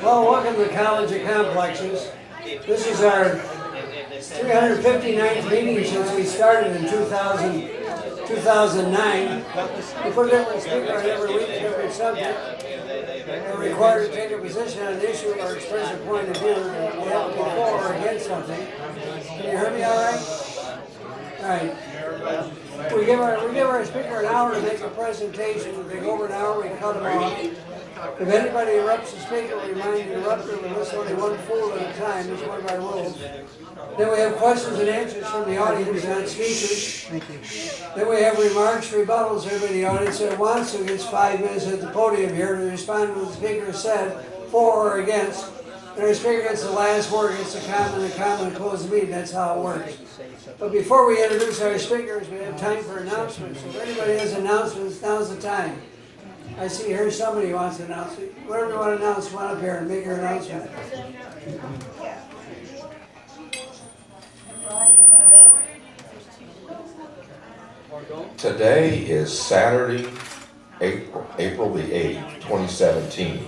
Well, welcome to the College of Complexes. This is our 359th meeting since we started in 2009. We put a different speaker on every week, every subject. We're required to take a position on an issue or express a point of view. We have to be for or against something. Can you hear me all right? All right. We give our speaker an hour to make a presentation. If they go over an hour, we cut them off. If anybody interrupts the speaker, we remind the interrupter we listen only one fool at a time. It's one of our rules. Then we have questions and answers from the audience, not speakers. Thank you. Then we have remarks, rebuttals. Everybody in the audience that wants to gets 5 minutes at the podium here to respond to what the speaker said, for or against. And our speaker gets the last word, gets the comment, and close the meeting. That's how it works. But before we introduce our speakers, we have time for announcements. So if anybody has announcements, now's the time. I see here somebody who wants to announce it. Whatever you want to announce, come on up here and make your announcement. Today is Saturday, April the 8th, 2017.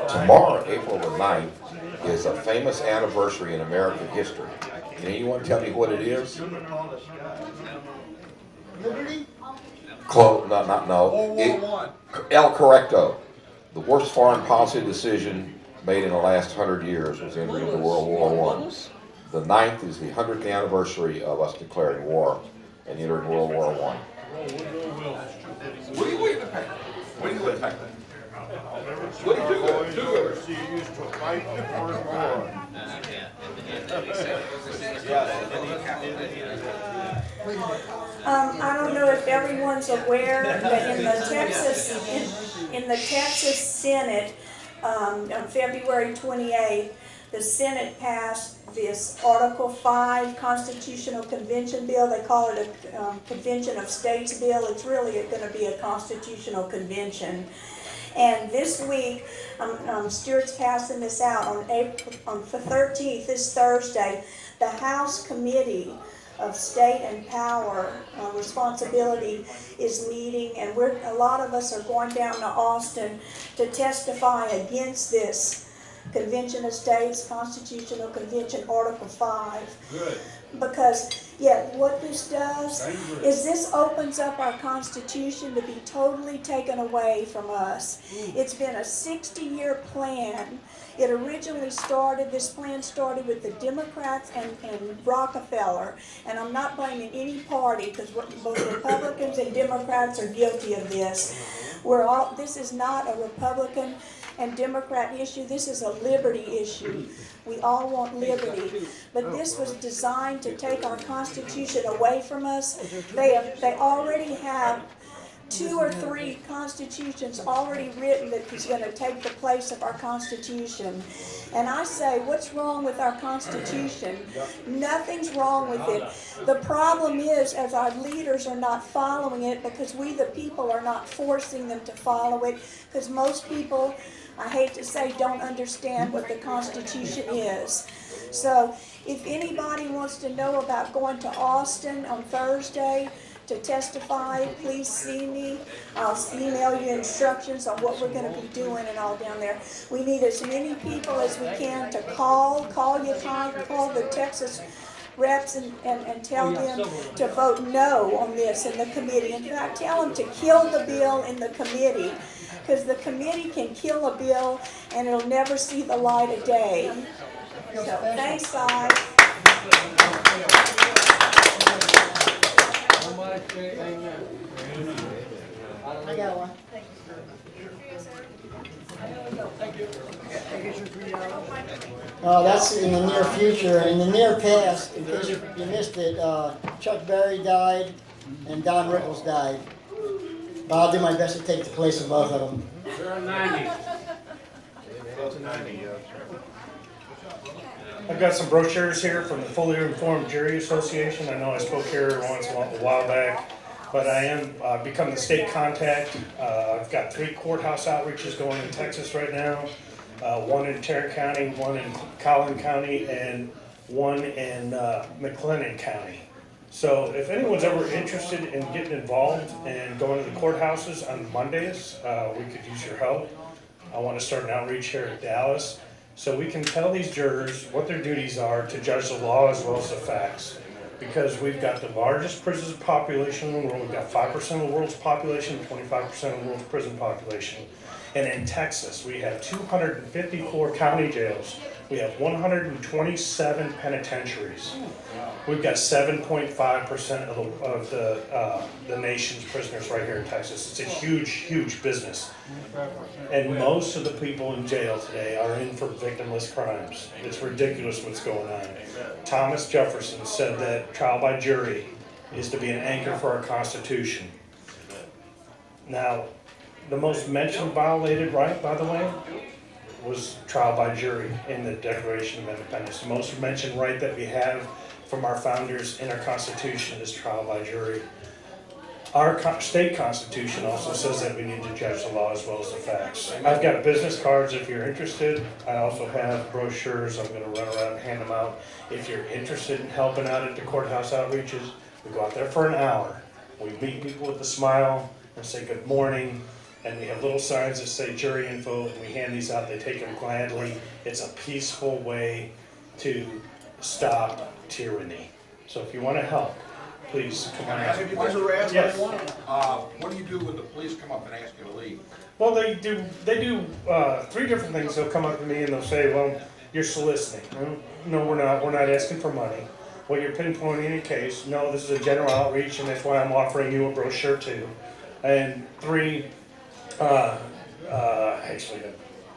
Tomorrow, April the 9th, is a famous anniversary in American history. Can anyone tell me what it is? Liberty? El Correcto. The worst foreign policy decision made in the last 100 years was entering into World War I. The 9th is the 100th anniversary of us declaring war and entering World War I. What are you waiting to pack? What are you waiting to pack? What do you do? You used to fight the first war. I don't know if everyone's aware that in the Texas Senate on February 28th, the Senate passed this Article 5 Constitutional Convention bill. They call it a Convention of States bill. It's really going to be a constitutional convention. And this week, Stuart's passing this out on the 13th, this Thursday, the House Committee of State and Power Responsibility is meeting, and a lot of us are going down to Austin to testify against this Convention of States, Constitutional Convention, Article 5. Good. Because, what this does is this opens up our Constitution to be totally taken away from us. It's been a 60-year plan. It originally this plan started with the Democrats and Rockefeller. And I'm not blaming any party because both Republicans and Democrats are guilty of this. This is not a Republican and Democrat issue. This is a liberty issue. We all want liberty. But this was designed to take our Constitution away from us. They already have 2 or 3 constitutions already written that is going to take the place of our Constitution. And I say, what's wrong with our Constitution? Nothing's wrong with it. The problem is, as our leaders are not following it, because we the people are not forcing them to follow it, because most people, I hate to say, don't understand what the Constitution is. So if anybody wants to know about going to Austin on Thursday to testify, please see me. I'll email you instructions on what we're going to be doing and all down there. We need as many people as we can to call the Texas reps and tell them to vote no on this in the committee. In fact, tell them to kill the bill in the committee, because the committee can kill a bill and it'll never see the light of day. So, thanks, guys. I got one. That's in the near future. In the near past, in case you missed it, Chuck Berry died and Don Rickles died. But I'll do my best to take the place of both of them. They're 90. I've got some brochures here from the Fully Informed Jury Association. I know I spoke here once a while back, but I am becoming the state contact. I've got 3 courthouse outreaches going in Texas right now. One in Tarrant County, one in Collin County, and one in McLennan County. So if anyone's ever interested in getting involved and going to the courthouses on Mondays, we could use your help. I want to start an outreach here at Dallas so we can tell these jurors what their duties are to judge the law as well as the facts. Because we've got the largest prison population in the world. We've got 5% of the world's population, 25% of the world's prison population. And in Texas, we have 254 county jails. We have 127 penitentiaries. We've got 7.5% of the nation's prisoners right here in Texas. It's a huge, huge business. And most of the people in jail today are in for victimless crimes. It's ridiculous what's going on. Thomas Jefferson said that trial by jury is to be an anchor for our Constitution. Now, the most mentioned violated right, by the way, was trial by jury in the Declaration of Independence. The most mentioned right that we have from our founders in our Constitution is trial by jury. Our state constitution also says that we need to judge the law as well as the facts. I've got business cards if you're interested. I also have brochures. I'm going to run around and hand them out. If you're interested in helping out at the courthouse outreaches, we go out there for an hour. We meet people with a smile and say good morning. And we have little signs that say jury info, and we hand these out. They take them gladly. It's a peaceful way to stop tyranny. So if you want to help, please come on out. Yes. What do you do when the police come up and ask you to leave? Well, they do 3 different things. They'll come up to me and they'll say, well, you're soliciting. No, we're not. We're not asking for money. Well, you're pinpointing a case. No, this is a general outreach, and that's why I'm offering you a brochure too. And 3, actually, I'm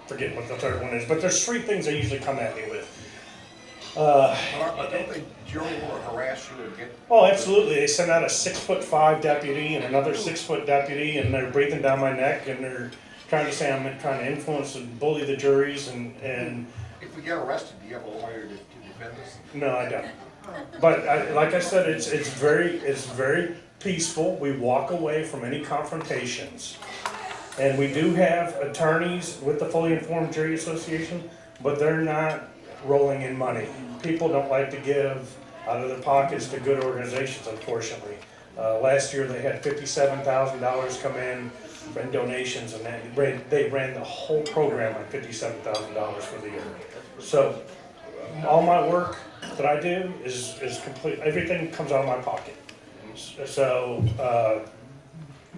forgetting what the third one is, but there's 3 things they usually come at me with. But don't they generally want to harass you and get... Oh, absolutely. They send out a 6'5" deputy and another 6' deputy, and they're breathing down my neck, and they're trying to say I'm trying to influence and bully the juries, and If we get arrested, do you have a lawyer to defend us? no, I don't. But like I said, it's very peaceful. We walk away from any confrontations. And we do have attorneys with the Fully Informed Jury Association, but they're not rolling in money. People don't like to give out of their pockets to good organizations, unfortunately. Last year they had $57,000 come in donations, and they ran the whole program on $57,000 for the year. So all my work that I do is complete. Everything comes out of my pocket. So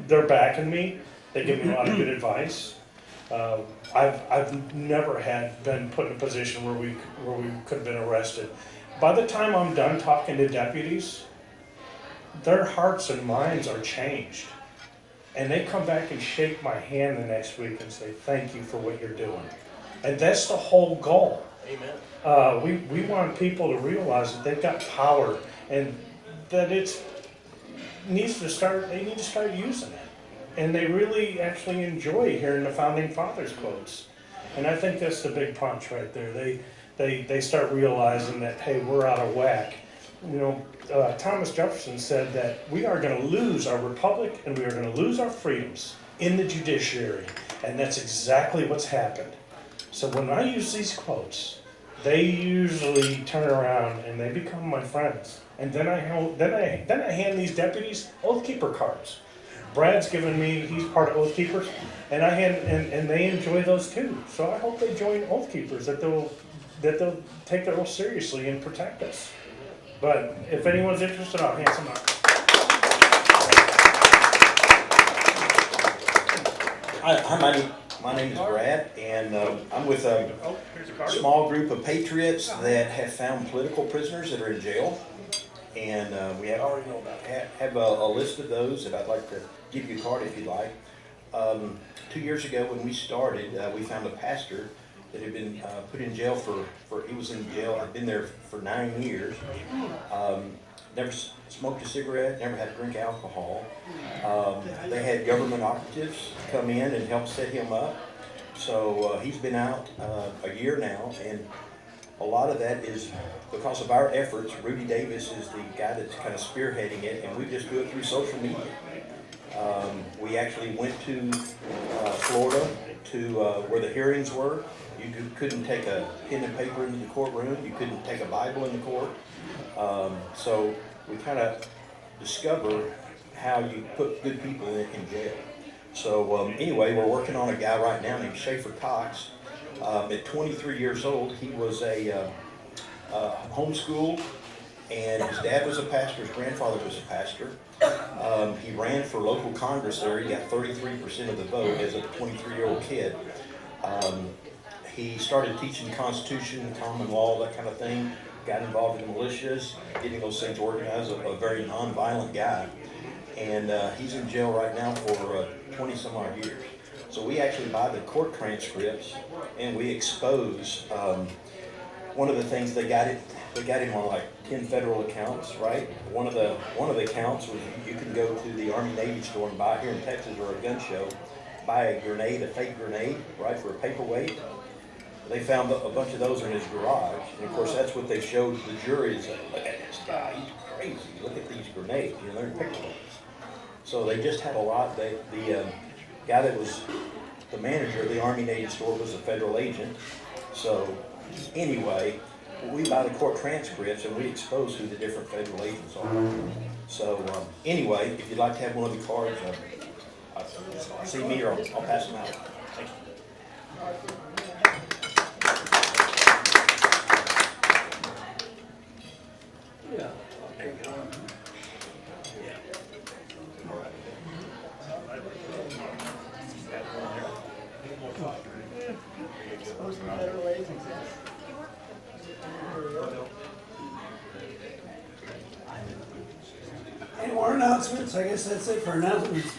they're backing me. They give me a lot of good advice. I've never been put in a position where we could have been arrested. By the time I'm done talking to deputies, their hearts and minds are changed. And they come back and shake my hand the next week and say, thank you for what you're doing. And that's the whole goal. Amen. We want people to realize that they've got power and that they need to start using it. And they really actually enjoy hearing the Founding Fathers quotes. And I think that's the big punch right there. They start realizing that, hey, we're out of whack. You know, Thomas Jefferson said that we are going to lose our republic and we are going to lose our freedoms in the judiciary. And that's exactly what's happened. So when I use these quotes, they usually turn around and they become my friends. And then I hand these deputies Oath Keeper cards. Brad's given me, he's part of Oath Keepers, and and they enjoy those too. So I hope they join Oath Keepers, that they'll take their oath seriously and protect us. But if anyone's interested, I'll hand some out. Hi, my name is Brad, and I'm with a small group of patriots that have found political prisoners that are in jail. And we have a list of those that I'd like to give you a card if you'd like. 2 years ago when we started, we found a pastor that had been put in jail he was in jail, had been there for 9 years. Never smoked a cigarette, never had to drink alcohol. They had government operatives come in and help set him up. So he's been out a year now, and a lot of that is because of our efforts. Rudy Davis is the guy that's kind of spearheading it, and we just do it through social media. We actually went to Florida to where the hearings were. You couldn't take a pen and paper into the courtroom. You couldn't take a Bible in the court. So we kind of discover how you put good people in jail. So anyway, we're working on a guy right now named Schaefer Cox. At 23 years old, he was a homeschooled, and his dad was a pastor, his grandfather was a pastor. He ran for local Congress there. He got 33% of the vote as a 23-year-old kid. He started teaching Constitution, common law, that kind of thing. Got involved in militias, getting those things organized, a very nonviolent guy. And he's in jail right now for 20 some odd years. So we actually buy the court transcripts and we expose one of the things they got him on like 10 federal accounts, right? One of the accounts was you can go to the Army Navy store and buy here in Texas or a gun show, buy a grenade, a fake grenade, right, for a paperweight. They found a bunch of those in his garage, and of course that's what they showed the jury. Is like, look at this guy, he's crazy. Look at these grenades, you know, they're paperweights. So they just had a lot. The guy that was the manager of the Army Navy store was a federal agent. So anyway, we buy the court transcripts and we expose who the different federal agents are. So anyway, if you'd like to have one of the cards, see me or I'll pass them out. Thank you. Yeah. Any more announcements? I guess that's it for announcements.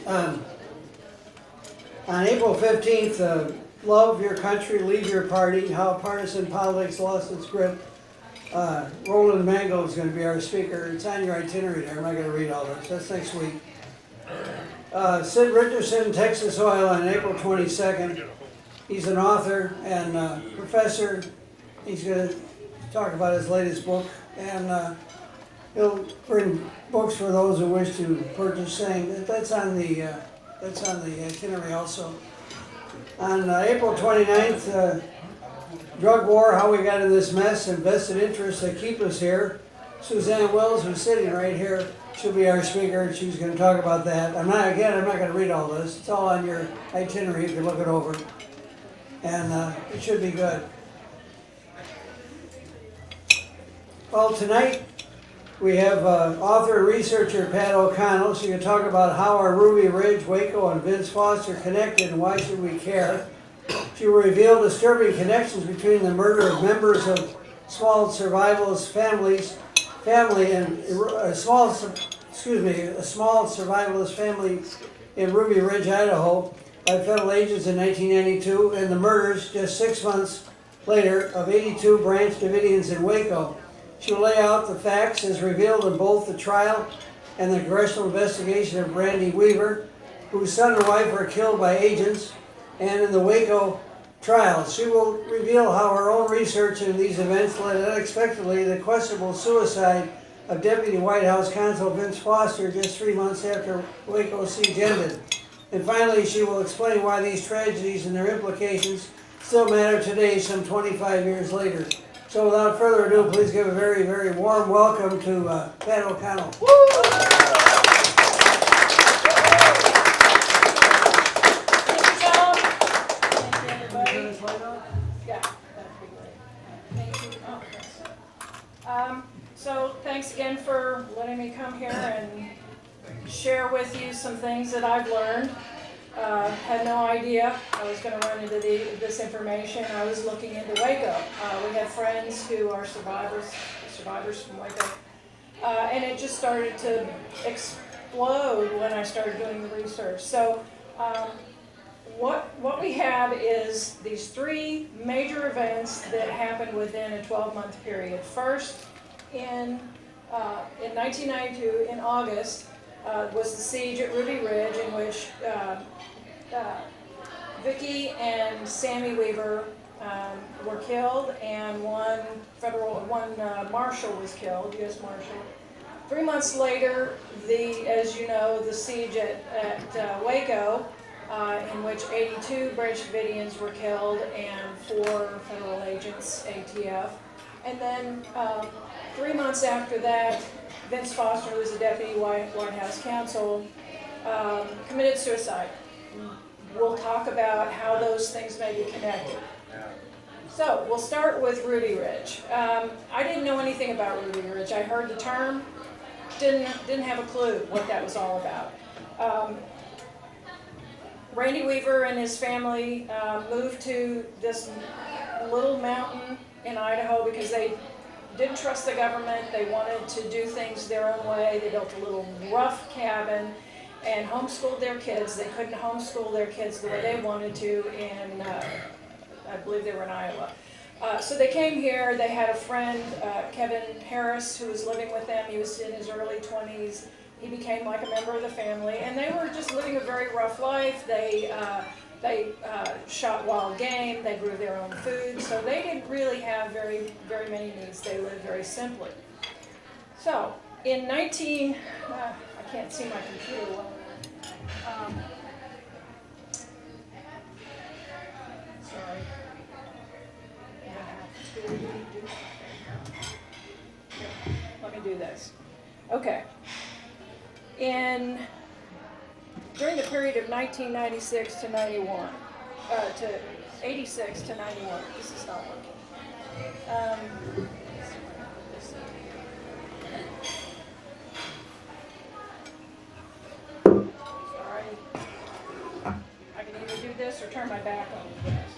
On April 15th, Love Your Country, Leave Your Party, How Partisan Politics Lost Its Grip. Roland Mango is going to be our speaker. It's on your itinerary there. I'm not going to read all this. That's next week. Sid Richardson, Texas Oil, on April 22nd. He's an author and professor. He's going to talk about his latest book, and he'll bring books for those who wish to purchase. Saying that's on the itinerary also. On April 29th. Drug war, how we got in this mess, and vested interests that keep us here. Suzanne Wells, who's sitting right here, she'll be our speaker, and she's going to talk about that. I'm not going to read all this. It's all on your itinerary. You can look it over. And it should be good. Well, tonight we have author and researcher Pat O'Connell. She can talk about how are Ruby Ridge, Waco, and Vince Foster connected, and why should we care. She will reveal disturbing connections between the murder of members of small survivalist family and a small survivalist family in Ruby Ridge, Idaho, by federal agents in 1992, and the murders just 6 months later of 82 Branch Davidians in Waco. She will lay out the facts as revealed in both the trial and the Congressional investigation of Brandy Weaver, whose son and wife were killed by agents, and in the Waco trial. She will reveal how her own research into these events led unexpectedly to the questionable suicide of Deputy White House Counsel Vince Foster just 3 months after Waco siege ended. And finally, she will explain why these tragedies and their implications still matter today, some 25 years later. So without further ado, please give a very, very warm welcome to Pat O'Connell. So thanks again for letting me come here and share with you some things that I've learned. Had no idea I was going to run into this information. I was looking into Waco. We have friends who are survivors from Waco. And it just started to explode when I started doing the research. So what we have is these three major events that happened within a 12-month period. First, in 1992, in August, was the siege at Ruby Ridge, in which Vicki and Sammy Weaver were killed, and one marshal was killed, U.S. Marshal. 3 months later, as you know, the siege at Waco, in which 82 Branch Davidians were killed and 4 federal agents, ATF. And then 3 months after that, Vince Foster, who was a Deputy White House Counsel, committed suicide. We'll talk about how those things may be connected. So we'll start with Ruby Ridge. I didn't know anything about Ruby Ridge. I heard the term, didn't have a clue what that was all about. Randy Weaver and his family moved to this little mountain in Idaho because they didn't trust the government. They wanted to do things their own way. They built a little rough cabin and homeschooled their kids. They couldn't homeschool their kids the way they wanted to in, I believe they were in Iowa. So they came here. They had a friend, Kevin Harris, who was living with them. He was in his early 20s. He became like a member of the family, and they were just living a very rough life. They shot wild game. They grew their own food, so they didn't really have very many needs. They lived very simply. So in I can't see my computer well. Sorry. Let me do this. Okay. During the period of 1996 to 91, to 86 to 91, this is not working. Sorry. I can either do this or turn my back on this.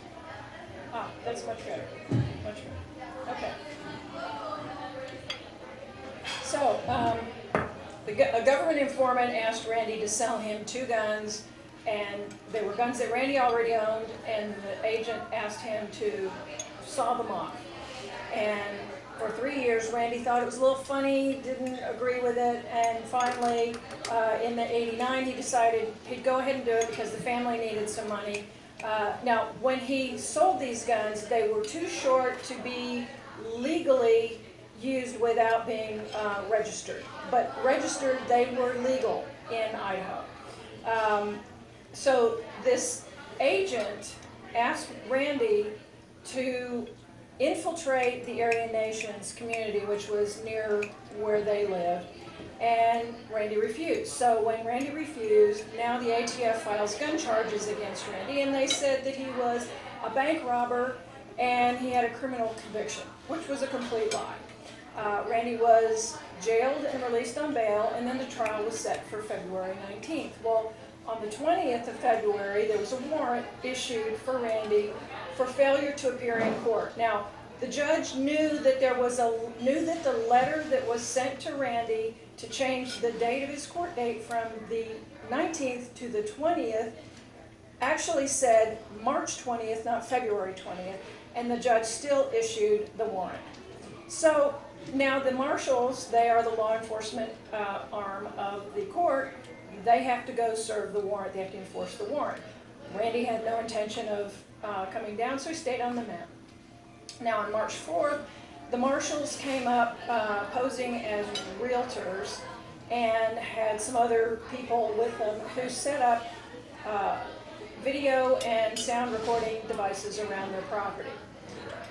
Ah, that's much better. Much better. Okay. So, a government informant asked Randy to sell him 2 guns, and they were guns that Randy already owned, and the agent asked him to saw them off. And for 3 years, Randy thought it was a little funny, didn't agree with it, and finally, in the '89, he decided he'd go ahead and do it because the family needed some money. Now, when he sold these guns, they were too short to be legally used without being registered. But registered, they were legal in Idaho. So this agent asked Randy to infiltrate the Aryan Nations community, which was near where they lived, and Randy refused. So when Randy refused, now the ATF files gun charges against Randy, and they said that he was a bank robber and he had a criminal conviction, which was a complete lie. Randy was jailed and released on bail, and then the trial was set for February 19th. Well, on the 20th of February, there was a warrant issued for Randy for failure to appear in court. Now, the judge knew that the letter that was sent to Randy to change the date of his court date from the 19th to the 20th actually said March 20th, not February 20th, and the judge still issued the warrant. So now the marshals, they are the law enforcement arm of the court. They have to go serve the warrant. They have to enforce the warrant. Randy had no intention of coming down, so he stayed on the mountain. Now on March 4th, the marshals came up posing as realtors and had some other people with them who set up video and sound recording devices around their property.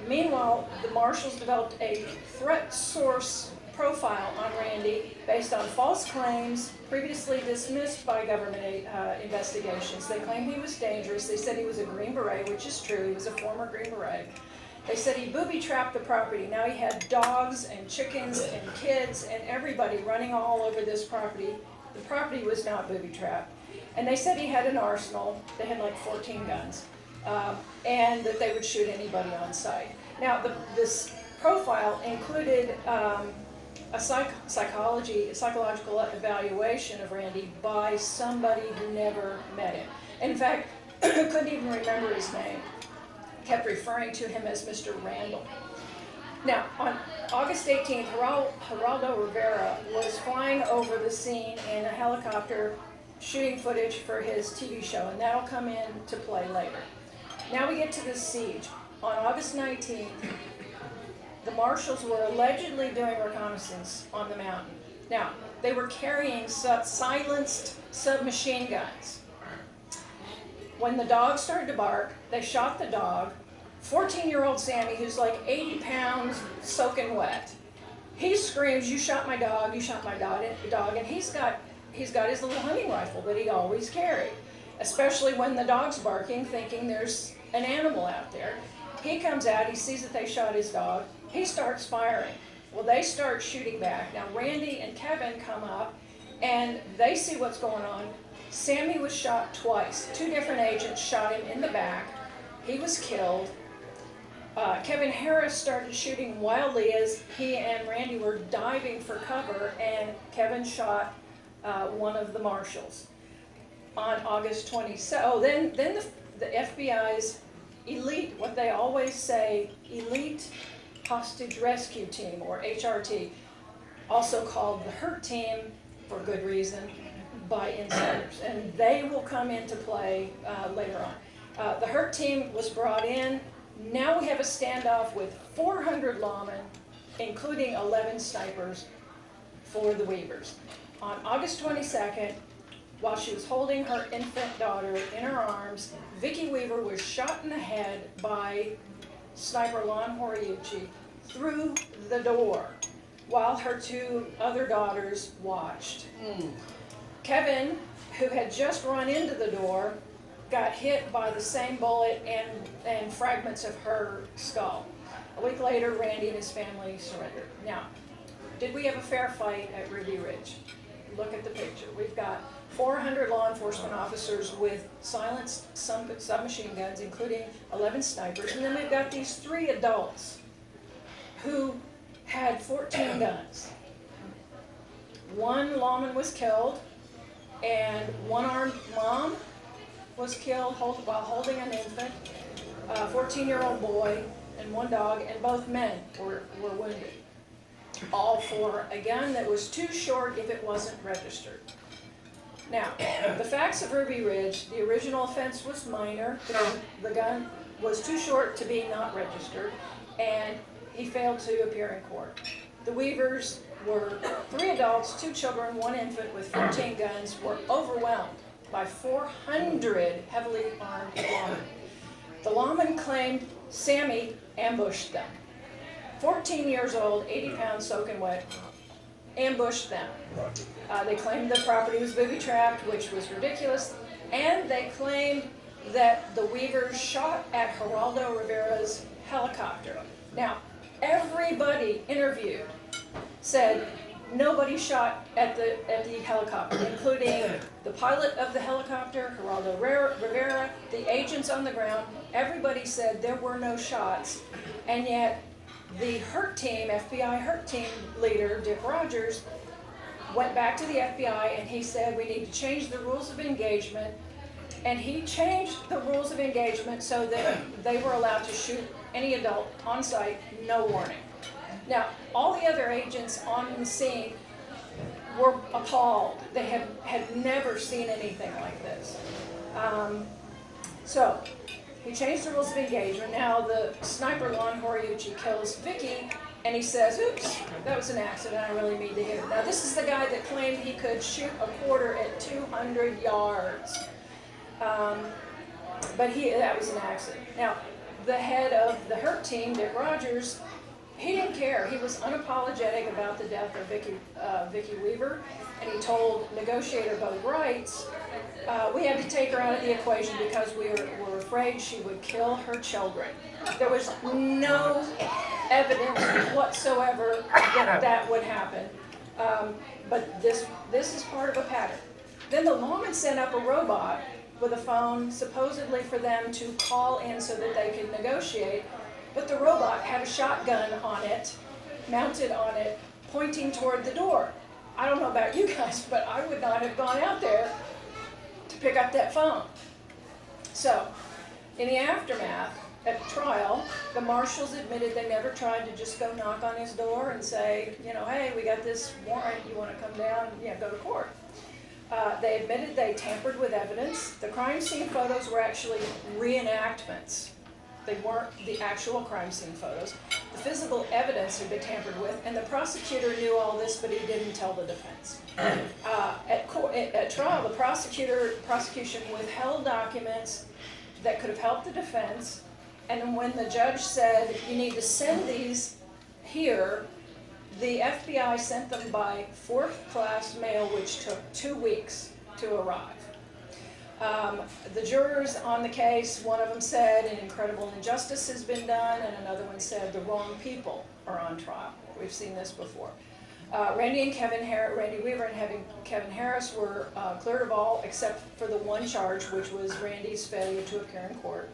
Meanwhile, the marshals developed a threat source profile on Randy based on false claims previously dismissed by government investigations. They claimed he was dangerous. They said he was a Green Beret, which is true. He was a former Green Beret. They said he booby-trapped the property. Now he had dogs and chickens and kids and everybody running all over this property. The property was not booby-trapped. And they said he had an arsenal. They had like 14 guns. And that they would shoot anybody on sight. Now, this profile included a psychological evaluation of Randy by somebody who never met him. In fact, couldn't even remember his name. Kept referring to him as Mr. Randall. Now, on August 18th, Geraldo Rivera was flying over the scene in a helicopter shooting footage for his TV show, and that'll come into play later. Now we get to the siege. On August 19th, the marshals were allegedly doing reconnaissance on the mountain. Now, they were carrying silenced submachine guns. When the dog started to bark, they shot the dog, 14-year-old Sammy, who's like 80 pounds, soaking wet. He screams, "You shot my dog, you shot my dog," and he's got his little hunting rifle that he always carried, especially when the dog's barking, thinking there's an animal out there. He comes out, he sees that they shot his dog, he starts firing. Well, they start shooting back. Now, Randy and Kevin come up, and they see what's going on. Sammy was shot twice. 2 different agents shot him in the back. He was killed. Kevin Harris started shooting wildly as he and Randy were diving for cover, and Kevin shot one of the marshals on August 27th. Oh, then the FBI's elite, what they always say, elite hostage rescue team, or HRT, also called the hurt team, for good reason, by insiders, and they will come into play later on. The hurt team was brought in. Now we have a standoff with 400 lawmen, including 11 snipers for the Weavers. On August 22nd, while she was holding her infant daughter in her arms, Vicki Weaver was shot in the head by sniper Lon Horiuchi through the door, while her 2 other daughters watched. Kevin, who had just run into the door, got hit by the same bullet and fragments of her skull. A week later, Randy and his family surrendered. Now, did we have a fair fight at Ruby Ridge? Look at the picture. We've got 400 law enforcement officers with silenced submachine guns, including 11 snipers, and then we've got these 3 adults who had 14 guns. 1 lawman was killed, and 1 armed mom was killed while holding an infant, a 14-year-old boy, and 1 dog, and both men were wounded. All for a gun that was too short if it wasn't registered. Now, the facts of Ruby Ridge: the original offense was minor, the gun was too short to be not registered, and he failed to appear in court. The Weavers were 3 adults, 2 children, 1 infant with 14 guns, were overwhelmed by 400 heavily armed lawmen. The lawmen claimed Sammy ambushed them. 14 years old, 80 pounds, soaking wet, ambushed them. They claimed the property was booby-trapped, which was ridiculous, and they claimed that the Weavers shot at Geraldo Rivera's helicopter. Now, everybody interviewed said nobody shot at the helicopter, including the pilot of the helicopter, Geraldo Rivera, the agents on the ground. Everybody said there were no shots, and yet the hurt team, FBI hurt team leader, Dick Rogers, went back to the FBI and he said, we need to change the rules of engagement. And he changed the rules of engagement so that they were allowed to shoot any adult on site, no warning. Now, all the other agents on the scene were appalled. They had never seen anything like this. So he changed the rules of engagement. Now the sniper Lon Horiuchi kills Vicki, and he says, oops, that was an accident, I really mean to hit her. Now this is the guy that claimed he could shoot a quarter at 200 yards. But that was an accident. Now, the head of the hurt team, Dick Rogers, he didn't care. He was unapologetic about the death of Vicki Weaver, and he told negotiator Bo Brights, we had to take her out of the equation because we were afraid she would kill her children. There was no evidence whatsoever that would happen. But this is part of a pattern. Then the lawman sent up a robot with a phone, supposedly for them to call in so that they could negotiate. But the robot had a shotgun on it, mounted on it, pointing toward the door. I don't know about you guys, but I would not have gone out there to pick up that phone. So, in the aftermath, at the trial, the marshals admitted they never tried to just go knock on his door and say, you know, hey, we got this warrant, you want to come down, yeah, go to court. They admitted they tampered with evidence. The crime scene photos were actually reenactments. They weren't the actual crime scene photos. The physical evidence had been tampered with, and the prosecutor knew all this, but he didn't tell the defense. At trial, the prosecution withheld documents that could have helped the defense, And when the judge said, you need to send these here, the FBI sent them by fourth-class mail, which took 2 weeks to arrive. The jurors on the case, one of them said an incredible injustice has been done, and another one said the wrong people are on trial. We've seen this before. Randy Weaver and Kevin Harris were cleared of all except for the one charge, which was Randy's failure to appear in court.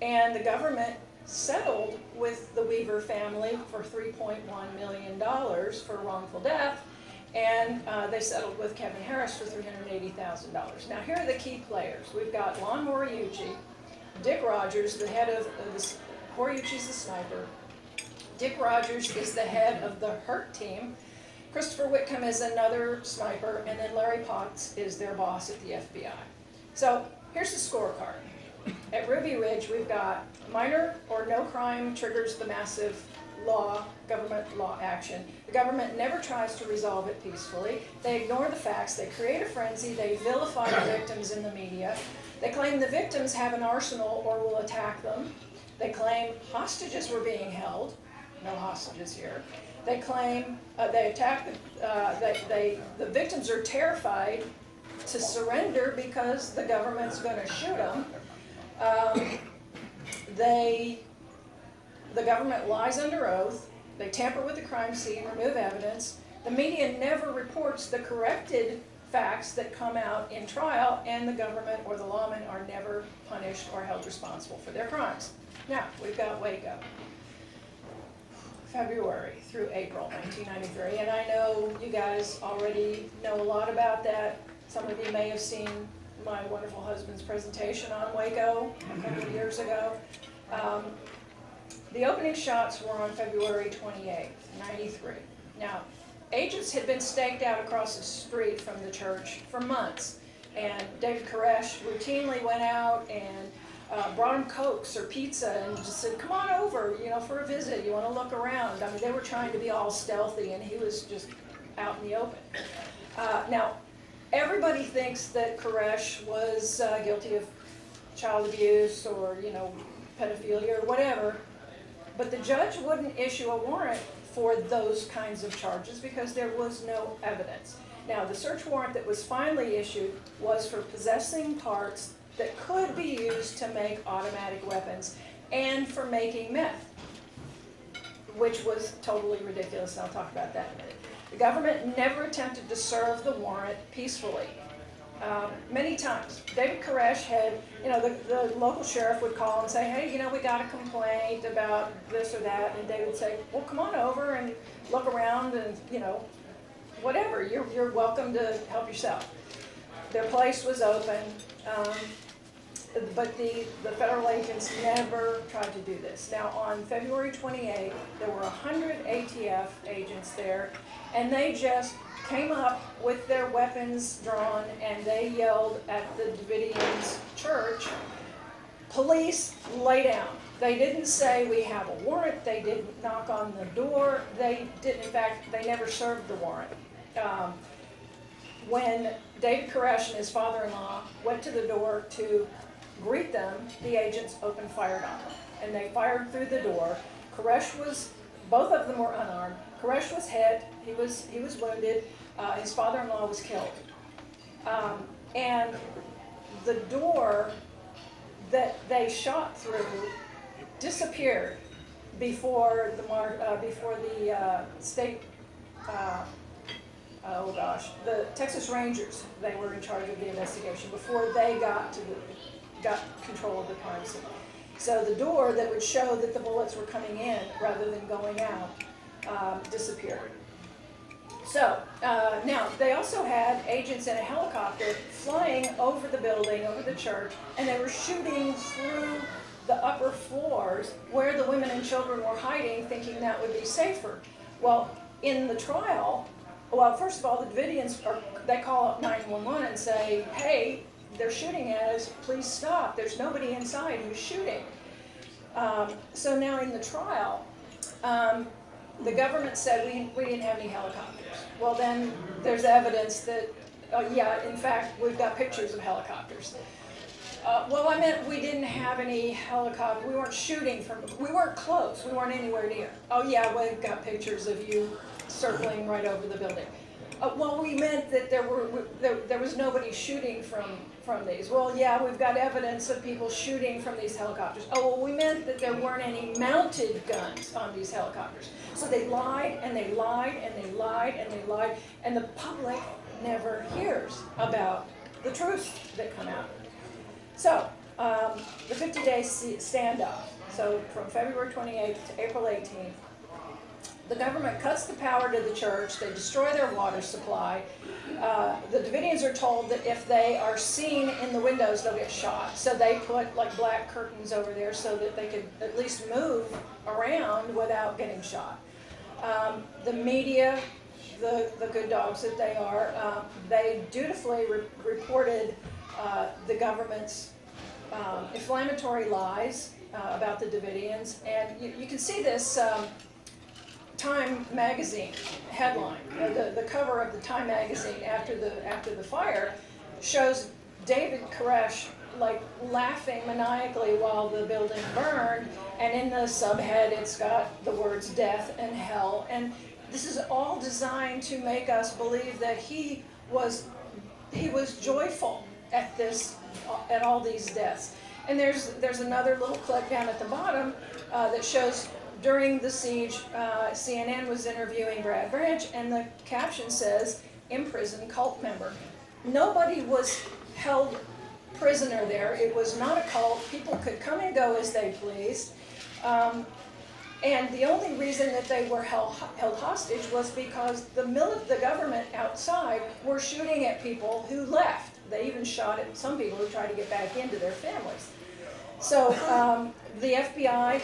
And the government settled with the Weaver family for $3.1 million for wrongful death, and they settled with Kevin Harris for $380,000. Now here are the key players. We've got Lon Moriucci, Dick Rogers, the head of this. Moriucci's the sniper. Dick Rogers is the head of the HURT team. Christopher Whitcomb is another sniper, and then Larry Potts is their boss at the FBI. So here's the scorecard. At Ruby Ridge, we've got minor or no crime triggers the massive government law action. The government never tries to resolve it peacefully. They ignore the facts, they create a frenzy, they vilify the victims in the media. They claim the victims have an arsenal or will attack them. They claim hostages were being held. No hostages here. They claim they attack the victims are terrified to surrender because the government's going to shoot them. The government lies under oath. They tamper with the crime scene, remove evidence. The media never reports the corrected facts that come out in trial, and the government or the lawmen are never punished or held responsible for their crimes. Now, we've got Waco. February through April 1993, and I know you guys already know a lot about that. Some of you may have seen my wonderful husband's presentation on Waco a couple of years ago. The opening shots were on February 28th, 93. Now, agents had been staked out across the street from the church for months, and David Koresh routinely went out and brought him Cokes or pizza and just said, come on over, for a visit, you want to look around. I mean, they were trying to be all stealthy, and he was just out in the open. Now, everybody thinks that Koresh was guilty of child abuse or, pedophilia or whatever, but the judge wouldn't issue a warrant for those kinds of charges because there was no evidence. Now, the search warrant that was finally issued was for possessing parts that could be used to make automatic weapons and for making meth, which was totally ridiculous, and I'll talk about that in a minute. The government never attempted to serve the warrant peacefully. Many times, David Koresh had, the local sheriff would call and say, hey, we got a complaint about this or that, and David would say, well, come on over and look around and, whatever, you're welcome to help yourself. Their place was open, but the federal agents never tried to do this. Now, on February 28th, there were 100 ATF agents there, and they just came up with their weapons drawn, and they yelled at the Davidians church, police, lay down. They didn't say we have a warrant. They didn't knock on the door. They didn't, in fact, they never served the warrant. When David Koresh and his father-in-law went to the door to greet them, the agents opened fire on them, and they fired through the door. Both of them were unarmed. Koresh was hit. He was wounded. His father-in-law was killed. And the door that they shot through disappeared before the state. The Texas Rangers. They were in charge of the investigation before they got control of the crime scene. So the door that would show that the bullets were coming in rather than going out disappeared. So now they also had agents in a helicopter flying over the building, over the church, and they were shooting through the upper floors where the women and children were hiding, thinking that would be safer. Well, in the trial, first of all, the Davidians they call up 911 and say, hey, they're shooting at us, please stop. There's nobody inside who's shooting. So now in the trial, the government said we didn't have any helicopters. Well, then there's evidence that Yeah, in fact, we've got pictures of helicopters. Well, I meant we didn't have any helicopter. We weren't shooting from. We weren't close. We weren't anywhere near. Oh yeah, we've got pictures of you circling right over the building. Well, we meant that there was nobody shooting from these. Well, yeah, we've got evidence of people shooting from these helicopters. Oh, well, we meant that there weren't any mounted guns on these helicopters. So they lied and they lied and they lied and they lied, and the public never hears about the truths that come out. So, the 50-day standoff, so from February 28th to April 18th, the government cuts the power to the church, they destroy their water supply. The Davidians are told that if they are seen in the windows, they'll get shot. So they put like black curtains over there so that they could at least move around without getting shot. The media, the good dogs that they are, they dutifully reported the government's inflammatory lies about the Davidians, and you can see this Time magazine headline. The cover of the Time magazine after the fire shows David Koresh like laughing maniacally while the building burned, and in the subhead it's got the words death and hell, and this is all designed to make us believe that he was joyful at all these deaths. And there's another little clip down at the bottom that shows during the siege, CNN was interviewing Brad Branch, and the caption says, "Imprisoned cult member." Nobody was held prisoner there. It was not a cult. People could come and go as they pleased. And the only reason that they were held hostage was because the government outside were shooting at people who left. They even shot at some people who tried to get back into their families. So the FBI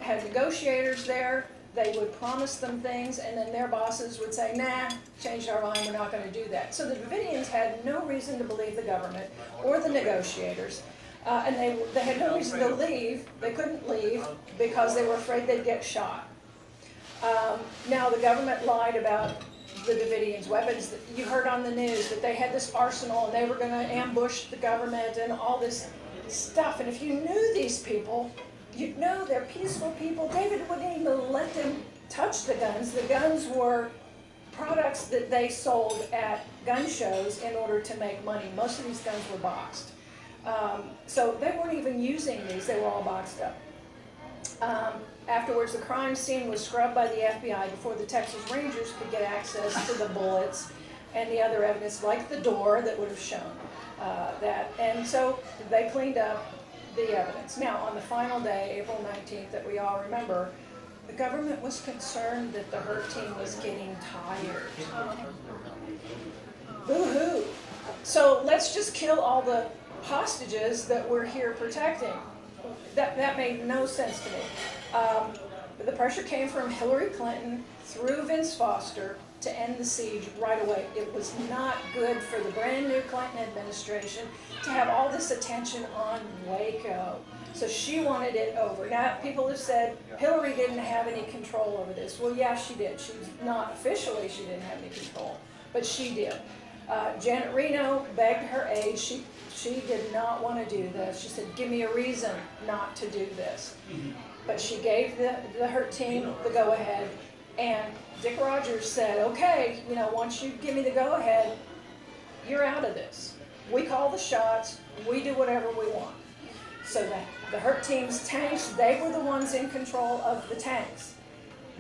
had negotiators there. They would promise them things, and then their bosses would say, "Nah, changed our mind, we're not going to do that." So the Davidians had no reason to believe the government or the negotiators. And they had no reason to leave. They couldn't leave because they were afraid they'd get shot. Now the government lied about the Davidians' weapons. You heard on the news that they had this arsenal and they were going to ambush the government and all this stuff. And if you knew these people, you'd know they're peaceful people. David wouldn't even let them touch the guns. The guns were products that they sold at gun shows in order to make money. Most of these guns were boxed. So they weren't even using these, they were all boxed up. Afterwards, the crime scene was scrubbed by the FBI before the Texas Rangers could get access to the bullets and the other evidence, like the door that would have shown that. And so they cleaned up the evidence. Now, on the final day, April 19th, that we all remember, the government was concerned that the hurt team was getting tired. Boo-hoo. So let's just kill all the hostages that we're here protecting. That made no sense to me. The pressure came from Hillary Clinton through Vince Foster to end the siege right away. It was not good for the brand new Clinton administration to have all this attention on Waco. So she wanted it over. Now, people have said Hillary didn't have any control over this. Well, yeah, she did. She was not officially, she didn't have any control, but she did. Janet Reno begged her aide. She did not want to do this. She said, "Give me a reason not to do this." But she gave the hurt team the go-ahead, and Dick Rogers said, "Okay, once you give me the go-ahead, you're out of this. We call the shots. We do whatever we want." So the hurt team's tanks, they were the ones in control of the tanks.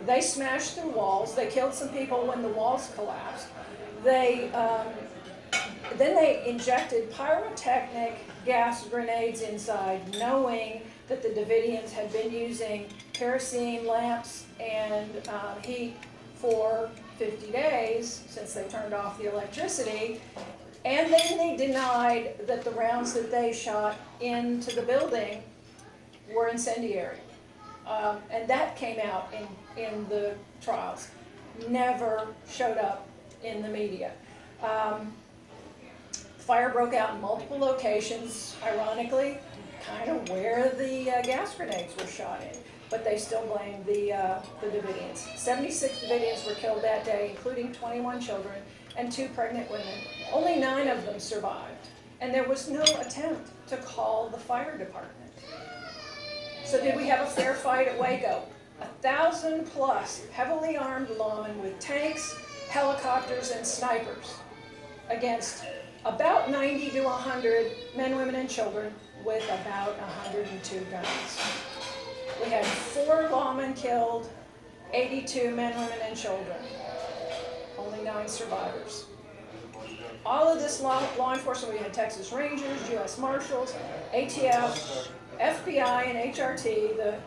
They smashed through walls. They killed some people when the walls collapsed. Then they injected pyrotechnic gas grenades inside, knowing that the Davidians had been using kerosene lamps and heat for 50 days since they turned off the electricity. And then they denied that the rounds that they shot into the building were incendiary. And that came out in the trials. Never showed up in the media. Fire broke out in multiple locations, ironically, kind of where the gas grenades were shot in, but they still blamed the Davidians. 76 Davidians were killed that day, including 21 children, and 2 pregnant women. Only 9 of them survived, and there was no attempt to call the fire department. So did we have a fair fight at Waco? 1,000 plus heavily armed lawmen with tanks, helicopters, and snipers against about 90 to 100 men, women, and children with about 102 guns. We had 4 lawmen killed, 82 men, women, and children. Only 9 survivors. All of this law enforcement, we had Texas Rangers, U.S. Marshals, ATF, FBI, and HRT, the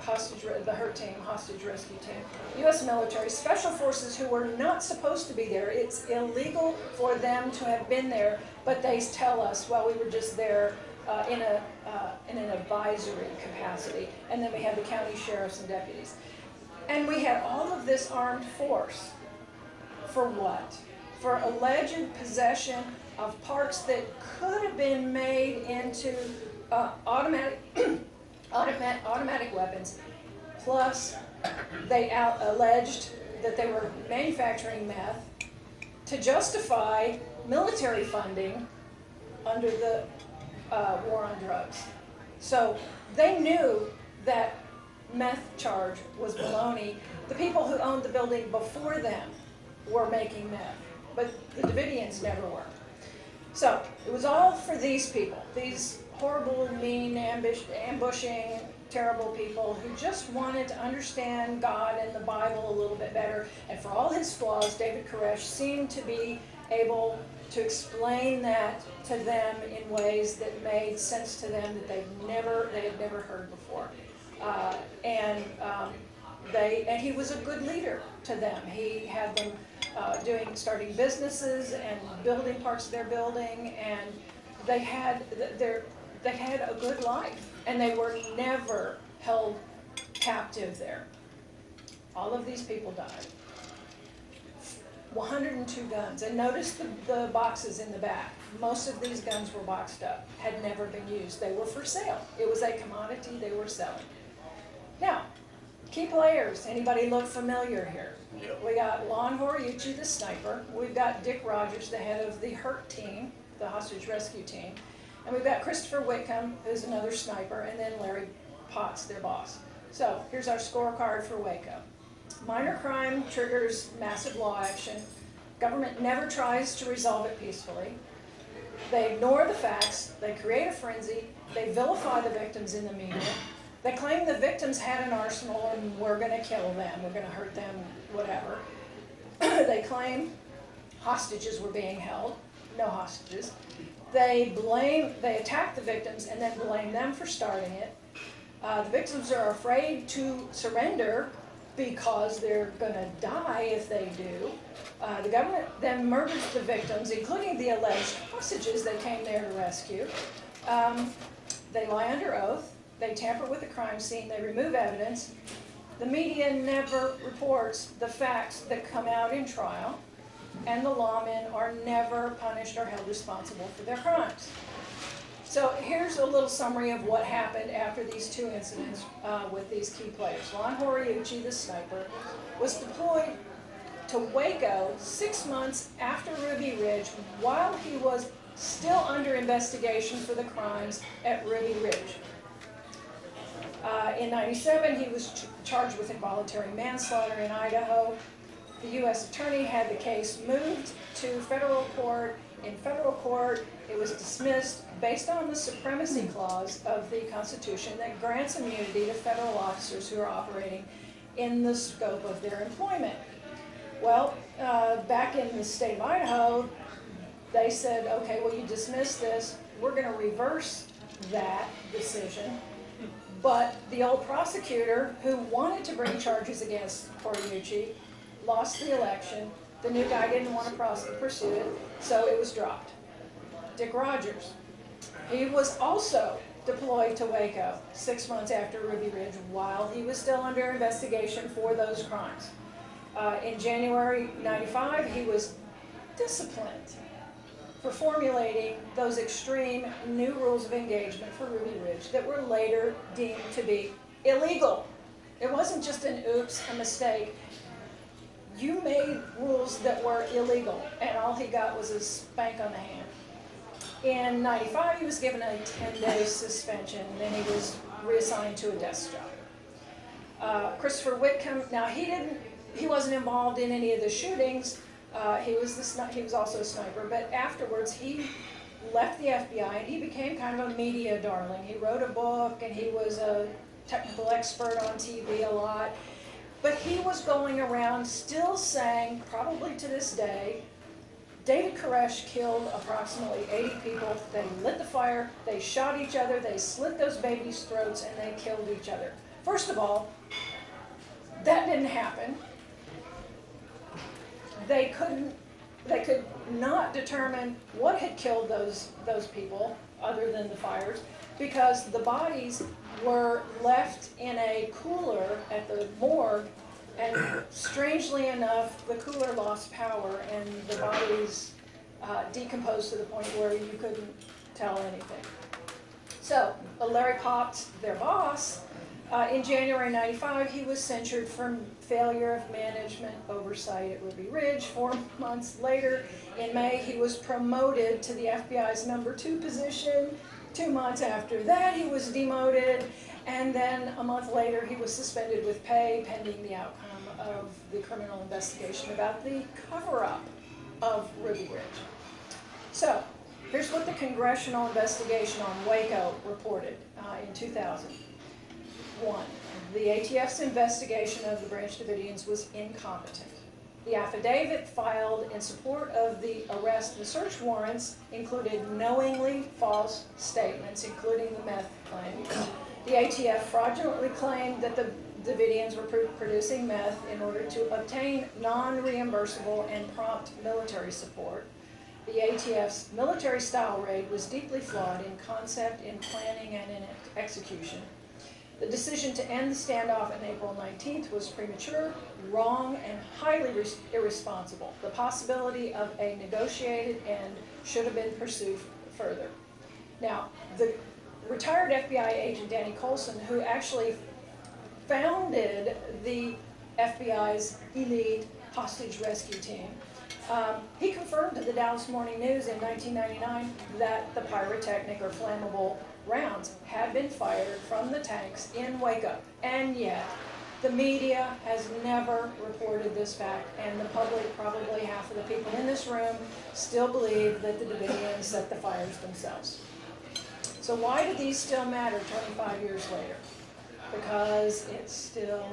HURT team, hostage rescue team, U.S. military, special forces who were not supposed to be there. It's illegal for them to have been there, but they tell us, well, we were just there in an advisory capacity. And then we had the county sheriffs and deputies. And we had all of this armed force. For what? For alleged possession of parts that could have been made into automatic weapons. Plus, they alleged that they were manufacturing meth to justify military funding under the war on drugs. So they knew that meth charge was baloney. The people who owned the building before them were making meth, but the Davidians never were. So it was all for these people, these horrible, mean, ambushing, terrible people who just wanted to understand God and the Bible a little bit better. And for all his flaws, David Koresh seemed to be able to explain that to them in ways that made sense to them that they had never heard before. And he was a good leader to them. He had them starting businesses and building parts of their building, and they had a good life, and they were never held captive there. All of these people died. 102 guns, and notice the boxes in the back. Most of these guns were boxed up, had never been used. They were for sale. It was a commodity they were selling. Now, key players. Anybody look familiar here? We got Lon Horiuchi, the sniper. We've got Dick Rogers, the head of the HURT team, the hostage rescue team. And we've got Christopher Whitcomb, who's another sniper, and then Larry Potts, their boss. So here's our scorecard for Waco. Minor crime triggers massive law action. Government never tries to resolve it peacefully. They ignore the facts. They create a frenzy. They vilify the victims in the media. They claim the victims had an arsenal and we're going to kill them, we're going to hurt them, whatever. They claim hostages were being held. No hostages. They attack the victims and then blame them for starting it. The victims are afraid to surrender because they're going to die if they do. The government then murders the victims, including the alleged hostages they came there to rescue. They lie under oath. They tamper with the crime scene. They remove evidence. The media never reports the facts that come out in trial, and the lawmen are never punished or held responsible for their crimes. So here's a little summary of what happened after these 2 incidents with these key players. Lon Horiuchi, the sniper, was deployed to Waco 6 months after Ruby Ridge while he was still under investigation for the crimes at Ruby Ridge. In '97, he was charged with involuntary manslaughter in Idaho. The U.S. attorney had the case moved to federal court. In federal court, it was dismissed based on the supremacy clause of the Constitution that grants immunity to federal officers who are operating in the scope of their employment. Well, back in the state of Idaho, they said, okay, well, you dismiss this. We're going to reverse that decision. But the old prosecutor who wanted to bring charges against Horiuchi lost the election. The new guy didn't want to pursue it, so it was dropped. Dick Rogers. He was also deployed to Waco 6 months after Ruby Ridge while he was still under investigation for those crimes. In January '95, he was disciplined for formulating those extreme new rules of engagement for Ruby Ridge that were later deemed to be illegal. It wasn't just an oops, a mistake. you made rules that were illegal, and all he got was a spank on the hand. In '95, he was given a 10-day suspension, and then he was reassigned to a desk job. Christopher Whitcomb, now he wasn't involved in any of the shootings. He was also a sniper, but afterwards he left the FBI and he became kind of a media darling. He wrote a book and he was a technical expert on TV a lot. But he was going around still saying, probably to this day, David Koresh killed approximately 80 people. They lit the fire, they shot each other, they slit those babies' throats, and they killed each other. First of all, that didn't happen. They could not determine what had killed those people other than the fires, because the bodies were left in a cooler at the morgue, and strangely enough, the cooler lost power and the bodies decomposed to the point where you couldn't tell anything. So Larry Potts, their boss, in January '95, he was censured for failure of management oversight at Ruby Ridge. 4 months later, in May, he was promoted to the FBI's #2 position. 2 months after that, he was demoted. And then a month later, he was suspended with pay pending the outcome of the criminal investigation about the cover-up of Ruby Ridge. So here's what the Congressional investigation on Waco reported in 2001. The ATF's investigation of the Branch Davidians was incompetent. The affidavit filed in support of the arrest and search warrants included knowingly false statements, including the meth claim. The ATF fraudulently claimed that the Davidians were producing meth in order to obtain non-reimbursable and prompt military support. The ATF's military-style raid was deeply flawed in concept, in planning, and in execution. The decision to end the standoff on April 19th was premature, wrong, and highly irresponsible. The possibility of a negotiated end should have been pursued further. Now, the retired FBI agent Danny Colson, who actually founded the FBI's elite hostage rescue team, he confirmed to the Dallas Morning News in 1999 that the pyrotechnic or flammable rounds had been fired from the tanks in Waco. And yet, the media has never reported this fact, and the public, probably half of the people in this room, still believe that the Davidians set the fires themselves. So why do these still matter 25 years later? Because it's still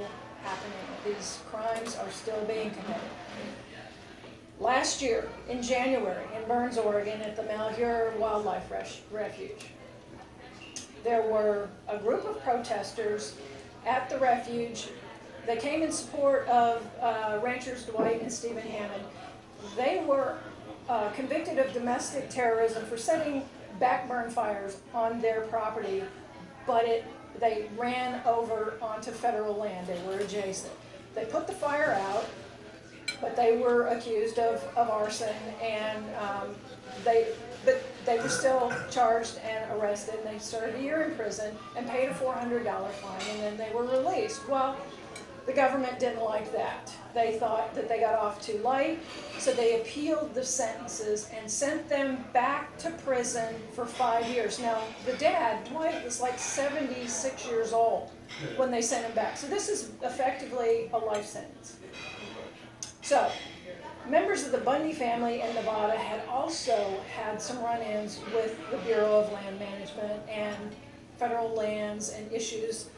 happening. These crimes are still being committed. Last year, in January, in Burns, Oregon, at the Malheur Wildlife Refuge, there were a group of protesters at the refuge. They came in support of ranchers Dwight and Stephen Hammond. They were convicted of domestic terrorism for setting backburn fires on their property, but they ran over onto federal land. They were adjacent. They put the fire out, but they were accused of arson, and they were still charged and arrested, and they served a year in prison and paid a $400 fine, and then they were released. Well, the government didn't like that. They thought that they got off too light, so they appealed the sentences and sent them back to prison for 5 years. Now, the dad, Dwight, was like 76 years old when they sent him back. So this is effectively a life sentence. So, members of the Bundy family in Nevada had also had some run-ins with the Bureau of Land Management and federal lands and issues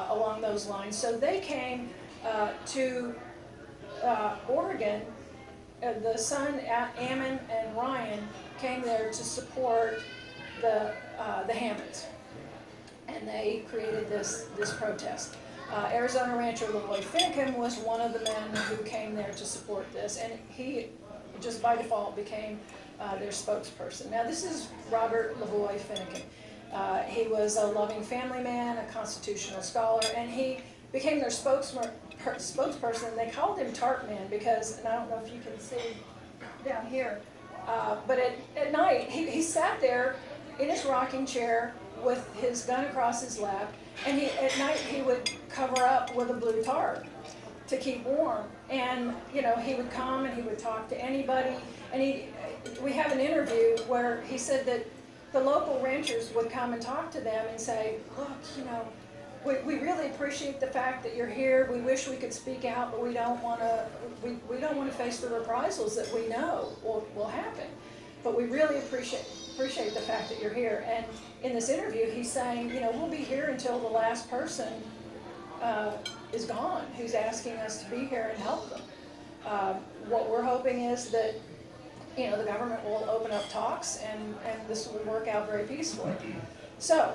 along those lines. So they came to Oregon. The son, Ammon and Ryan, came there to support the Hammonds, and they created this protest. Arizona rancher Leroy Finicum was one of the men who came there to support this, and he just by default became their spokesperson. Now this is Robert Leroy Finicum. He was a loving family man, a constitutional scholar, and he became their spokesperson. They called him Tarp Man because, and I don't know if you can see down here, but at night he sat there in his rocking chair with his gun across his lap, and at night he would cover up with a blue tarp. to keep warm. And, you know, he would come and he would talk to anybody. And we have an interview where he said that the local ranchers would come and talk to them and say, look, you know, we really appreciate the fact that you're here. We wish we could speak out, but we don't want to. We don't want to face the reprisals that we know will happen. But we really appreciate the fact that you're here. And in this interview, he's saying, you know, we'll be here until the last person is gone who's asking us to be here and help them. What we're hoping is that, you know, the government will open up talks and this will work out very peacefully. So,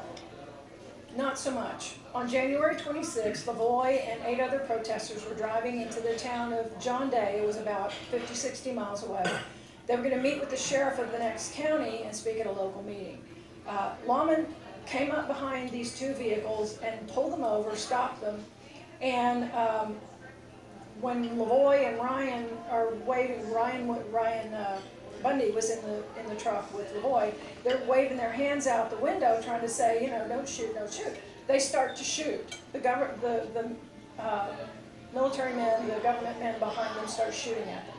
not so much. On January 26th, Lavoy and 8 other protesters were driving into the town of John Day. It was about 50, 60 miles away. They were going to meet with the sheriff of the next county and speak at a local meeting. Lawmen came up behind these 2 vehicles and pulled them over, stopped them, and when Lavoy and Ryan are waving, Ryan Bundy was in the truck with Lavoy. They're waving their hands out the window, trying to say, you know, don't shoot, don't shoot. They start to shoot. The military men, the government men behind them start shooting at them.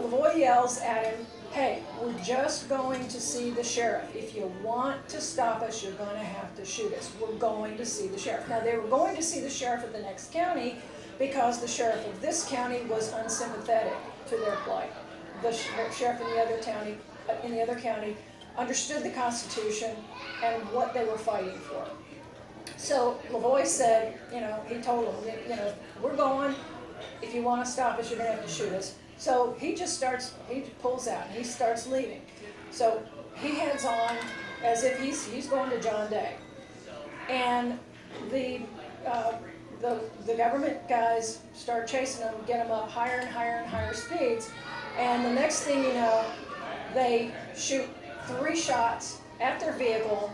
Lavoy yells at him, hey, we're just going to see the sheriff. If you want to stop us, you're going to have to shoot us. We're going to see the sheriff. Now, they were going to see the sheriff of the next county because the sheriff of this county was unsympathetic to their plight. The sheriff in the other county understood the Constitution and what they were fighting for. So Lavoy said, you know, he told them, you know, we're going. If you want to stop us, you're going to have to shoot us. So he pulls out and he starts leaving. So he heads on as if he's going to John Day. And the government guys start chasing him, get him up higher and higher and higher speeds. And the next thing you know, they shoot 3 shots at their vehicle,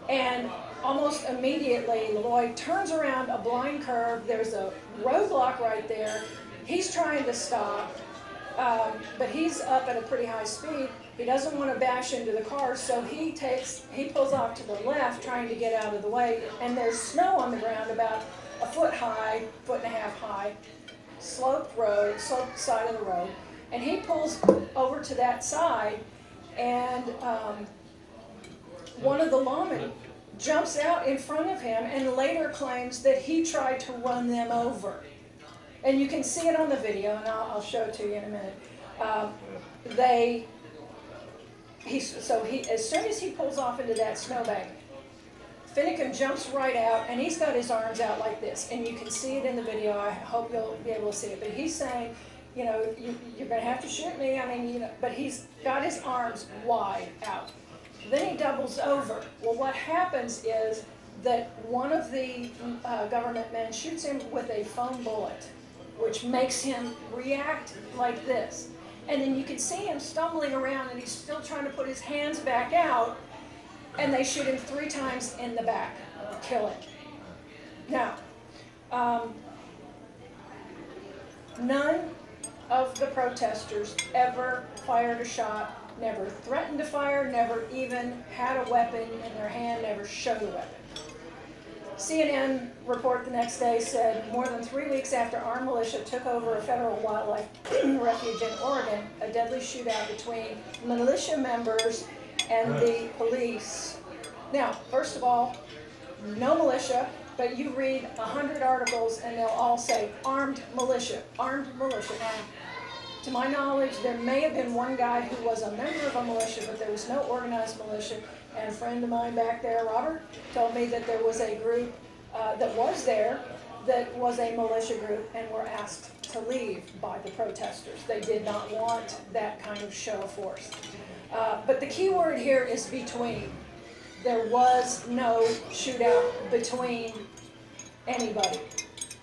and almost immediately Lavoy turns around a blind curve. There's a roadblock right there. He's trying to stop, but he's up at a pretty high speed. He doesn't want to bash into the car, so he pulls off to the left, trying to get out of the way. And there's snow on the ground about a foot high, 1.5 feet high, sloped side of the road. And he pulls over to that side, and one of the lawmen jumps out in front of him and later claims that he tried to run them over. And you can see it on the video, and I'll show it to you in a minute. As soon as he pulls off into that snowbank, Finnegan jumps right out, and he's got his arms out like this. And you can see it in the video. I hope you'll be able to see it. But he's saying, you know, you're going to have to shoot me. I mean, you know, but he's got his arms wide out. Then he doubles over. Well, what happens is that one of the government men shoots him with a foam bullet, which makes him react like this. And then you can see him stumbling around, and he's still trying to put his hands back out, and they shoot him 3 times in the back, kill him. Now, none of the protesters ever fired a shot, never threatened to fire, never even had a weapon in their hand, never showed a weapon. CNN report the next day said more than 3 weeks after armed militia took over a federal wildlife refuge in Oregon, a deadly shootout between militia members and the police. Now, first of all, no militia, but you read 100 articles and they'll all say armed militia, armed militia. Now, to my knowledge, there may have been one guy who was a member of a militia, but there was no organized militia. And a friend of mine back there, Robert, told me that there was a group that was there that was a militia group and were asked to leave by the protesters. They did not want that kind of show of force. But the key word here is between. There was no shootout between anybody.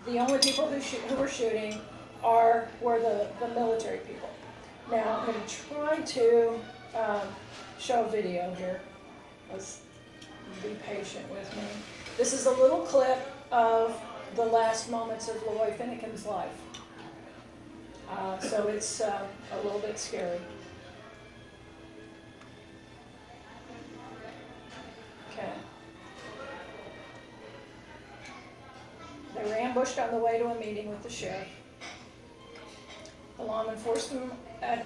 The only people who were shooting were the military people. Now, I'm going to try to show a video here. Let's be patient with me. This is a little clip of the last moments of Lavoy Finnegan's life. So it's a little bit scary. Okay. They ran ambushed on the way to a meeting with the sheriff. The lawman forced them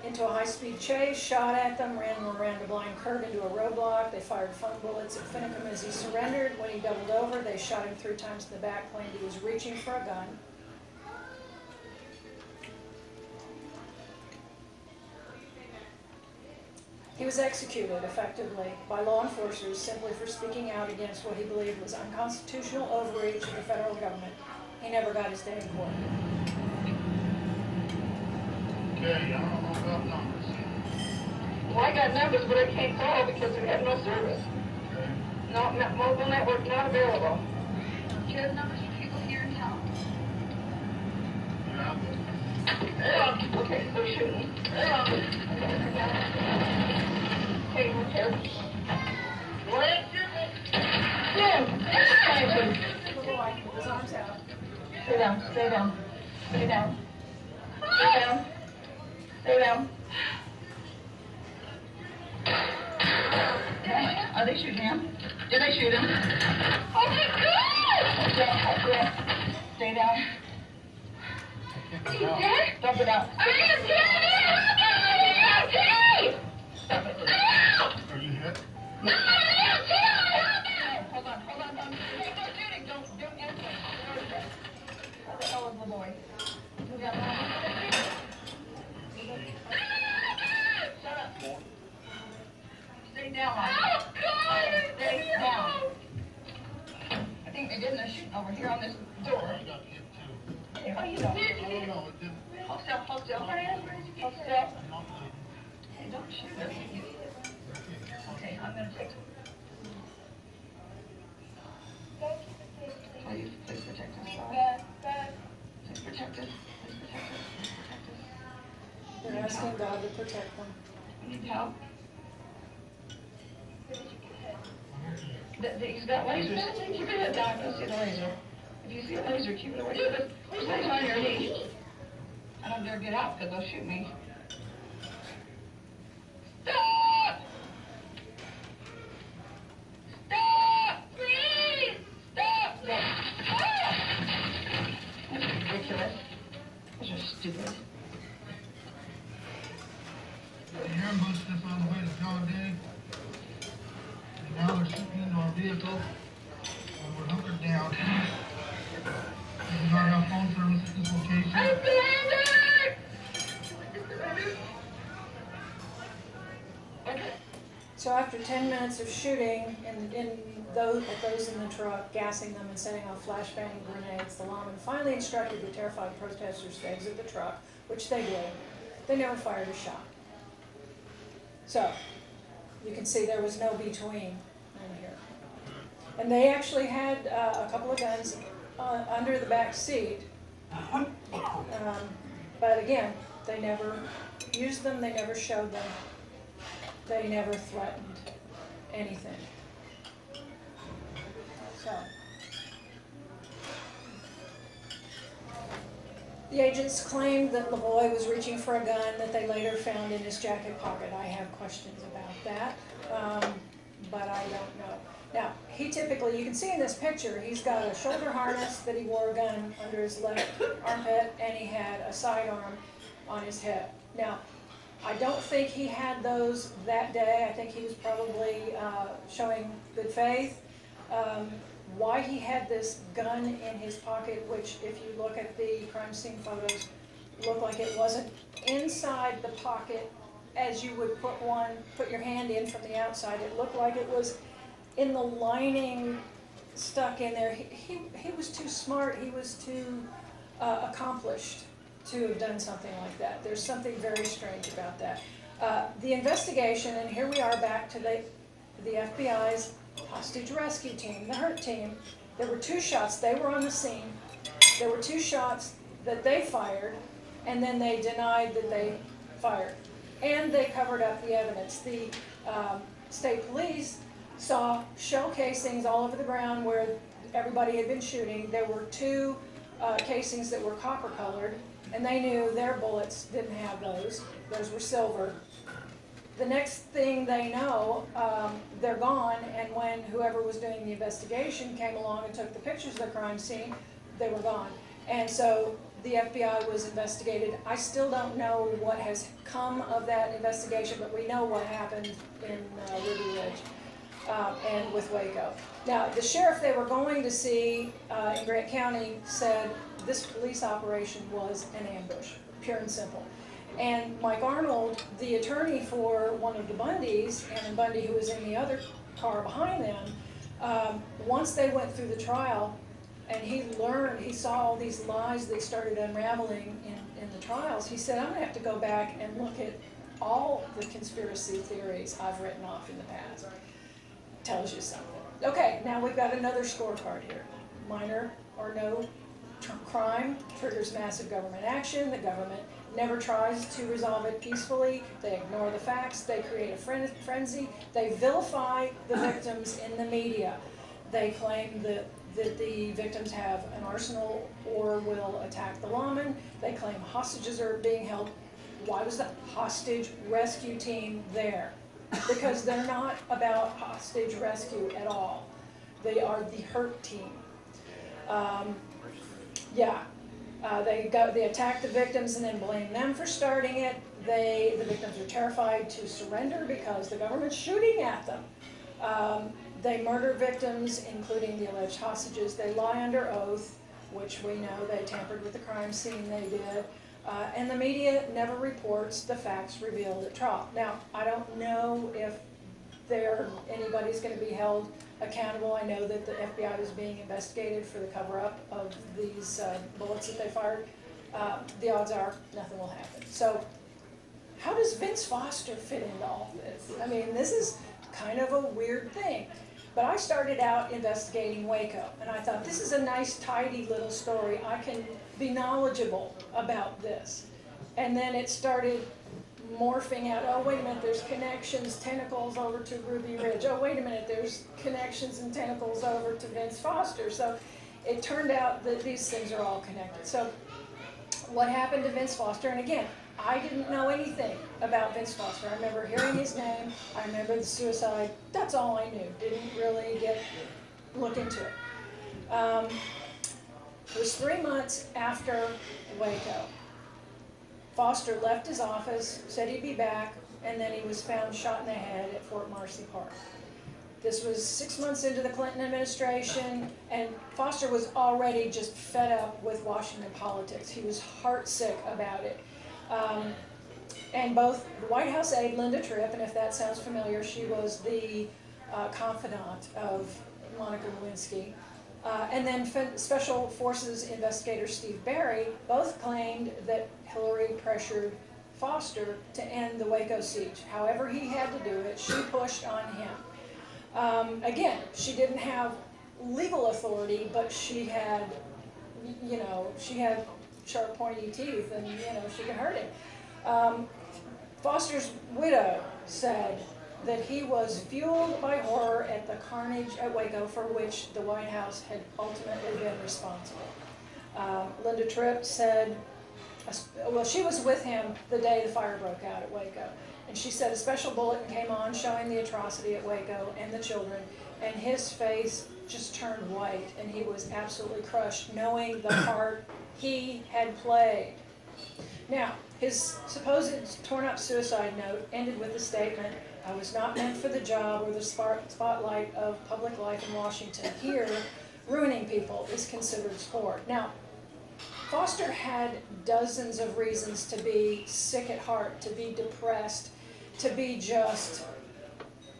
into a high-speed chase, shot at them, ran them around a blind curve into a roadblock. They fired foam bullets at Finicum as he surrendered. When he doubled over, they shot him 3 times in the back, claimed he was reaching for a gun. He was executed effectively by law enforcers simply for speaking out against what he believed was unconstitutional overreach of the federal government. He never got his day in court. Okay, I don't know about numbers. Well, I got numbers, but I can't call because we have no service. No, mobile network not available. Do you have numbers for people here in town? Yeah. Okay, so shooting. Okay, what's here? What? Little White with his arms out. Stay down, stay down, stay down. Stay down. Stay down. Are they shooting him? Did they shoot him? Oh my God! Stay down. He's dead? Dump it out. I am dead! Stop it. Are you hit? No, hold on. Don't shooting. Don't answer. What the hell is the boy? We got shut up. Stay down, Mike. Stay down. I think they did a shooting over here on this door. I got hit too. Hey, how you doing? I don't know, it didn't. Hold still. Hold still. I'm not bleeding. Hey, don't shoot us. Okay, I'm gonna take. Please protect us. Please protect us. Please protect us. They're asking God to protect them. We need help. He's got lasers. Keep your head down. Go see the laser. If you see a laser, keep it away from it. Lay on your knee. I don't dare get out because they'll shoot me. Stop! Stop! Please! Stop! No. That's ridiculous. Those are stupid. They ambushed us on the way to John Day. And now they're shooting into our vehicle. And we're hunkered down. We do not have phone service at this location. I'm surrendered! Okay. So after 10 minutes of shooting at those in the truck, gassing them and setting off flashbang grenades, the lawman finally instructed the terrified protesters to exit the truck, which they did. They never fired a shot. So, you can see there was no between in here. And they actually had a couple of guns under the back seat. But again, they never used them, they never showed them. They never threatened anything. So, the agents claimed that LaVoy was reaching for a gun that they later found in his jacket pocket. I have questions about that, but I don't know. Now, he typically, you can see in this picture, he's got a shoulder harness that he wore a gun under his left armpit, and he had a sidearm on his hip. Now, I don't think he had those that day. I think he was probably showing good faith. Why he had this gun in his pocket, which if you look at the crime scene photos, looked like it wasn't inside the pocket as you would put your hand in from the outside. It looked like it was in the lining, stuck in there. He was too smart. He was too accomplished to have done something like that. There's something very strange about that. The investigation, and here we are back to the FBI's hostage rescue team, the HURT team. There were 2 shots. They were on the scene. There were 2 shots that they fired, and then they denied that they fired. And they covered up the evidence. The state police saw shell casings all over the ground where everybody had been shooting. There were 2 casings that were copper colored, and they knew their bullets didn't have those. Those were silver. The next thing they know, they're gone, and when whoever was doing the investigation came along and took the pictures of the crime scene, they were gone. And so the FBI was investigated. I still don't know what has come of that investigation, but we know what happened in Ruby Ridge and with Waco. Now, the sheriff they were going to see in Grant County said this police operation was an ambush, pure and simple. And Mike Arnold, the attorney for one of the Bundys, and Bundy, who was in the other car behind them, once they went through the trial, and he saw all these lies that started unraveling in the trials, he said, I'm gonna have to go back and look at all the conspiracy theories I've written off in the past. Tells you something. Okay, now we've got another scorecard here. Minor or no crime triggers massive government action. The government never tries to resolve it peacefully. They ignore the facts. They create a frenzy. They vilify the victims in the media. They claim that the victims have an arsenal or will attack the lawman. They claim hostages are being held. Why was the hostage rescue team there? Because they're not about hostage rescue at all. They are the hurt team. They attack the victims and then blame them for starting it. The victims are terrified to surrender because the government's shooting at them. They murder victims, including the alleged hostages. They lie under oath, which we know they tampered with the crime scene, they did. And the media never reports the facts revealed at trial. Now, I don't know if anybody's going to be held accountable. I know that the FBI is being investigated for the cover-up of these bullets that they fired. The odds are nothing will happen. So how does Vince Foster fit into all this? I mean, this is kind of a weird thing. But I started out investigating Waco, and I thought, this is a nice, tidy little story. I can be knowledgeable about this. And then it started morphing out, oh, wait a minute, there's connections, tentacles over to Ruby Ridge. Oh, wait a minute, there's connections and tentacles over to Vince Foster. So it turned out that these things are all connected. So what happened to Vince Foster? And again, I didn't know anything about Vince Foster. I remember hearing his name. I remember the suicide. That's all I knew. Didn't really look into it. It was 3 months after Waco. Foster left his office, said he'd be back, and then he was found shot in the head at Fort Marcy Park. This was 6 months into the Clinton administration, and Foster was already just fed up with Washington politics. He was heartsick about it. And both the White House aide, Linda Tripp, and if that sounds familiar, she was the confidant of Monica Lewinsky, and then Special Forces investigator Steve Barry both claimed that Hillary pressured Foster to end the Waco siege. However he had to do it, she pushed on him. Again, she didn't have legal authority, but she had, she had sharp, pointy teeth, and she could hurt him. Foster's widow said that he was fueled by horror at the carnage at Waco, for which the White House had ultimately been responsible. Linda Tripp said, well, she was with him the day the fire broke out at Waco, and she said a special bulletin came on showing the atrocity at Waco and the children, and his face just turned white, and he was absolutely crushed, knowing the part he had played. Now, his supposed torn-up suicide note ended with the statement, I was not meant for the job or the spotlight of public life in Washington. Here, ruining people is considered sport. Now, Foster had dozens of reasons to be sick at heart, to be depressed, to be just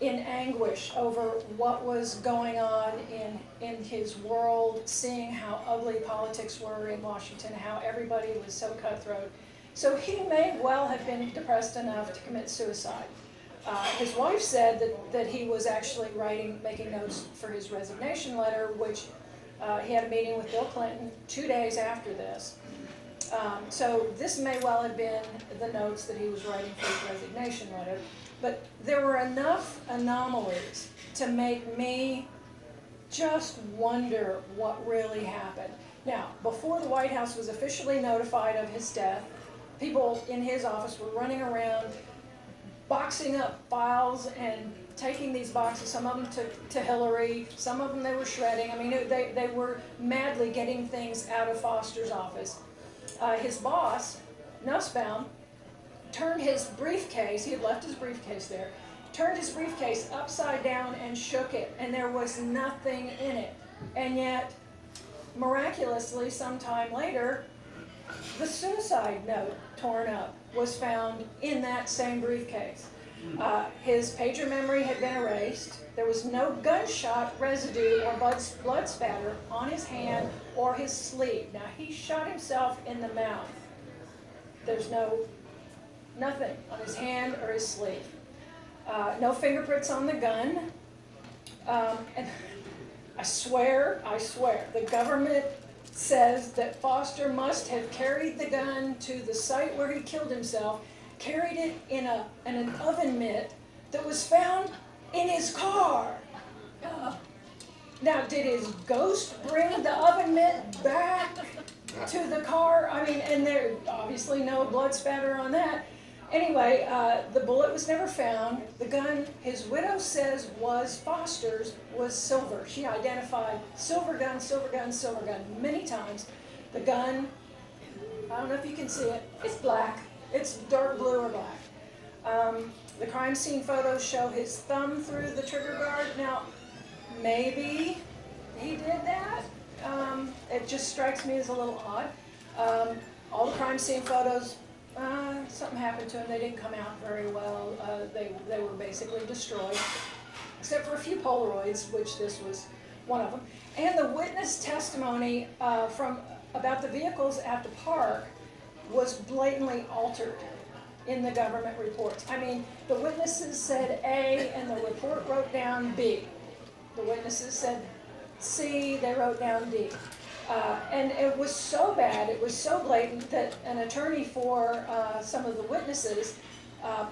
in anguish over what was going on in his world, seeing how ugly politics were in Washington, how everybody was so cutthroat. So he may well have been depressed enough to commit suicide. His wife said that he was actually making notes for his resignation letter, which he had a meeting with Bill Clinton 2 days after this. So this may well have been the notes that he was writing for his resignation letter. But there were enough anomalies to make me just wonder what really happened. Now, before the White House was officially notified of his death, people in his office were running around boxing up files and taking these boxes, some of them to Hillary, some of them they were shredding. I mean, they were madly getting things out of Foster's office. His boss, Nussbaum, turned his briefcase, he had left his briefcase there, turned his briefcase upside down and shook it, and there was nothing in it. And yet, miraculously, sometime later, the suicide note torn up was found in that same briefcase. His pager memory had been erased. There was no gunshot residue or blood spatter on his hand or his sleeve. Now, he shot himself in the mouth. There's nothing on his hand or his sleeve. No fingerprints on the gun. And I swear, the government says that Foster must have carried the gun to the site where he killed himself, carried it in an oven mitt that was found in his car. Now, did his ghost bring the oven mitt back to the car? I mean, and there obviously no blood spatter on that. Anyway, the bullet was never found. The gun, his widow says was Foster's, was silver. She identified silver gun many times. The gun, I don't know if you can see it, it's black. It's dark blue or black. The crime scene photos show his thumb through the trigger guard. Now, maybe he did that. It just strikes me as a little odd. All the crime scene photos, something happened to them. They didn't come out very well. They were basically destroyed, except for a few Polaroids, which this was one of them. And the witness testimony about the vehicles at the park was blatantly altered in the government reports. I mean, the witnesses said A, and the report wrote down B. The witnesses said C, they wrote down D. And it was so bad, it was so blatant that an attorney for some of the witnesses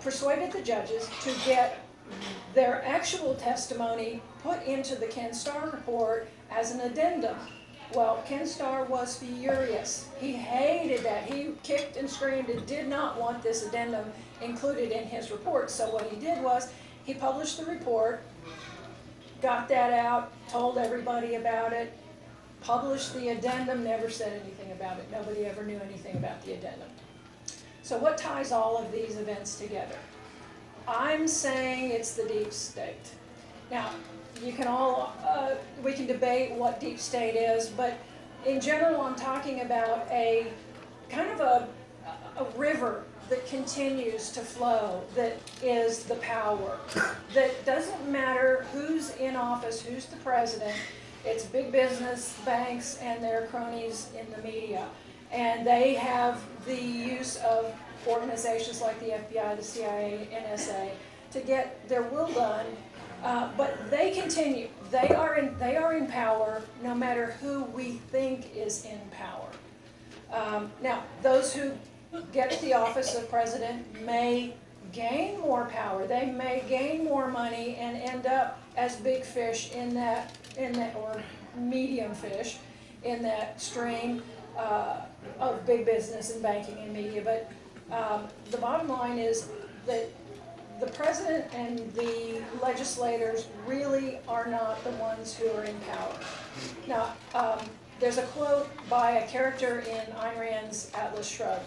persuaded the judges to get their actual testimony put into the Ken Starr report as an addendum. Well, Ken Starr was furious. He hated that. He kicked and screamed and did not want this addendum included in his report. So what he did was he published the report, got that out, told everybody about it, published the addendum, never said anything about it. Nobody ever knew anything about the addendum. So what ties all of these events together? I'm saying it's the deep state. Now, you can all, we can debate what deep state is, but in general I'm talking about a kind of a river that continues to flow, that is the power, that doesn't matter who's in office, who's the president. It's big business, banks, and their cronies in the media. And they have the use of organizations like the FBI, the CIA, NSA to get their will done. But they continue. They are in power no matter who we think is in power. Now, those who get the office of president may gain more power. They may gain more money and end up as big fish in that or medium fish in that stream of big business and banking and media. But the bottom line is that the president and the legislators really are not the ones who are in power. Now, there's a quote by a character in Ayn Rand's Atlas Shrugged.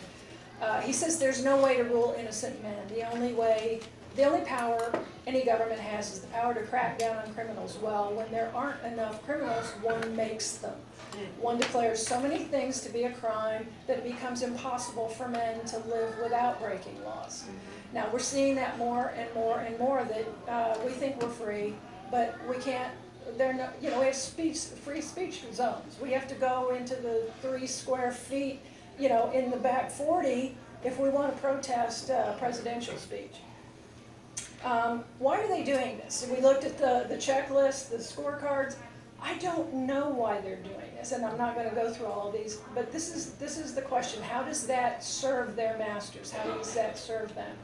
He says there's no way to rule innocent men. The only power any government has is the power to crack down on criminals. Well, when there aren't enough criminals, one makes them. One declares so many things to be a crime that it becomes impossible for men to live without breaking laws. Now, we're seeing that more and more and more, that we think we're free, but we can't. We have free speech zones. We have to go into the 3 square feet, in the back 40 if we want to protest presidential speech. Why are they doing this? We looked at the checklist, the scorecards. I don't know why they're doing this, and I'm not going to go through all of these, but this is the question. How does that serve their masters? How does that serve them?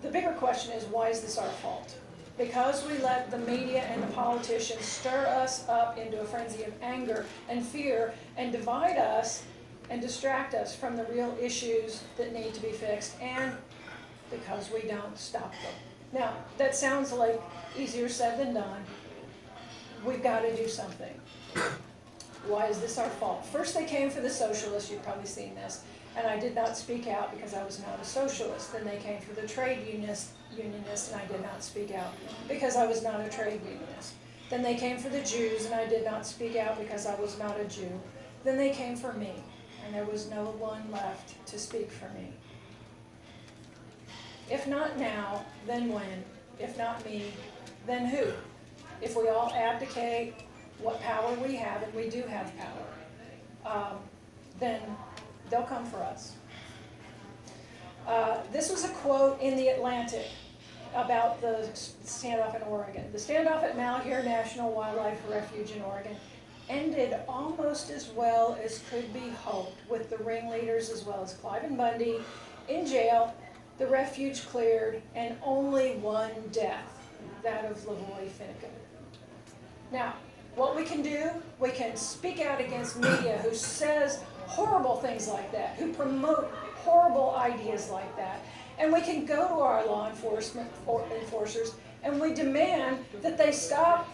The bigger question is, why is this our fault? Because we let the media and the politicians stir us up into a frenzy of anger and fear and divide us and distract us from the real issues that need to be fixed, and because we don't stop them. Now, that sounds like easier said than done. We've got to do something. Why is this our fault? First they came for the socialists, you've probably seen this, and I did not speak out because I was not a socialist. Then they came for the trade unionist, and I did not speak out because I was not a trade unionist. Then they came for the Jews, and I did not speak out because I was not a Jew. Then they came for me, and there was no one left to speak for me. If not now, then when? If not me, then who? If we all abdicate what power we have, and we do have power, then they'll come for us. This was a quote in the Atlantic about the standoff in Oregon. The standoff at Malheur National Wildlife Refuge in Oregon ended almost as well as could be hoped, with the ringleaders as well as Clive and Bundy in jail, the refuge cleared, and only one death, that of Lavoy Finnegan. Now, what we can do, we can speak out against media who says horrible things like that, who promote horrible ideas like that. And we can go to our law enforcement enforcers and we demand that they stop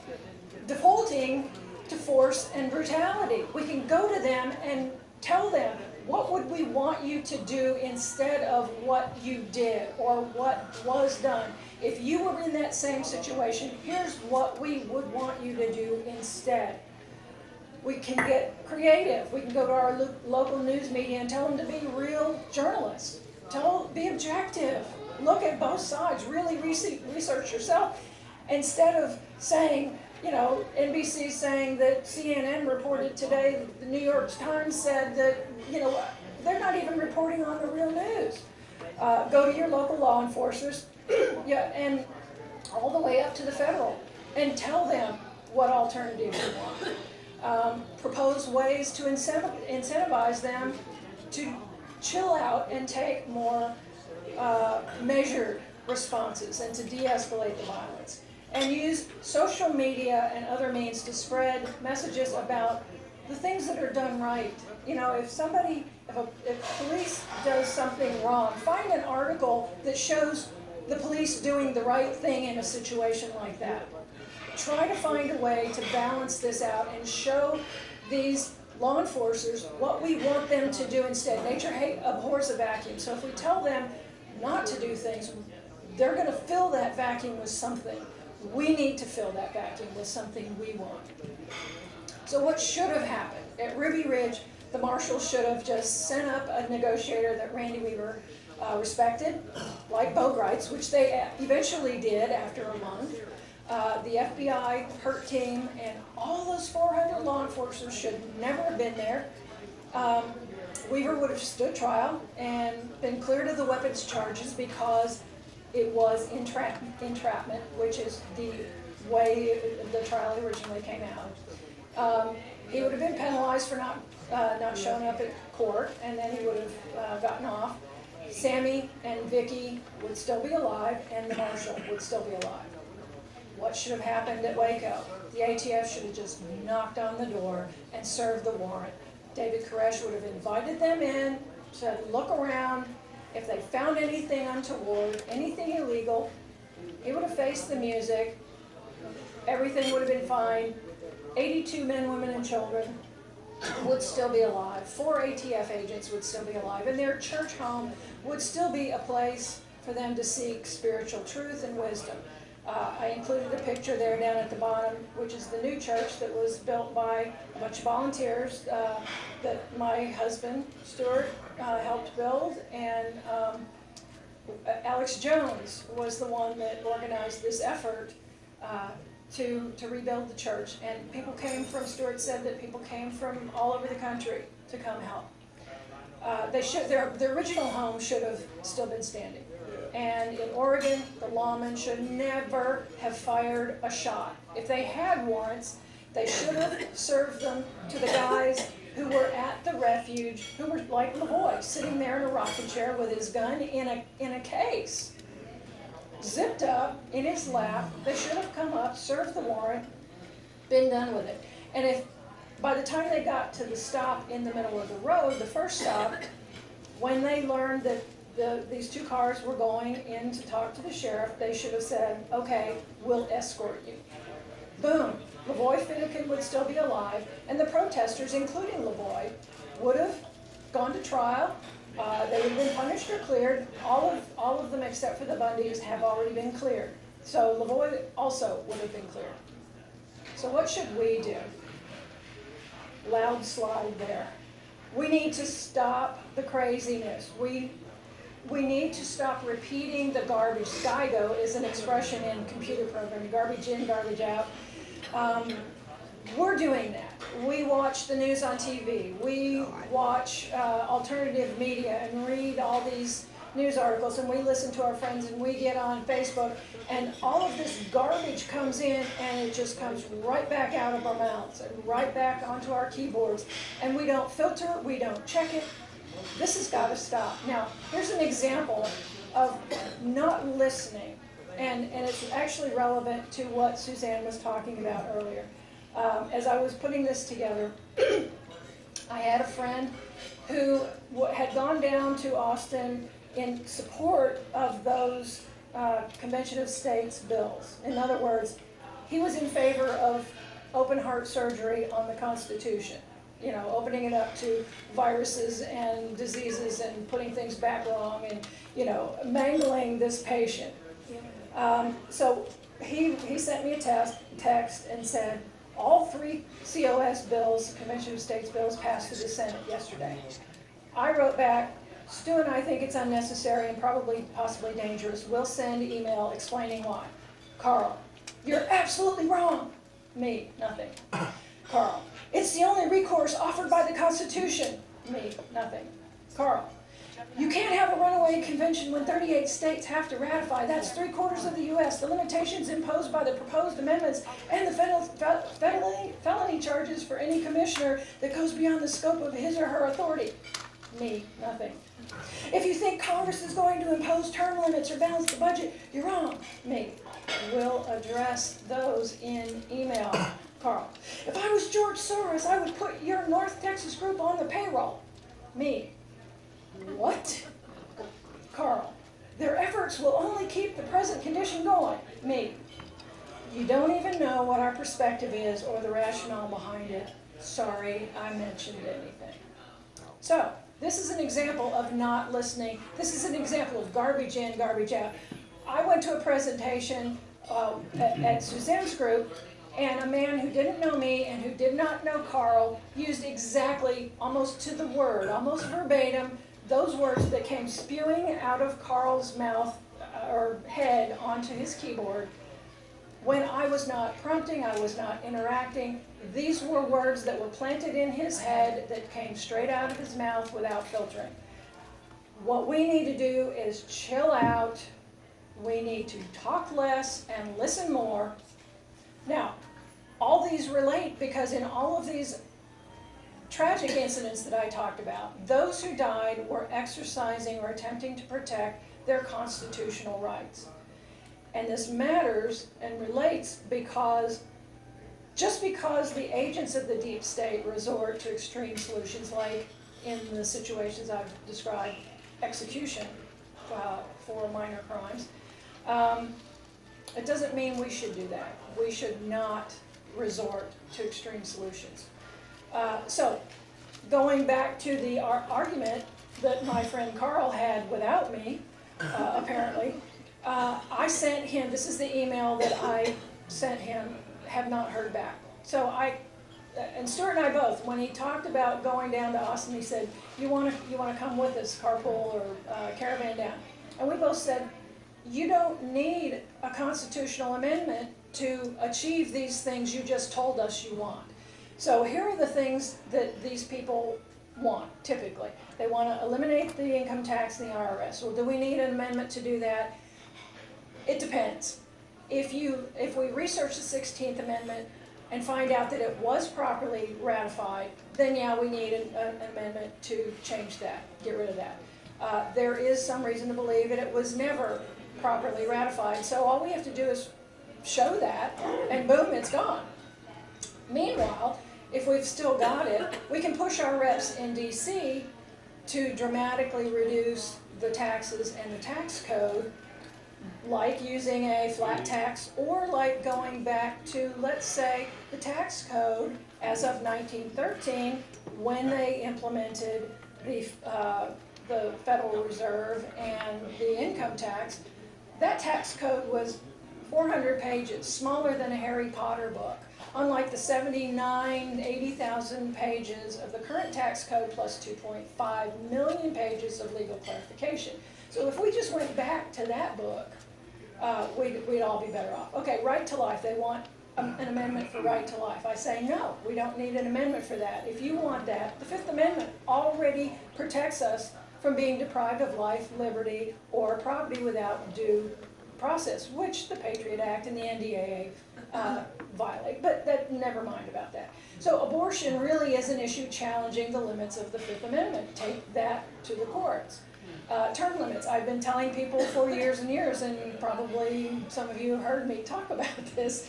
defaulting to force and brutality. We can go to them and tell them, what would we want you to do instead of what you did or what was done? If you were in that same situation, here's what we would want you to do instead. We can get creative. We can go to our local news media and tell them to be real journalists. Be objective. Look at both sides. Really research yourself. Instead of saying, you know, NBC saying that CNN reported today, the New York Times said that, you know, they're not even reporting on the real news. Go to your local law enforcers, yeah, and all the way up to the federal, and tell them what alternatives you want. Propose ways to incentivize them to chill out and take more measured responses and to de-escalate the violence. And use social media and other means to spread messages about the things that are done right. You know, if police does something wrong, find an article that shows the police doing the right thing in a situation like that. Try to find a way to balance this out and show these law enforcers what we want them to do instead. Nature abhors a vacuum. So if we tell them not to do things, they're going to fill that vacuum with something. We need to fill that vacuum with something we want. So what should have happened? At Ruby Ridge, the marshals should have just sent up a negotiator that Randy Weaver respected, like Bogarts, which they eventually did after a month. The FBI, HURT team, and all those 400 law enforcers should never have been there. Weaver would have stood trial and been cleared of the weapons charges because it was entrapment, which is the way the trial originally came out. He would have been penalized for not showing up at court, and then he would have gotten off. Sammy and Vicky would still be alive, and the marshal would still be alive. What should have happened at Waco? The ATF should have just knocked on the door and served the warrant. David Koresh would have invited them in, said, look around. If they found anything untoward, anything illegal, he would have faced the music. Everything would have been fine. 82 men, women, and children would still be alive. 4 ATF agents would still be alive. And their church home would still be a place for them to seek spiritual truth and wisdom. I included a picture there down at the bottom, which is the new church that was built by a bunch of volunteers that my husband, Stuart, helped build. And Alex Jones was the one that organized this effort to rebuild the church. And people came from, Stuart said that people came from all over the country to come help. Their original home should have still been standing. And in Oregon, the lawmen should never have fired a shot. If they had warrants, they should have served them to the guys who were at the refuge, who were like Lavoy, sitting there in a rocking chair with his gun in a case, zipped up in his lap. They should have come up, served the warrant, been done with it. And if by the time they got to the stop in the middle of the road, the first stop, when they learned that these two cars were going in to talk to the sheriff, they should have said, okay, we'll escort you. Boom, Lavoy Finnegan would still be alive, and the protesters, including Lavoy, would have gone to trial. They would have been punished or cleared. All of them except for the Bundys have already been cleared. So Lavoy also would have been cleared. So what should we do? Loud slide there. We need to stop the craziness. We need to stop repeating the garbage. SCIGO is an expression in computer programming, garbage in, garbage out. We're doing that. We watch the news on TV. We watch alternative media and read all these news articles, and we listen to our friends, and we get on Facebook, and all of this garbage comes in, and it just comes right back out of our mouths and right back onto our keyboards, and we don't filter, we don't check it. This has got to stop. Now, here's an example of not listening, and it's actually relevant to what Suzanne was talking about earlier. As I was putting this together, I had a friend who had gone down to Austin in support of those Convention of States bills. In other words, he was in favor of open heart surgery on the Constitution. You know, opening it up to viruses and diseases and putting things back wrong and, you know, mangling this patient. So he sent me a text and said, all 3 COS bills, Convention of States bills, passed through the Senate yesterday. I wrote back, Stu and I think it's unnecessary and possibly dangerous. We'll send email explaining why. Carl, you're absolutely wrong. Me, nothing. Carl, it's the only recourse offered by the Constitution. Me, nothing. Carl, you can't have a runaway convention when 38 states have to ratify. That's 3/4 of the U.S. The limitations imposed by the proposed amendments and the felony charges for any commissioner that goes beyond the scope of his or her authority. Me, nothing. If you think Congress is going to impose term limits or balance the budget, you're wrong. Me. We'll address those in email. Carl. If I was George Soros, I would put your North Texas group on the payroll. Me. What? Carl. Their efforts will only keep the present condition going. Me. You don't even know what our perspective is or the rationale behind it. Sorry I mentioned anything. So, this is an example of not listening. This is an example of garbage in, garbage out. I went to a presentation at Suzanne's group, and a man who didn't know me and who did not know Carl used exactly, almost to the word, almost verbatim, those words that came spewing out of Carl's mouth or head onto his keyboard. When I was not prompting, I was not interacting, these were words that were planted in his head that came straight out of his mouth without filtering. What we need to do is chill out. We need to talk less and listen more. Now, all these relate because in all of these tragic incidents that I talked about, those who died were exercising or attempting to protect their constitutional rights. And this matters and relates because just because the agents of the deep state resort to extreme solutions, like in the situations I've described, execution for minor crimes, it doesn't mean we should do that. We should not resort to extreme solutions. So, going back to the argument that my friend Carl had without me, apparently, I sent him, this is the email that I sent him, have not heard back. So and Stuart and I both, when he talked about going down to Austin, he said, you want to come with us, carpool or caravan down? And we both said, you don't need a constitutional amendment to achieve these things you just told us you want. So here are the things that these people want, typically. They want to eliminate the income tax and the IRS. Well, do we need an amendment to do that? It depends. If we research the 16th Amendment and find out that it was properly ratified, then yeah, we need an amendment to change that, get rid of that. There is some reason to believe that it was never properly ratified, so all we have to do is show that, and boom, it's gone. Meanwhile, if we've still got it, we can push our reps in DC to dramatically reduce the taxes and the tax code, like using a flat tax, or like going back to, let's say, the tax code as of 1913, when they implemented the Federal Reserve and the income tax. That tax code was 400 pages, smaller than a Harry Potter book, unlike the 80,000 pages of the current tax code, plus 2.5 million pages of legal clarification. So if we just went back to that book, we'd all be better off. Okay, right to life, they want an amendment for right to life. I say no, we don't need an amendment for that. If you want that, the Fifth Amendment already protects us from being deprived of life, liberty, or property without due process, which the Patriot Act and the NDAA violate, but never mind about that. So abortion really is an issue challenging the limits of the Fifth Amendment. Take that to the courts. Term limits. I've been telling people for years and years, and probably some of you have heard me talk about this.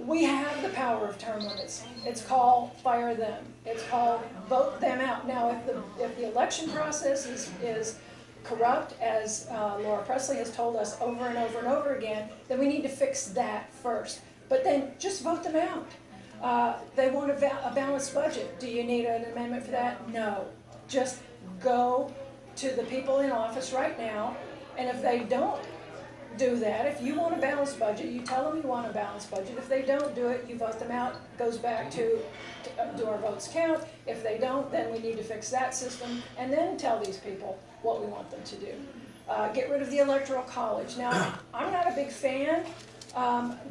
We have the power of term limits. It's called fire them. It's called vote them out. Now, if the election process is corrupt, as Laura Presley has told us over and over and over again, then we need to fix that first. But then just vote them out. They want a balanced budget. Do you need an amendment for that? No. Just go to the people in office right now, and if they don't do that, if you want a balanced budget, you tell them you want a balanced budget. If they don't do it, you vote them out. Goes back to do our votes count? If they don't, then we need to fix that system, and then tell these people what we want them to do. Get rid of the Electoral College. Now, I'm not a big fan,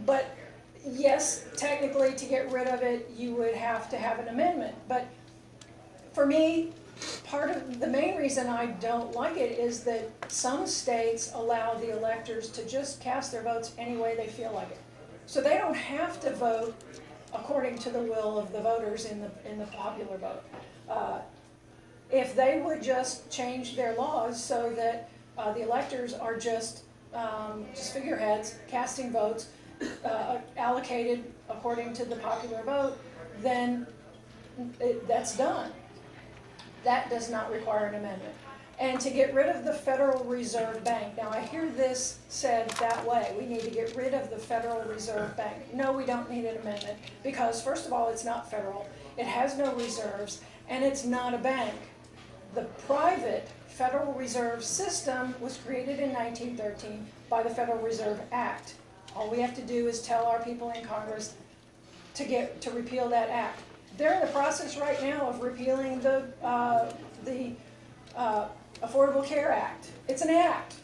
but yes, technically to get rid of it, you would have to have an amendment. But for me, part of the main reason I don't like it is that some states allow the electors to just cast their votes any way they feel like it. So they don't have to vote according to the will of the voters in the popular vote. If they would just change their laws so that the electors are just figureheads casting votes allocated according to the popular vote, then that's done. That does not require an amendment. And to get rid of the Federal Reserve Bank. Now, I hear this said that way. We need to get rid of the Federal Reserve Bank. No, we don't need an amendment because, first of all, it's not federal. It has no reserves, and it's not a bank. The private Federal Reserve System was created in 1913 by the Federal Reserve Act. All we have to do is tell our people in Congress to repeal that act. They're in the process right now of repealing the Affordable Care Act. It's an act.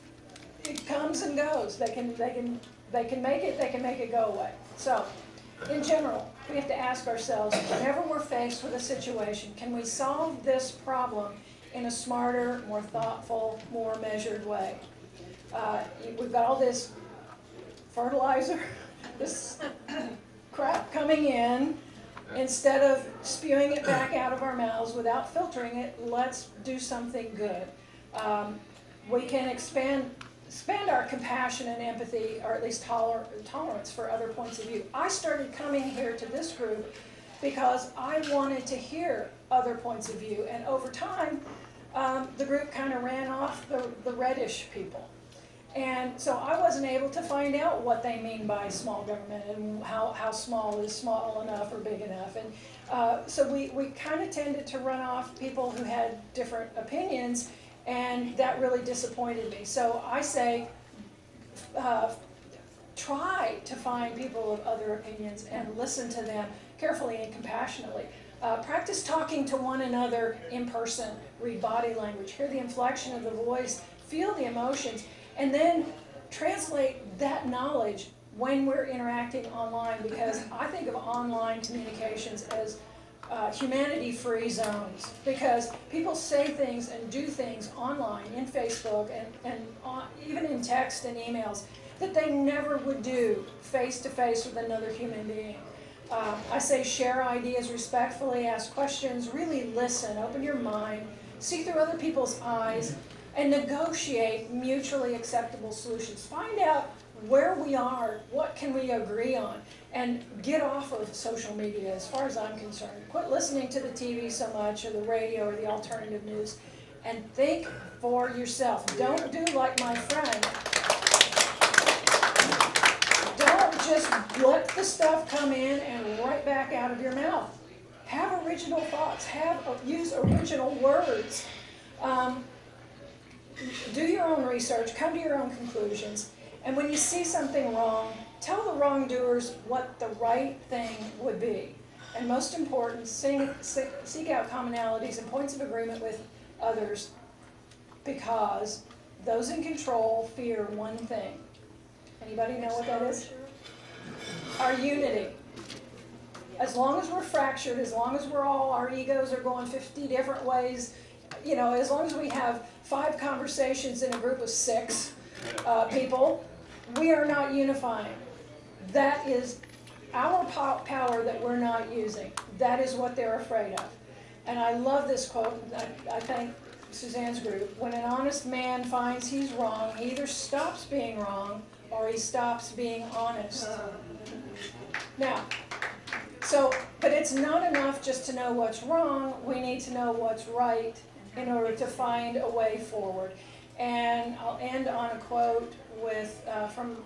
It comes and goes. They can make it go away. So, in general, we have to ask ourselves, whenever we're faced with a situation, can we solve this problem in a smarter, more thoughtful, more measured way? We've got all this fertilizer, this crap coming in. Instead of spewing it back out of our mouths without filtering it, let's do something good. We can expand our compassion and empathy, or at least tolerance for other points of view. I started coming here to this group because I wanted to hear other points of view, and over time, the group kind of ran off the reddish people. And so I wasn't able to find out what they mean by small government and how small is small enough or big enough. And so we kind of tended to run off people who had different opinions, and that really disappointed me. So I say, try to find people of other opinions and listen to them carefully and compassionately. Practice talking to one another in person, read body language, hear the inflection of the voice, feel the emotions, and then translate that knowledge when we're interacting online, because I think of online communications as humanity-free zones, because people say things and do things online, in Facebook, and even in text and emails, that they never would do face-to-face with another human being. I say share ideas respectfully, ask questions, really listen, open your mind, see through other people's eyes, and negotiate mutually acceptable solutions. Find out where we are, what can we agree on, and get off of social media as far as I'm concerned. Quit listening to the TV so much, or the radio, or the alternative news, and think for yourself. Don't do like my friend. Don't just let the stuff come in and right back out of your mouth. Have original thoughts. Use original words. Do your own research. Come to your own conclusions. And when you see something wrong, tell the wrongdoers what the right thing would be. And most important, seek out commonalities and points of agreement with others, because those in control fear one thing. Anybody know what that is? Our unity. As long as we're fractured, as long as our egos are going 50 different ways, as long as we have 5 conversations in a group of 6 people, we are not unifying. That is our power that we're not using. That is what they're afraid of. And I love this quote. I thank Suzanne's group. When an honest man finds he's wrong, he either stops being wrong or he stops being honest. Now, but it's not enough just to know what's wrong. We need to know what's right in order to find a way forward. And I'll end on a quote from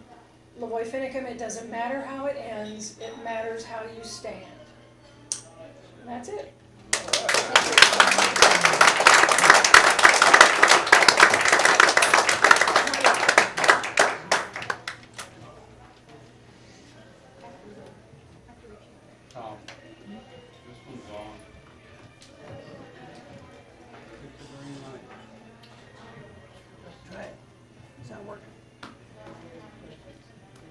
LaVoy Finicum: "It doesn't matter how it ends, it matters how you stand." And that's it. Tom, this one's on. Hit the green light. Try it. It's not working.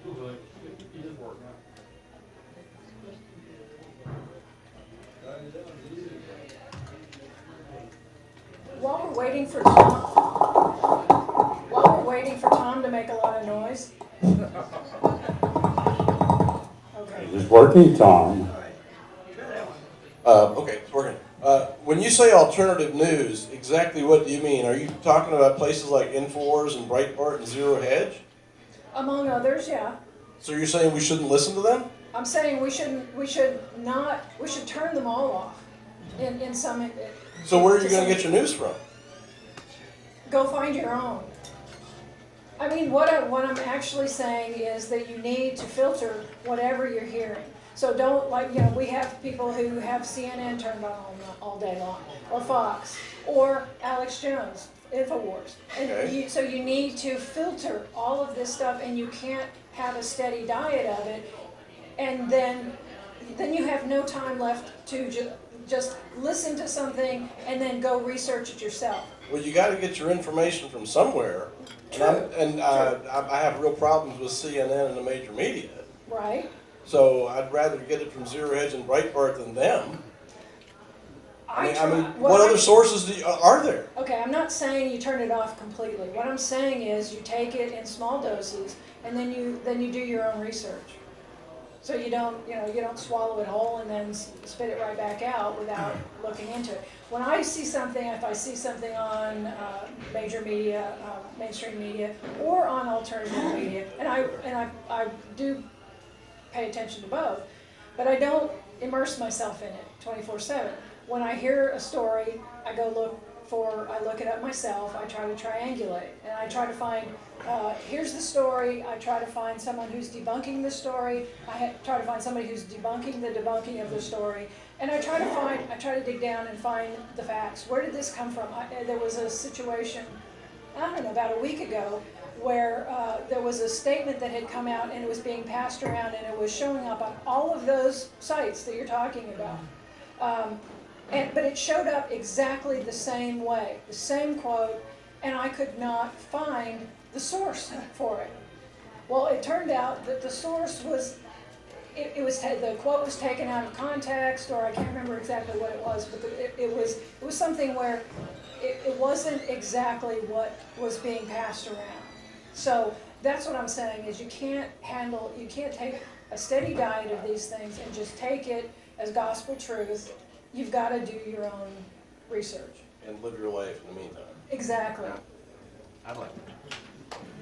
Good. It is working. While we're waiting for Tom to make a lot of noise. Okay. It is working, Tom. Okay, it's working. When you say alternative news, exactly what do you mean? Are you talking about places like Infowars and Breitbart and Zero Hedge? Among others, yeah. So you're saying we shouldn't listen to them? I'm saying we should turn them all off in some. So where are you going to get your news from? Go find your own. I mean, what I'm actually saying is that you need to filter whatever you're hearing. So don't, we have people who have CNN turned on all day long, or Fox, or Alex Jones, Infowars. Okay. So you need to filter all of this stuff, and you can't have a steady diet of it, and then you have no time left to just listen to something and then go research it yourself. Well, you got to get your information from somewhere. And I have real problems with CNN and the major media. Right? So I'd rather get it from Zero Hedge and Breitbart than them. What other sources are there? Okay, I'm not saying you turn it off completely. What I'm saying is you take it in small doses, and then you do your own research. So you don't swallow it whole and then spit it right back out without looking into it. When I see something, if I see something on major media, mainstream media, or on alternative media, and I do pay attention to both, but I don't immerse myself in it 24/7. When I hear a story, I look it up myself, I try to triangulate, and I try to find, here's the story, I try to find someone who's debunking the story, I try to find somebody who's debunking the debunking of the story, and I try to dig down and find the facts. Where did this come from? There was a situation, I don't know, about a week ago, where there was a statement that had come out and it was being passed around and it was showing up on all of those sites that you're talking about. But it showed up exactly the same way, the same quote, and I could not find the source for it. Well, it turned out that the source was, the quote was taken out of context, or I can't remember exactly what it was, but it was something where it wasn't exactly what was being passed around. So that's what I'm saying, is you can't take a steady diet of these things and just take it as gospel truth. You've got to do your own research. And live your life in the meantime. Exactly.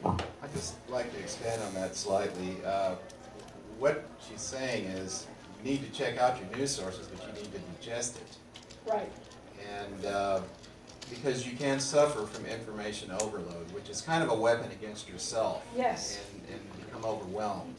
I'd just like to expand on that slightly. What she's saying is you need to check out your news sources, but you need to digest it. Right. And because you can suffer from information overload, which is kind of a weapon against yourself. Yes. And become overwhelmed.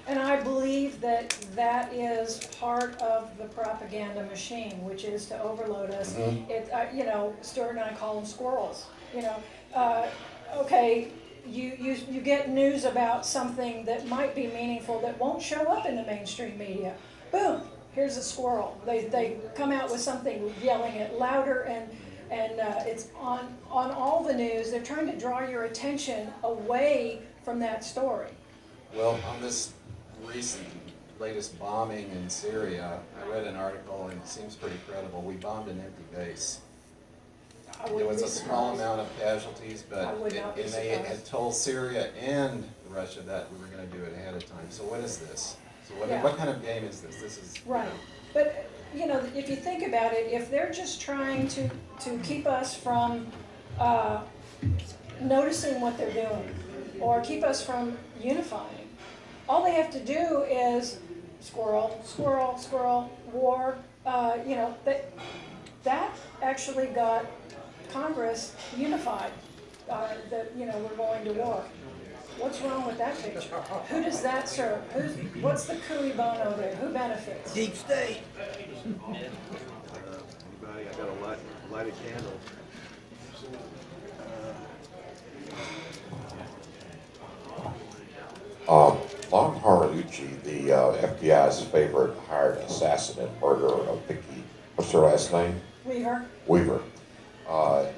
And I believe that that is part of the propaganda machine, which is to overload us. You know, Stuart and I call them squirrels. You know, okay, you get news about something that might be meaningful that won't show up in the mainstream media. Boom, here's a squirrel. They come out with something, yelling it louder, and it's on all the news. They're trying to draw your attention away from that story. Well, on this latest bombing in Syria, I read an article and it seems pretty credible. We bombed an empty base. There was a small amount of casualties, but they had told Syria and Russia that we were going to do it ahead of time. So what is this? So what kind of game is this? This is right. But you know, if you think about it, if they're just trying to keep us from noticing what they're doing, or keep us from unifying, all they have to do is squirrel, squirrel, squirrel, war. You know, that actually got Congress unified. That, you know, we're going to war. What's wrong with that picture? Who does that serve? What's the cui bono there? Who benefits? Deep state. Anybody? I got a lighted candle. Lon Horiuchi, the FBI's favorite hired assassin and murderer of Vicky, what's her last name? Weaver. Weaver. I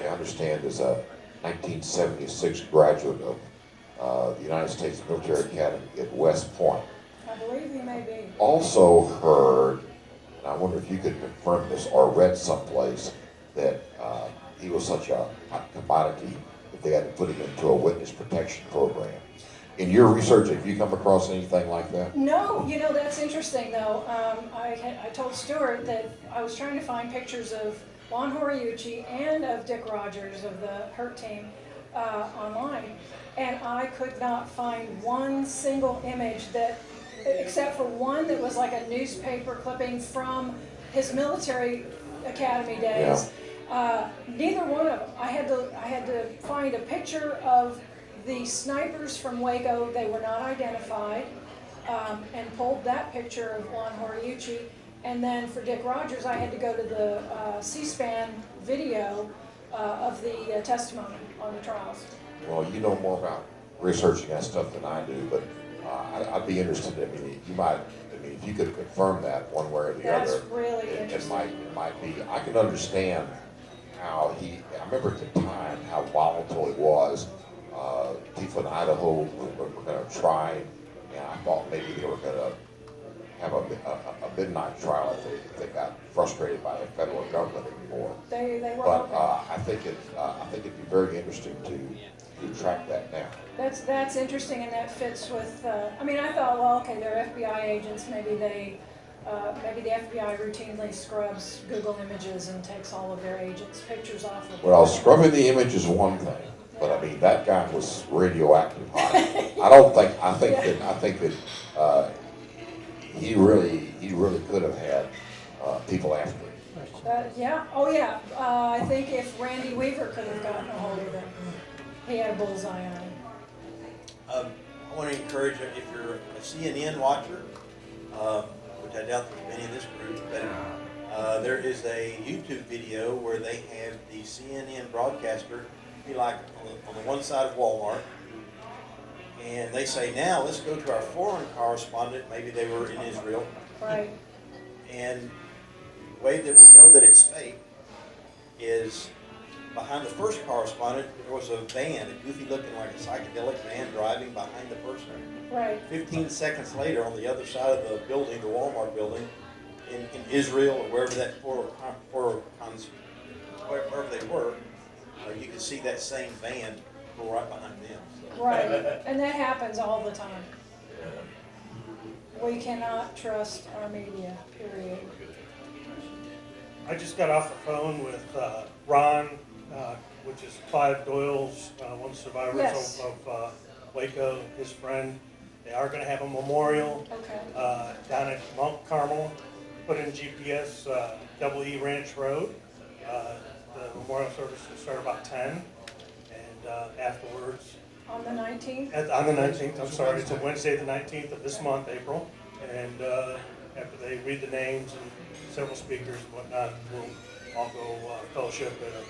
understand, is a 1976 graduate of the United States Military Academy at West Point. I believe he may be. Also heard, and I wonder if you could confirm this or read someplace, that he was such a hot commodity that they had to put him into a witness protection program. In your research, have you come across anything like that? No, you know, that's interesting though. I told Stuart that I was trying to find pictures of Lon Horiuchi and of Dick Rogers of the Hurt Team online, and I could not find one single image that, except for one that was like a newspaper clipping from his military academy days. Yeah. Neither one of them. I had to find a picture of the snipers from Waco. They were not identified, and pulled that picture of Lon Horiuchi. And then for Dick Rogers, I had to go to the C-SPAN video of the testimony on the trials. Well, you know more about researching that stuff than I do, but I'd be interested. I mean, if you could confirm that one way or the other. That's really interesting. It might be. I can understand how I remember at the time how volatile it was. People in Idaho were going to try, and I thought maybe they were going to have a midnight trial if they got frustrated by the federal government anymore. They were. But I think it'd be very interesting to track that down. That's interesting, and that fits with. I mean, I thought, well, okay, they're FBI agents. Maybe the FBI routinely scrubs Google Images and takes all of their agents' pictures off of. Well, scrubbing the image is one thing, but I mean that guy was radioactive hot. I think that he really could have had people after him. Yeah. Oh, yeah. I think if Randy Weaver could have gotten a hold of him, he had a bullseye on him. I want to encourage you, if you're a CNN watcher, which I doubt there's many in this group, but there is a YouTube video where they have the CNN broadcaster be like on the one side of Walmart, and they say, now let's go to our foreign correspondent, maybe they were in Israel. Right. And the way that we know that it's fake is behind the first correspondent, there was a van, a goofy looking like a psychedelic van driving behind the person. Right. 15 seconds later, on the other side of the building, the Walmart building, in Israel or wherever that wherever they were, you could see that same van go right behind them. So. Right, and that happens all the time. We cannot trust our media, period. I just got off the phone with Ron, which is Clive Doyle's one of the survivors Yes. of Waco, his friend. They are going to have a memorial down at Mount Carmel, put in GPS, Double E Ranch Road. The memorial service will start about 10, and afterwards, On the 19th? on the 19th, I'm sorry, it's a Wednesday, the 19th of this month, April. And after they read the names and several speakers and whatnot, we'll all go fellowship at a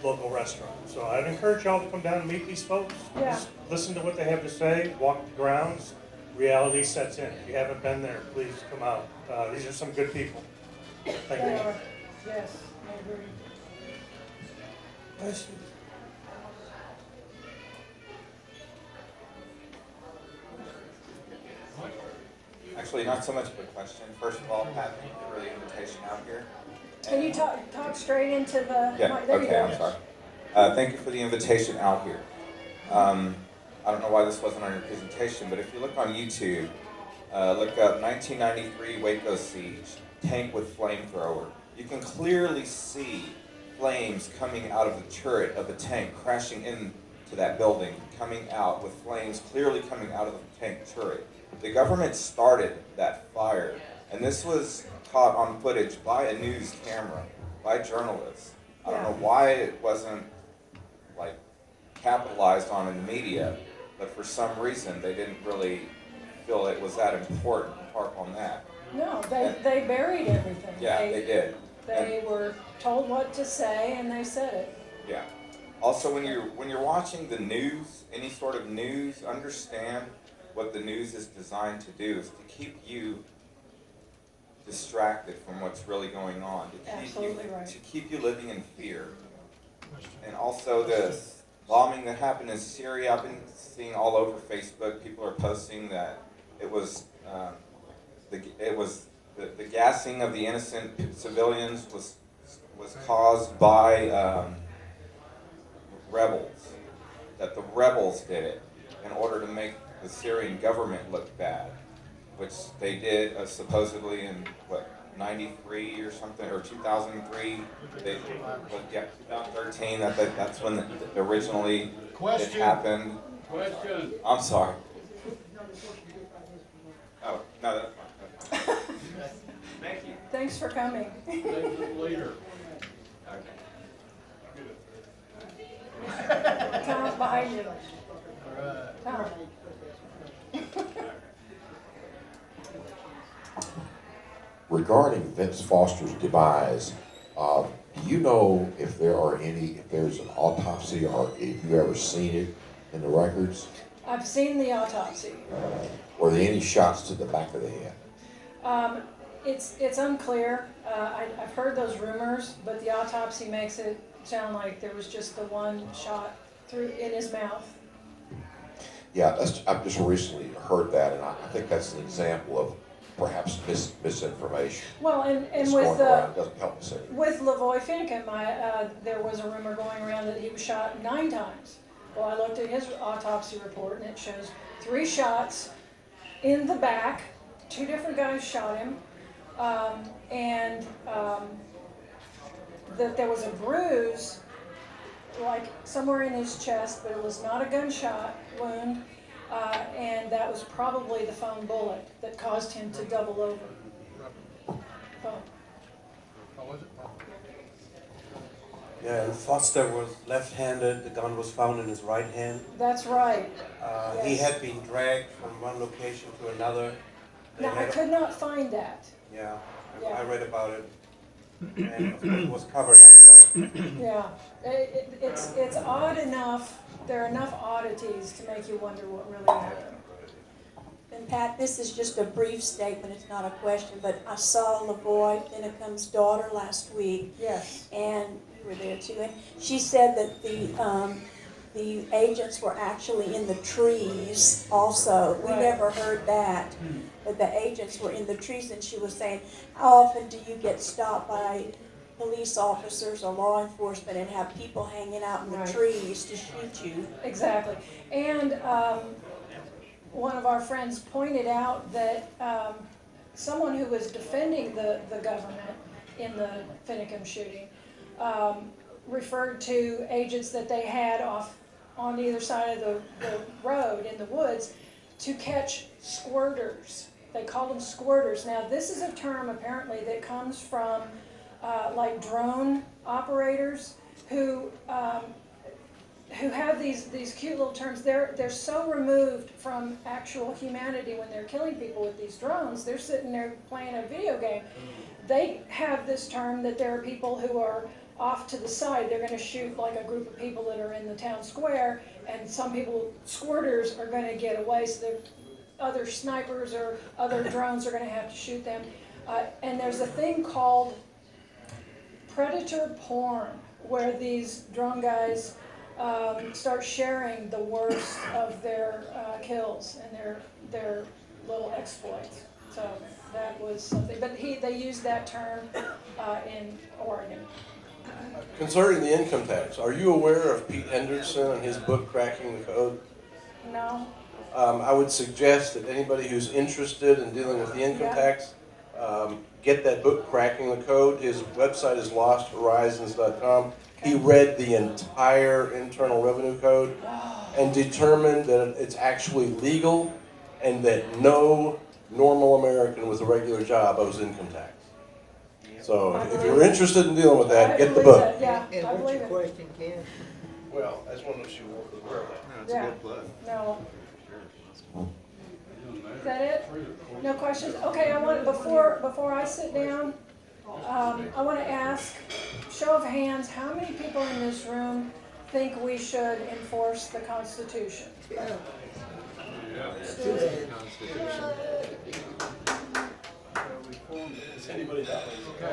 local restaurant. So I'd encourage y'all to come down and meet these folks. Yeah. Just listen to what they have to say, walk the grounds. Reality sets in. If you haven't been there, please come out. These are some good people. Thank They you. are, yes, I agree. Actually, not so much of a question. First of all, Pat, thank you for the invitation out here. Can you talk straight into the Yeah, mic? There you okay, go. I'm sorry. Thank you for the invitation out here. I don't know why this wasn't on your presentation, but if you look on YouTube, look up 1993 Waco siege, tank with flamethrower. You can clearly see flames coming out of the turret of the tank, crashing into that building, coming out with flames clearly coming out of the tank turret. The government started that fire, and this was caught on footage by a news camera, by journalists. I don't know why it wasn't like capitalized on in the media, but for some reason they didn't really feel it was that important to harp on that. No, they buried everything. Yeah, they did. They were told what to say, and they said it. Yeah. Also, when you're watching the news, any sort of news, understand what the news is designed to do is to keep you distracted from what's really going on, to keep you living in fear. And also the bombing that happened in Syria, I've been seeing all over Facebook. People are posting that it was the gassing of the innocent civilians was caused by rebels. That the rebels did it in order to make the Syrian government look bad, which they did supposedly in 93 or something, or 2003. 2013. That's when it originally it happened. Question. I'm sorry. Oh no, that's fine. Thank you. Thanks for coming. Later. Tom's behind you. Tom. Regarding Vince Foster's demise, do you know if there's an autopsy, or if you ever seen it in the records? I've seen the autopsy. Were there any shots to the back of the head? It's unclear. I've heard those rumors, but the autopsy makes it sound like there was just the one shot in his mouth. Yeah, I've just recently heard that, and I think that's an example of perhaps misinformation. Well, and It's with going around. It doesn't help us any. with Lavoy Finicum, there was a rumor going around that he was shot 9 times. Well, I looked at his autopsy report, and it shows 3 shots in the back. 2 different guys shot him, and that there was a bruise, like somewhere in his chest, but it was not a gunshot wound, and that was probably the foam bullet that caused him to double over. Yeah, and Foster was left-handed. The gun was found in his right hand. That's right. He Yes. had been dragged from one location to another. They Now, I had- could not find that. Yeah, Yeah. I read about it, and it was covered up. So. Yeah, it's odd enough, there are enough oddities to make you wonder what really happened. And Pat, this is just a brief statement, it's not a question, but I saw Lavoy Finicum's daughter last week. Yes. And you were there too, and she said that the agents were actually in the trees also. We Right. never heard that, but the agents were in the trees, and she was saying, how often do you get stopped by police officers or law enforcement and have people hanging out in the Right. trees to shoot you? Exactly. And one of our friends pointed out that someone who was defending the government in the Finicum shooting referred to agents that they had off on either side of the road in the woods to catch squirters. They call them squirters. Now, this is a term apparently that comes from like drone operators who have these cute little terms. They're so removed from actual humanity when they're killing people with these drones. They're sitting there playing a video game. They have this term that there are people who are off to the side. They're going to shoot like a group of people that are in the town square, and some people, squirters, are going to get away, so other snipers or other drones are going to have to shoot them. And there's a thing called predator porn, where these drone guys start sharing the worst of their kills and their little exploits. So that was something, but they used that term in Oregon. Concerning the income tax, are you aware of Pete Henderson and his book, Cracking the Code? No. I would suggest that anybody who's interested in dealing with the income tax, get that book, Cracking the Code. His website is losthorizons.com. He read the entire Internal Revenue Code and determined that it's actually legal and that no normal American with a regular job owes income tax. So if you're interested in dealing with that, get the book. Yeah, And I what's believe your it. question, Ken? Well, I just want to know if you were aware of that. That's Yeah. a good plug. No. Is that it? No questions? Okay, I want, before I sit down, I want to ask, show of hands, how many people in this room think we should enforce the Constitution?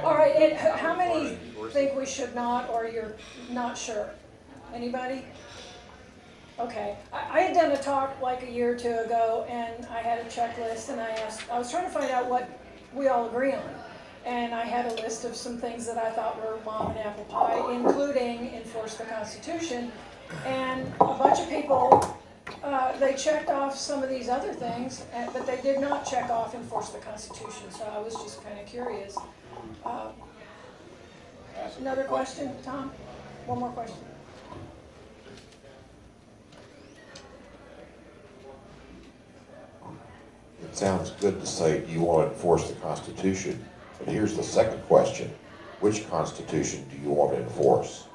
All right, how many think we should not, or you're not sure? Anybody? Okay, I had done a talk like a year or two ago, and I had a checklist, and I was trying to find out what we all agree on. And I had a list of some things that I thought were mom and apple pie, including enforce the Constitution. And a bunch of people, they checked off some of these other things, but they did not check off enforce the Constitution. So I was just kind of curious. Another question, Tom? One more question. It sounds good to say you want to enforce the Constitution, but here's the second question. Which Constitution do you want to enforce?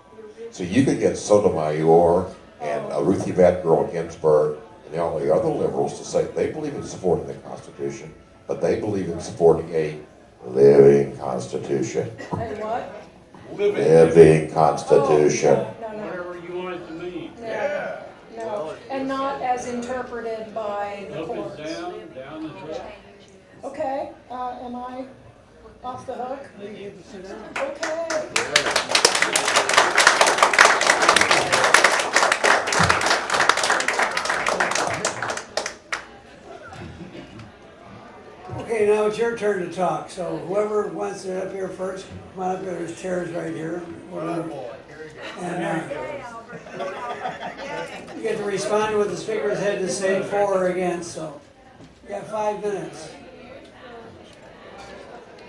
So you could get Sotomayor and Ruth Bader Ginsburg and all the other liberals to say they believe in supporting the Constitution, but they believe in supporting a living Constitution. Hey, what? Living Constitution. Whatever you want it to mean. Yeah. No, and not as interpreted by the Up and courts. down the track. Okay, am I off the hook? Okay. Okay, now it's your turn to talk, so whoever wants to get up here first, come on up here, there's chairs right here. And you get to respond to what the speakers had to say for or against, so you got 5 minutes.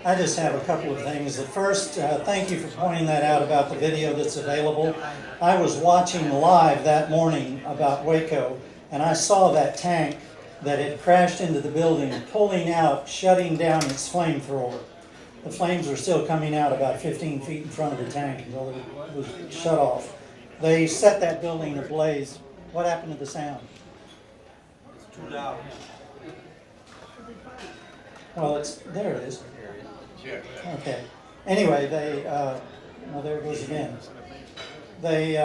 I just have a couple of things. The first, thank you for pointing that out about the video that's available. I was watching live that morning about Waco, and I saw that tank that had crashed into the building, pulling out, shutting down its flamethrower. The flames were still coming out about 15 feet in front of the tank until it was shut off. They set that building ablaze. What happened to the sound? It's too loud. Well, there it is. Okay. Anyway, well, there it goes again. They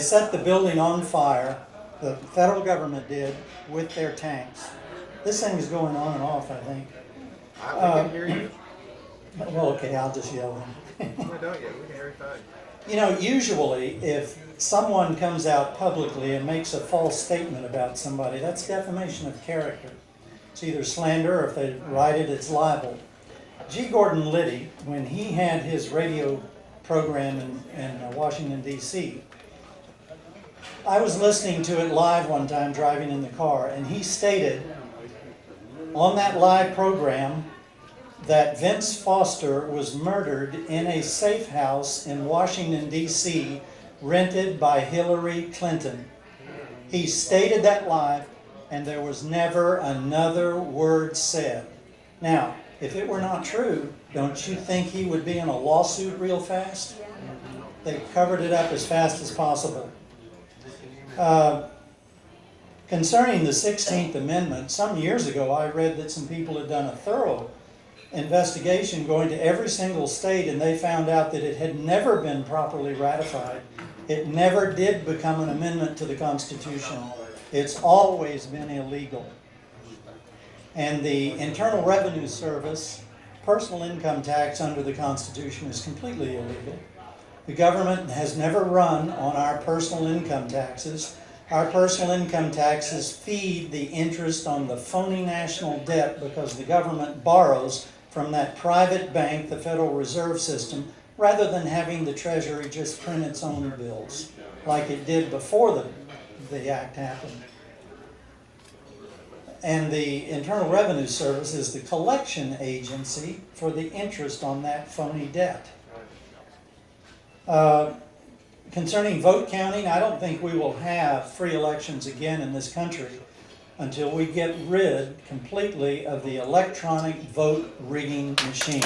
set the building on fire. The federal government did with their tanks. This thing is going on and off, I think. We can hear you. Well, okay, I'll just yell then. No, don't yet. We can hear you fine. You know, usually if someone comes out publicly and makes a false statement about somebody, that's defamation of character. It's either slander, or if they write it, it's libel. G. Gordon Liddy, when he had his radio program in Washington, D.C., I was listening to it live one time driving in the car, and he stated on that live program that Vince Foster was murdered in a safe house in Washington, D.C., rented by Hillary Clinton. He stated that live, and there was never another word said. Now, If it were not true, don't you think he would be in a lawsuit real fast? They covered it up as fast as possible. Concerning the 16th Amendment, some years ago I read that some people had done a thorough investigation going to every single state, and they found out that it had never been properly ratified. It never did become an amendment to the Constitution. It's always been illegal. And the Internal Revenue Service, personal income tax under the Constitution is completely illegal. The government has never run on our personal income taxes. Our personal income taxes feed the interest on the phony national debt because the government borrows from that private bank, the Federal Reserve System, rather than having the Treasury just print its own bills, like it did before the act happened. And the Internal Revenue Service is the collection agency for the interest on that phony debt. Concerning vote counting, I don't think we will have free elections again in this country until we get rid completely of the electronic vote rigging machines.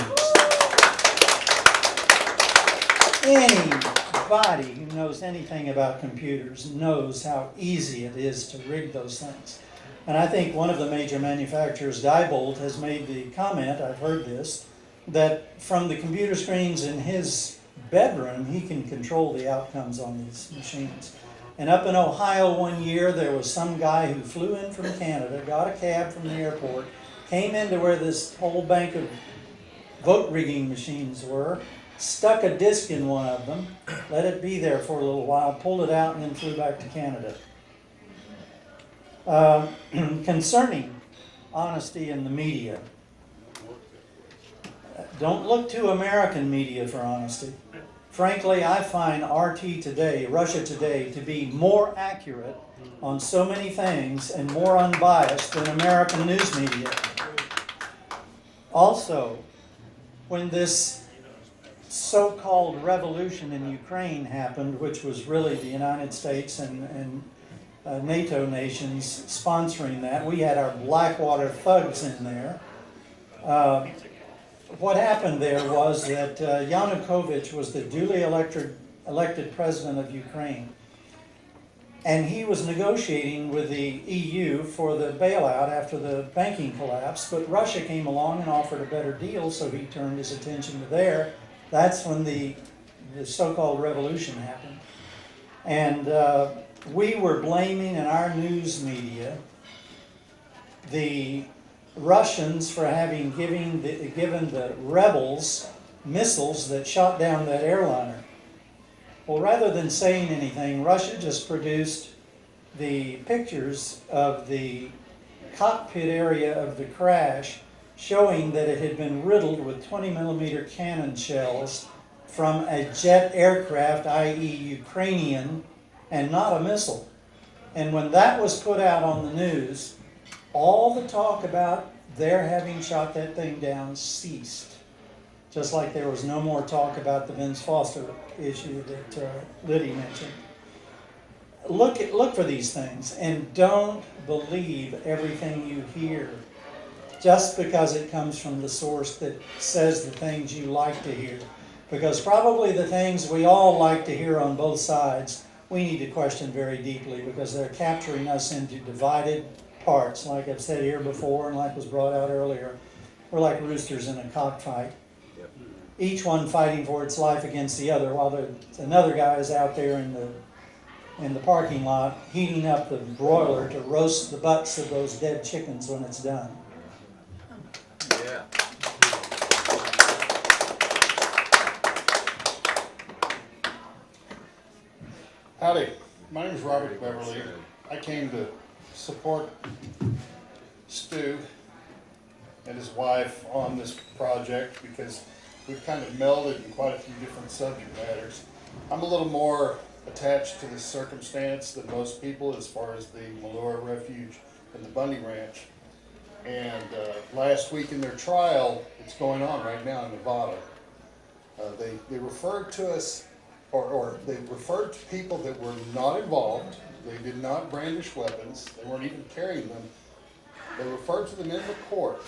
Anybody who knows anything about computers knows how easy it is to rig those things. And I think one of the major manufacturers, Diebold, has made the comment, I've heard this, that from the computer screens in his bedroom, he can control the outcomes on these machines. And up in Ohio one year, there was some guy who flew in from Canada, got a cab from the airport, came into where this whole bank of vote rigging machines were, stuck a disc in one of them, let it be there for a little while, pulled it out, and then flew back to Canada. Concerning honesty in the media, don't look to American media for honesty. Frankly, I find RT Today, Russia Today, to be more accurate on so many things and more unbiased than American news media. Also, when this so-called revolution in Ukraine happened, which was really the United States and NATO nations sponsoring that, we had our Blackwater thugs in there. What happened there was that Yanukovych was the duly elected president of Ukraine. And he was negotiating with the EU for the bailout after the banking collapse, but Russia came along and offered a better deal, so he turned his attention to there. That's when the so-called revolution happened. And we were blaming in our news media the Russians for having given the rebels missiles that shot down that airliner. Well, rather than saying anything, Russia just produced the pictures of the cockpit area of the crash, showing that it had been riddled with 20mm cannon shells from a jet aircraft, i.e. Ukrainian, and not a missile. And when that was put out on the news, all the talk about their having shot that thing down ceased. Just like there was no more talk about the Vince Foster issue that Liddy mentioned. Look for these things and don't believe everything you hear just because it comes from the source that says the things you like to hear. Because probably the things we all like to hear on both sides, we need to question very deeply because they're capturing us into divided parts. Like I've said here before and like was brought out earlier, we're like roosters in a cockfight. Each one fighting for its life against the other while another guy is out there in the parking lot heating up the broiler to roast the butts of those dead chickens when it's done. Yeah. Howdy, my name is Robert Beverly. I came to support Stu and his wife on this project because we've kind of melded in quite a few different subject matters. I'm a little more attached to this circumstance than most people as far as the Malheur Refuge and the Bundy Ranch. And last week in their trial, it's going on right now in Nevada, they referred to us, or they referred to people that were not involved. They did not brandish weapons. They weren't even carrying them. They referred to them in the court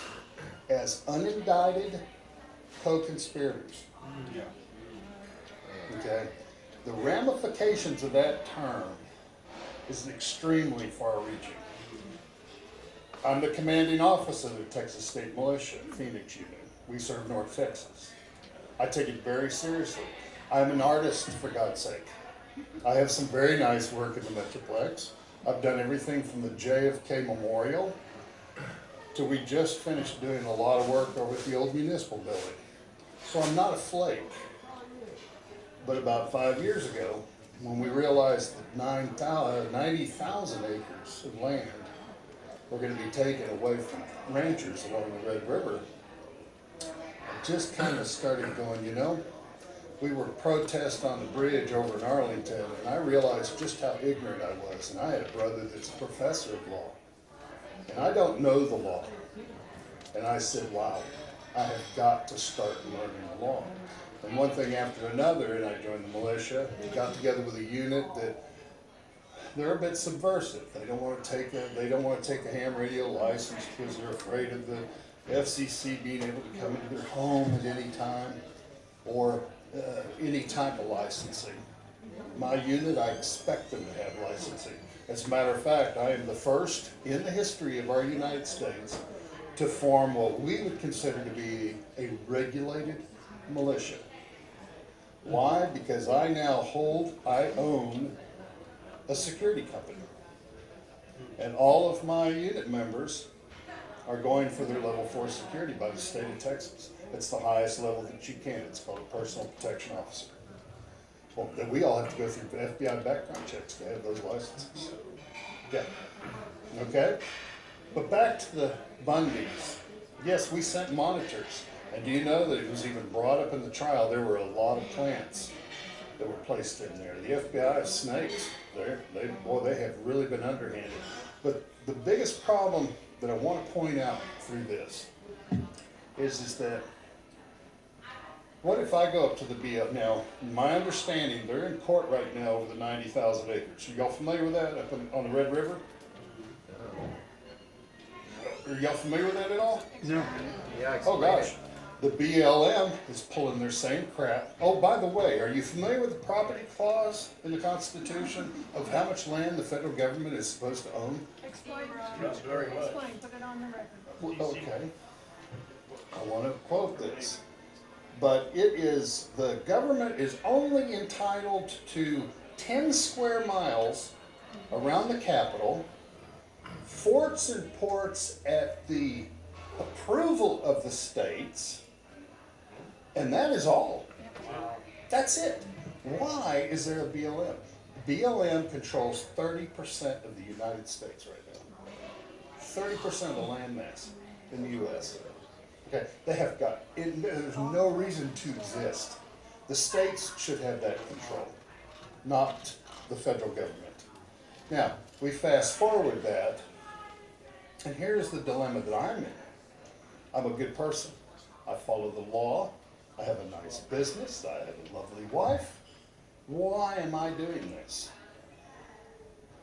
as unindicted co-conspirators. Okay? The ramifications of that term is extremely far-reaching. I'm the commanding officer of the Texas State Militia, Phoenix Unit. We serve North Texas. I take it very seriously. I'm an artist, for God's sake. I have some very nice work in the Metroplex. I've done everything from the JFK Memorial to we just finished doing a lot of work over at the old municipal building. So I'm not a flake. But about 5 years ago, when we realized that 90,000 acres of land were going to be taken away from ranchers along the Red River, I just kind of started going, you know, we were protest on the bridge over in Arlington, and I realized just how ignorant I was. And I had a brother that's a professor of law, and I don't know the law. And I said, wow, I have got to start learning the law. And one thing after another, and I joined the militia, and got together with a unit that they're a bit subversive. They don't want to take a ham radio license because they're afraid of the FCC being able to come into their home at any time, or any type of licensing. My unit, I expect them to have licensing. As a matter of fact, I am the first in the history of our United States to form what we would consider to be a regulated militia. Why? Because I own a security company. And all of my unit members are going for their level 4 security by the state of Texas. It's the highest level that you can. It's called a personal protection officer. Well, then we all have to go through the FBI background checks to have those licenses. Okay? But back to the Bundys. Yes, we sent monitors. And do you know that it was even brought up in the trial, there were a lot of plants that were placed in there. The FBI is snakes. They have really been underhanded. But the biggest problem that I want to point out through this is that what if I go up to the BL? Now, my understanding, they're in court right now over the 90,000 acres. Are y'all familiar with that up on the Red River? Are y'all familiar with that at all? No. Yeah, oh gosh. The BLM is pulling their same crap. Oh, by the way, are you familiar with the property clause in the Constitution of how much land the federal government is supposed to own? Explain, very much. explain, put it on the record. Well, okay. I want to quote this. But it is, the government is only entitled to 10 square miles around the Capitol, forts and ports at the approval of the states, and that is all. That's it. Why is there a BLM? BLM controls 30% of the United States right now. 30% of the land mass in the U.S. Okay, they have got, there's no reason to exist. The states should have that control, not the federal government. Now, we fast forward that, and here's the dilemma that I'm in. I'm a good person. I follow the law. I have a nice business. I have a lovely wife. Why am I doing this?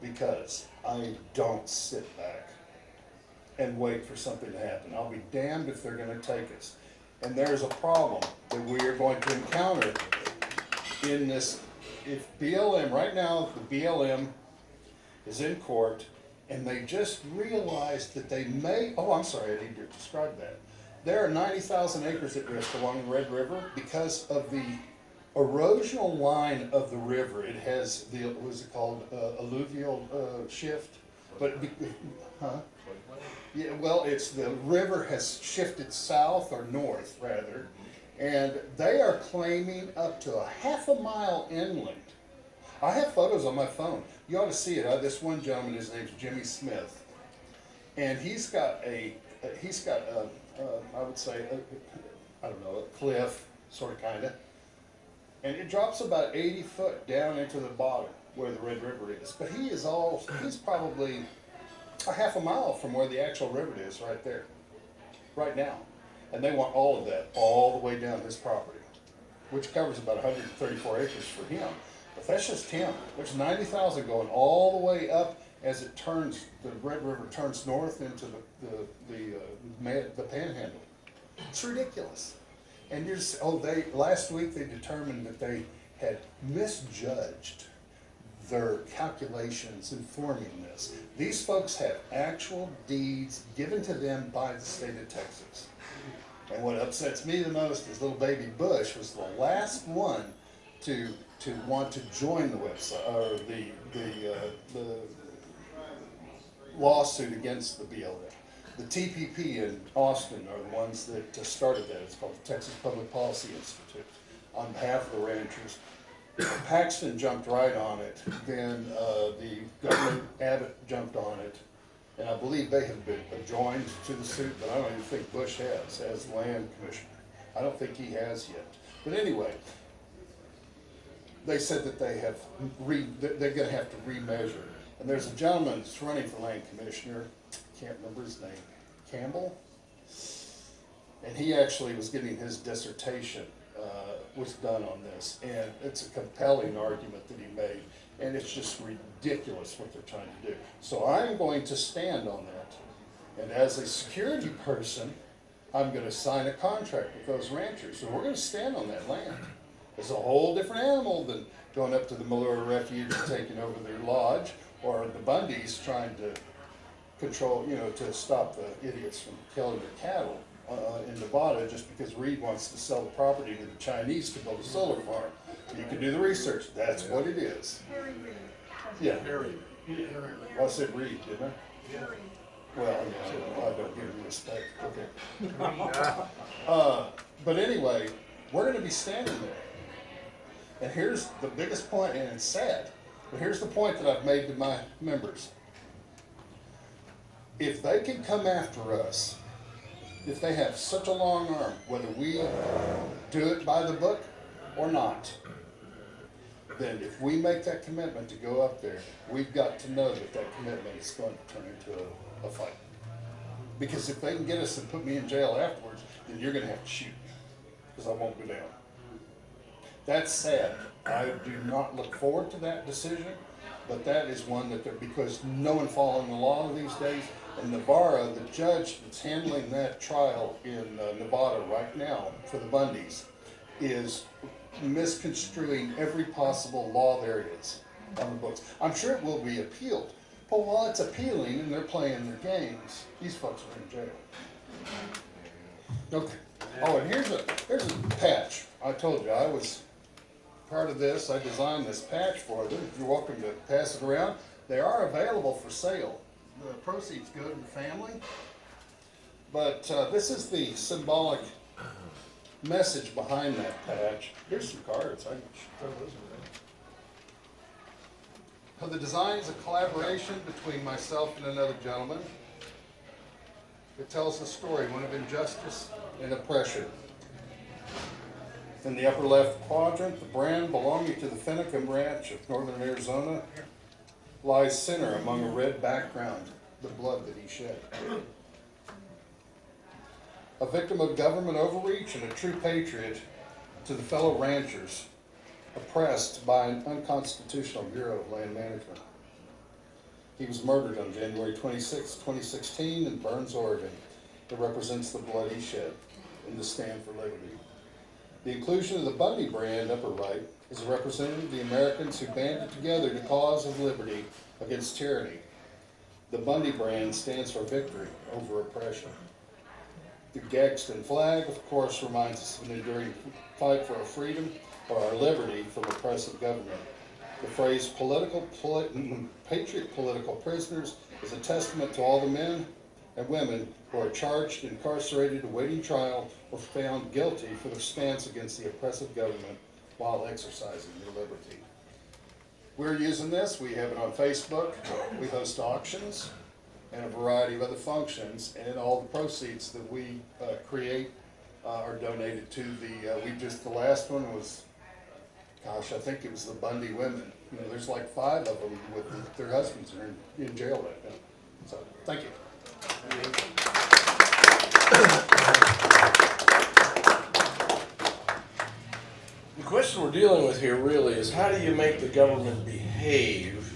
Because I don't sit back and wait for something to happen. I'll be damned if they're going to take us. And there's a problem that we are going to encounter in this. If BLM, right now, the BLM is in court, and they just realized that they may, oh, I'm sorry, I need to describe that. There are 90,000 acres at risk along the Red River because of the erosional line of the river. It has the, what is it called, alluvial shift? But, yeah, well, it's the river has shifted south or north, rather, and they are claiming up to a half a mile inland. I have photos on my phone. You ought to see it. This one gentleman, his name's Jimmy Smith, and he's got a I would say, I don't know, a cliff, sort of, kind of, and it drops about 80 foot down into the bottom where the Red River is. But he's probably a half a mile from where the actual river is, right there, right now, and they want all of that, all the way down this property, which covers about 134 acres for him. But that's just him. There's 90,000 going all the way up as it turns, the Red River turns north into the Panhandle. It's ridiculous. And you're just, last week they determined that they had misjudged their calculations in forming this. These folks have actual deeds given to them by the state of Texas. And what upsets me the most is little baby Bush was the last one to want to join the website, or the lawsuit against the BLM. The TPP in Austin are the ones that started that. It's called the Texas Public Policy Institute on behalf of the ranchers. Paxton jumped right on it. Then the governor, Abbott, jumped on it. And I believe they have been joined to the suit, but I don't even think Bush has, as land commissioner. I don't think he has yet. But anyway, they said that they're going to have to remeasure. And there's a gentleman that's running for land commissioner, can't remember his name, Campbell? And he actually was getting his dissertation was done on this. And it's a compelling argument that he made. And it's just ridiculous what they're trying to do. So I'm going to stand on that. And as a security person, I'm going to sign a contract with those ranchers. So we're going to stand on that land. It's a whole different animal than going up to the Militia Refuge and taking over their lodge, or the Bundys trying to control, to stop the idiots from killing their cattle in Nevada just because Reed wants to sell the property to the Chinese to build a solar farm. You can do the research. That's what it is. Yeah. I said Reed, didn't I? Well, yeah, I don't give him respect. Okay. But anyway, we're going to be standing there. And here's the biggest point, and it's sad, but here's the point that I've made to my members. If they can come after us, if they have such a long arm, whether we do it by the book or not, then if we make that commitment to go up there, we've got to know that that commitment is going to turn into a fight. Because if they can get us and put me in jail afterwards, then you're going to have to shoot me, because I won't go down. That's sad. I do not look forward to that decision, but that is one that, because no one following the law these days, and Navarro, the judge that's handling that trial in Nevada right now for the Bundys, is misconstruing every possible law there is on the books. I'm sure it will be appealed, but while it's appealing and they're playing their games, these folks are in jail. Okay. Oh, and here's a patch. I told you I was part of this. I designed this patch for them. You're welcome to pass it around. They are available for sale. The proceeds go to the family. But this is the symbolic message behind that patch. Here's some cards. I can throw those away. The design is a collaboration between myself and another gentleman. It tells the story, one of injustice and oppression. In the upper left quadrant, the brand belonging to the Fennecum Ranch of northern Arizona lies center among a red background, the blood that he shed. A victim of government overreach and a true patriot to the fellow ranchers oppressed by an unconstitutional Bureau of Land Management. He was murdered on January 26, 2016 in Burns, Oregon. It represents the blood he shed in the stand for liberty. The inclusion of the Bundy brand, upper right, is a representative of the Americans who banded together in the cause of liberty against tyranny. The Bundy brand stands for victory over oppression. The Gadsden flag, of course, reminds us of an enduring fight for our freedom or our liberty from oppressive government. The phrase patriot political prisoners is a testament to all the men and women who are charged, incarcerated, awaiting trial, or found guilty for their stance against the oppressive government while exercising their liberty. We're using this. We have it on Facebook. We host auctions and a variety of other functions, and all the proceeds that we create are donated to the last one was, gosh, I think it was the Bundy women. There's like 5 of them with their husbands are in jail right now. So, thank you. The question we're dealing with here really is, how do you make the government behave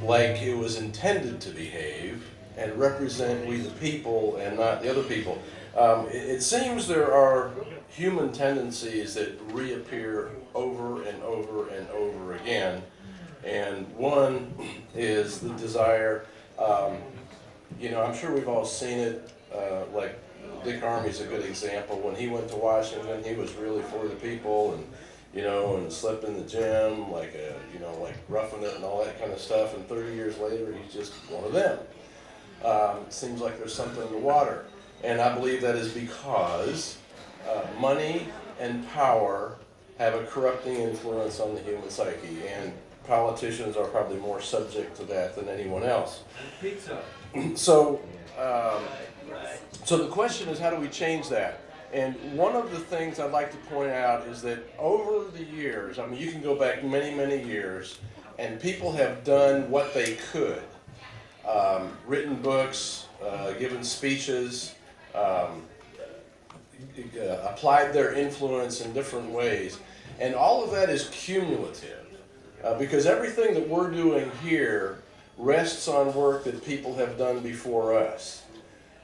like it was intended to behave and represent we the people and not the other people? It seems there are human tendencies that reappear over and over and over again. And one is the desire, I'm sure we've all seen it, like Dick Armey's a good example. When he went to Washington, he was really for the people and, and slept in the gym, like roughing it and all that kind of stuff. And 30 years later, he's just one of them. Seems like there's something in the water. And I believe that is because money and power have a corrupting influence on the human psyche. And politicians are probably more subject to that than anyone else. So the question is, how do we change that? And one of the things I'd like to point out is that over the years, you can go back many, many years, and people have done what they could. Written books, given speeches, applied their influence in different ways. And all of that is cumulative. Because everything that we're doing here rests on work that people have done before us.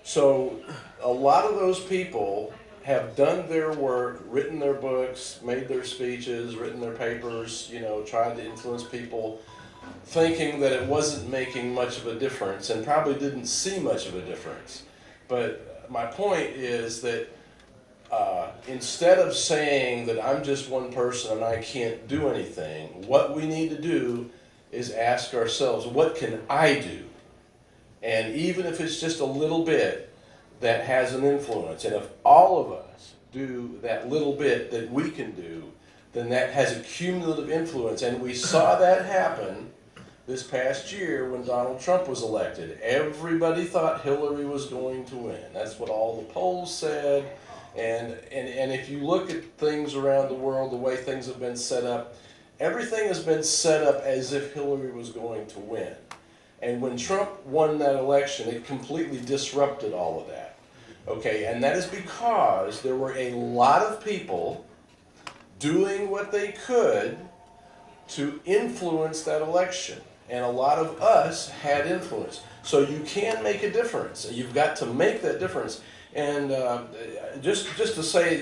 So a lot of those people have done their work, written their books, made their speeches, written their papers, tried to influence people, thinking that it wasn't making much of a difference and probably didn't see much of a difference. But my point is that instead of saying that I'm just one person and I can't do anything, what we need to do is ask ourselves, what can I do? And even if it's just a little bit, that has an influence. And if all of us do that little bit that we can do, then that has a cumulative influence. And we saw that happen this past year when Donald Trump was elected. Everybody thought Hillary was going to win. That's what all the polls said. And if you look at things around the world, the way things have been set up, everything has been set up as if Hillary was going to win. And when Trump won that election, it completely disrupted all of that. Okay, and that is because there were a lot of people doing what they could to influence that election. And a lot of us had influence. So you can make a difference. You've got to make that difference. And just to say,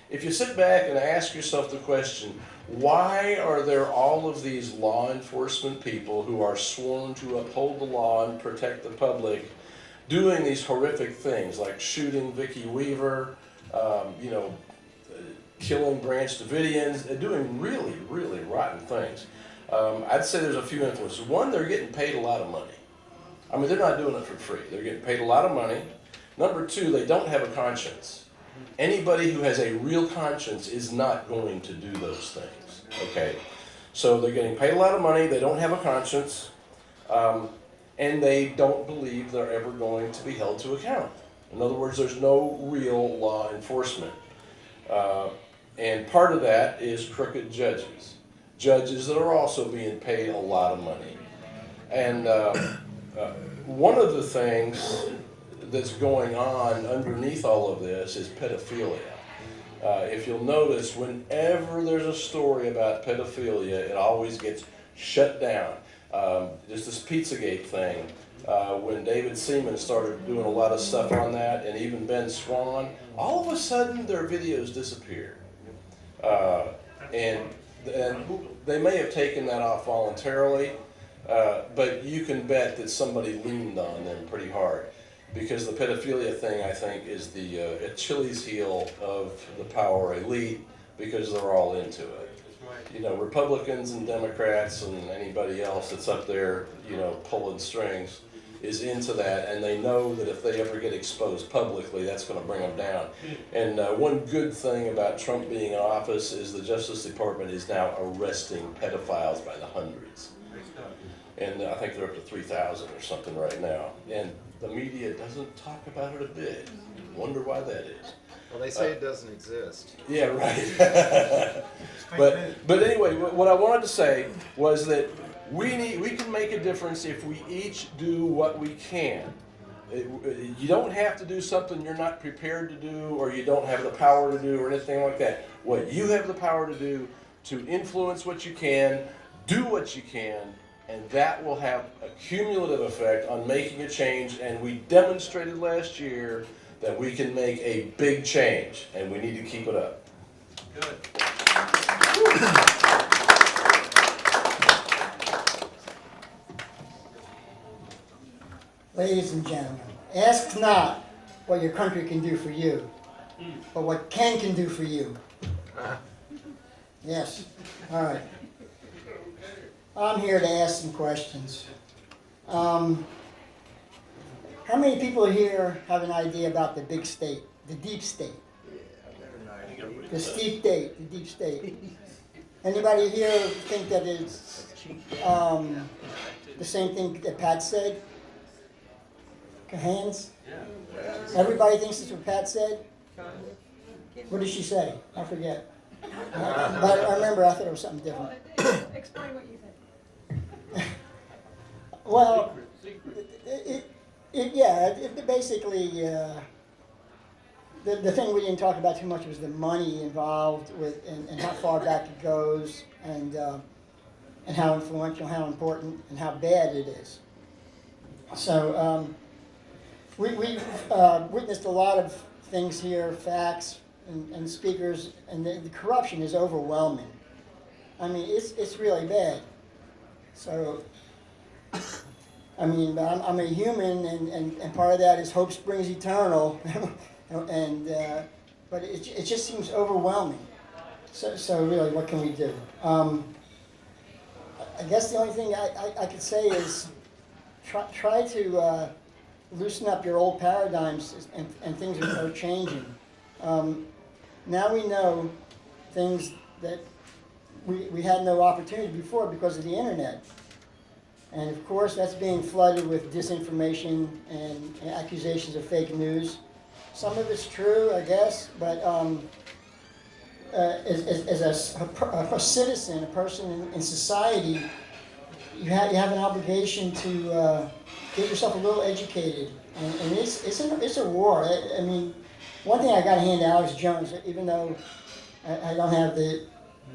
if you sit back and ask yourself the question, why are there all of these law enforcement people who are sworn to uphold the law and protect the public doing these horrific things like shooting Vicki Weaver, killing Branch Davidians, doing really, really rotten things? I'd say there's a few influences. One, they're getting paid a lot of money. They're not doing it for free. They're getting paid a lot of money. Number two, they don't have a conscience. Anybody who has a real conscience is not going to do those things, okay? So they're getting paid a lot of money, they don't have a conscience, and they don't believe they're ever going to be held to account. In other words, there's no real law enforcement. And part of that is crooked judges. Judges that are also being paid a lot of money. And one of the things that's going on underneath all of this is pedophilia. If you'll notice, whenever there's a story about pedophilia, it always gets shut down. Just this Pizzagate thing, when David Seaman started doing a lot of stuff on that, and even Ben Swan, all of a sudden their videos disappeared. And they may have taken that off voluntarily, but you can bet that somebody leaned on them pretty hard. Because the pedophilia thing, I think, is the Achilles heel of the power elite, because they're all into it. Republicans and Democrats and anybody else that's up there, pulling strings, is into that, and they know that if they ever get exposed publicly, that's going to bring them down. And one good thing about Trump being in office is the Justice Department is now arresting pedophiles by the hundreds. And I think they're up to 3,000 or something right now. And the media doesn't talk about it a bit. Wonder why that is. Well, they say it doesn't exist. Yeah, right. but anyway, what I wanted to say was that we can make a difference if we each do what we can. You don't have to do something you're not prepared to do, or you don't have the power to do, or anything like that. What you have the power to do, to influence what you can, do what you can, and that will have a cumulative effect on making a change. And we demonstrated last year that we can make a big change, and we need to keep it up. Ladies and gentlemen, ask not what your country can do for you, but what can do for you. Yes, all right. I'm here to ask some questions. How many people here have an idea about the big state, the deep state? The steep state, the deep state. Anybody here think that it's the same thing that Pat said? Hands? Everybody thinks it's what Pat said? What did she say? I forget. But I remember I thought it was something different. Explain what you think. Well, basically, the thing we didn't talk about too much was the money involved with and how far back it goes and how influential, how important, and how bad it is. So we've witnessed a lot of things here, facts and speakers, and the corruption is overwhelming. I mean, it's really bad. So, I mean, I'm a human, and part of that is hope springs eternal, but it just seems overwhelming. So really, what can we do? I guess the only thing I could say is try to loosen up your old paradigms, and things are changing. Now we know things that we had no opportunity before because of the internet. And of course, that's being flooded with disinformation and accusations of fake news. Some of it's true, I guess, but as a citizen, a person in society, you have an obligation to get yourself a little educated. And it's a war. I mean, one thing I got to hand to Alex Jones, even though I don't have the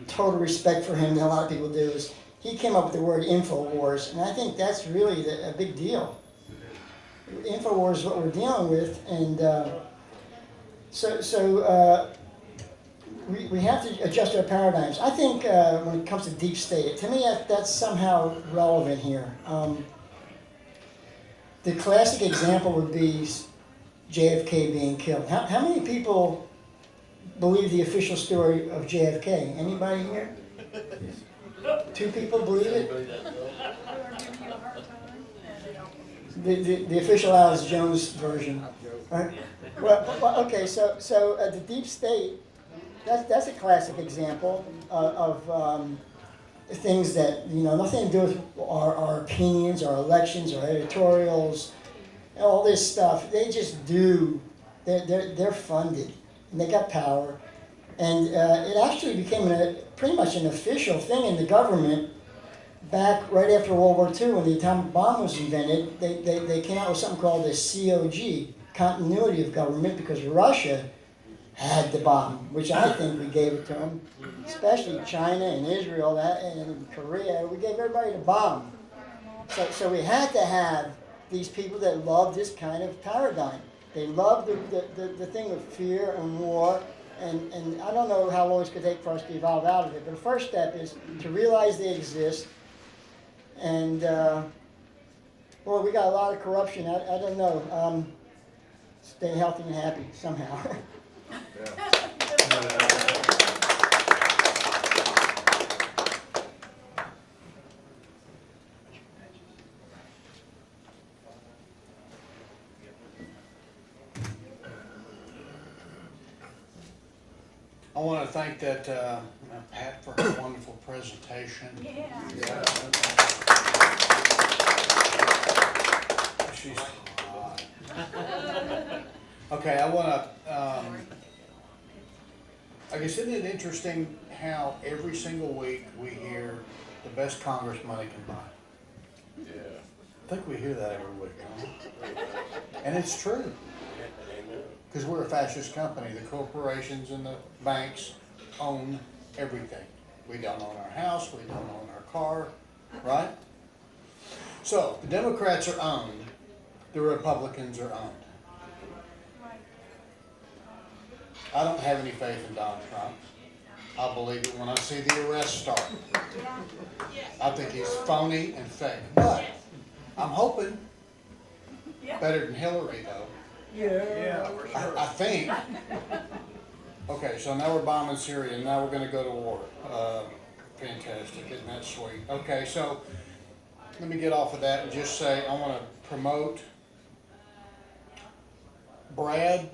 total respect for him that a lot of people do, is he came up with the word InfoWars, and I think that's really a big deal. InfoWars is what we're dealing with, and we have to adjust our paradigms. I think when it comes to deep state, to me that's somehow relevant here. The classic example would be JFK being killed. How many people believe the official story of JFK? Anybody here? 2 people believe it? The official Alex Jones version. Right? Well, okay, so the deep state, that's a classic example of things that, nothing to do with our opinions, our elections, our editorials, all this stuff. They just do. They're funded, and they got power. And it actually became pretty much an official thing in the government back right after World War II when the atomic bomb was invented. They came out with something called the COG, continuity of government, because Russia had the bomb, which I think we gave it to them, especially China and Israel and Korea. We gave everybody the bomb. So we had to have these people that love this kind of paradigm. They love the thing of fear and war. And I don't know how long it's going to take for us to evolve out of it, but the first step is to realize they exist. And, well, we got a lot of corruption. I don't know. Stay healthy and happy somehow. I want to thank Pat for her wonderful presentation. Yeah. She's okay. I want to. I guess isn't it interesting how every single week we hear the best Congress money can buy? Yeah. I think we hear that every week, don't we? And it's true. Because we're a fascist company. The corporations and the banks own everything. We don't own our house, we don't own our car, right? So, the Democrats are owned, the Republicans are owned. I don't have any faith in Donald Trump. I'll believe it when I see the arrests start. I think he's phony and fake. But I'm hoping better than Hillary, though. Yeah. I think. Okay, so now we're bombing Syria, and now we're going to go to war. Fantastic, isn't that sweet? Okay, so let me get off of that and just say I want to promote Brad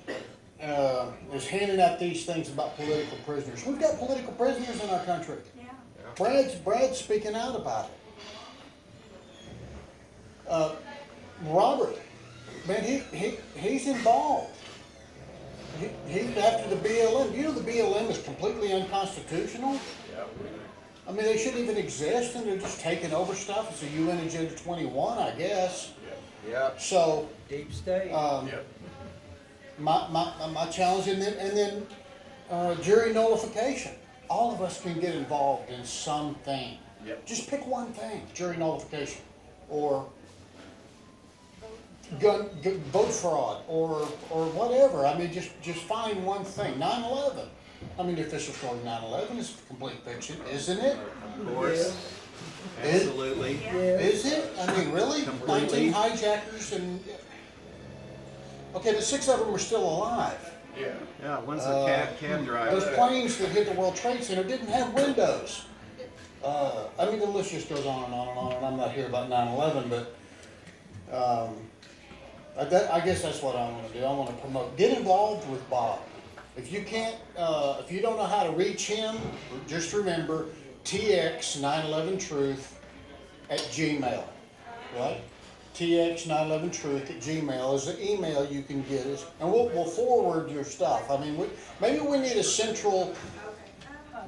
is handing out these things about political prisoners. We've got political prisoners in our country. Yeah. Brad's speaking out about it. Robert, man, he's involved. He's after the BLM. You know the BLM is completely unconstitutional. Yeah. I mean, they shouldn't even exist, and they're just taking over stuff. It's a UN Agenda 21, I guess. Yeah. So deep state. My challenge, and then jury nullification. All of us can get involved in something. Yep. Just pick one thing: jury nullification, or gun vote fraud, or whatever. I mean, just find one thing. 9/11. I mean, the official story of 9/11 is complete fiction, isn't it? Of course. Yeah. Absolutely. Is it? I mean, really? Completely. 19 hijackers and... Okay, but 6 of them are still alive. Yeah. Yeah, one's a cab driver. Those planes that hit the World Trade Center didn't have windows. I mean, the list just goes on and on and on, and I'm not here about 9/11, but I guess that's what I want to do. I want to promote. Get involved with Bob. If you can't, if you don't know how to reach him, just remember tx911truth@gmail. Right? tx911truth@gmail is the email you can get us, and we'll forward your stuff. I mean, maybe we need a central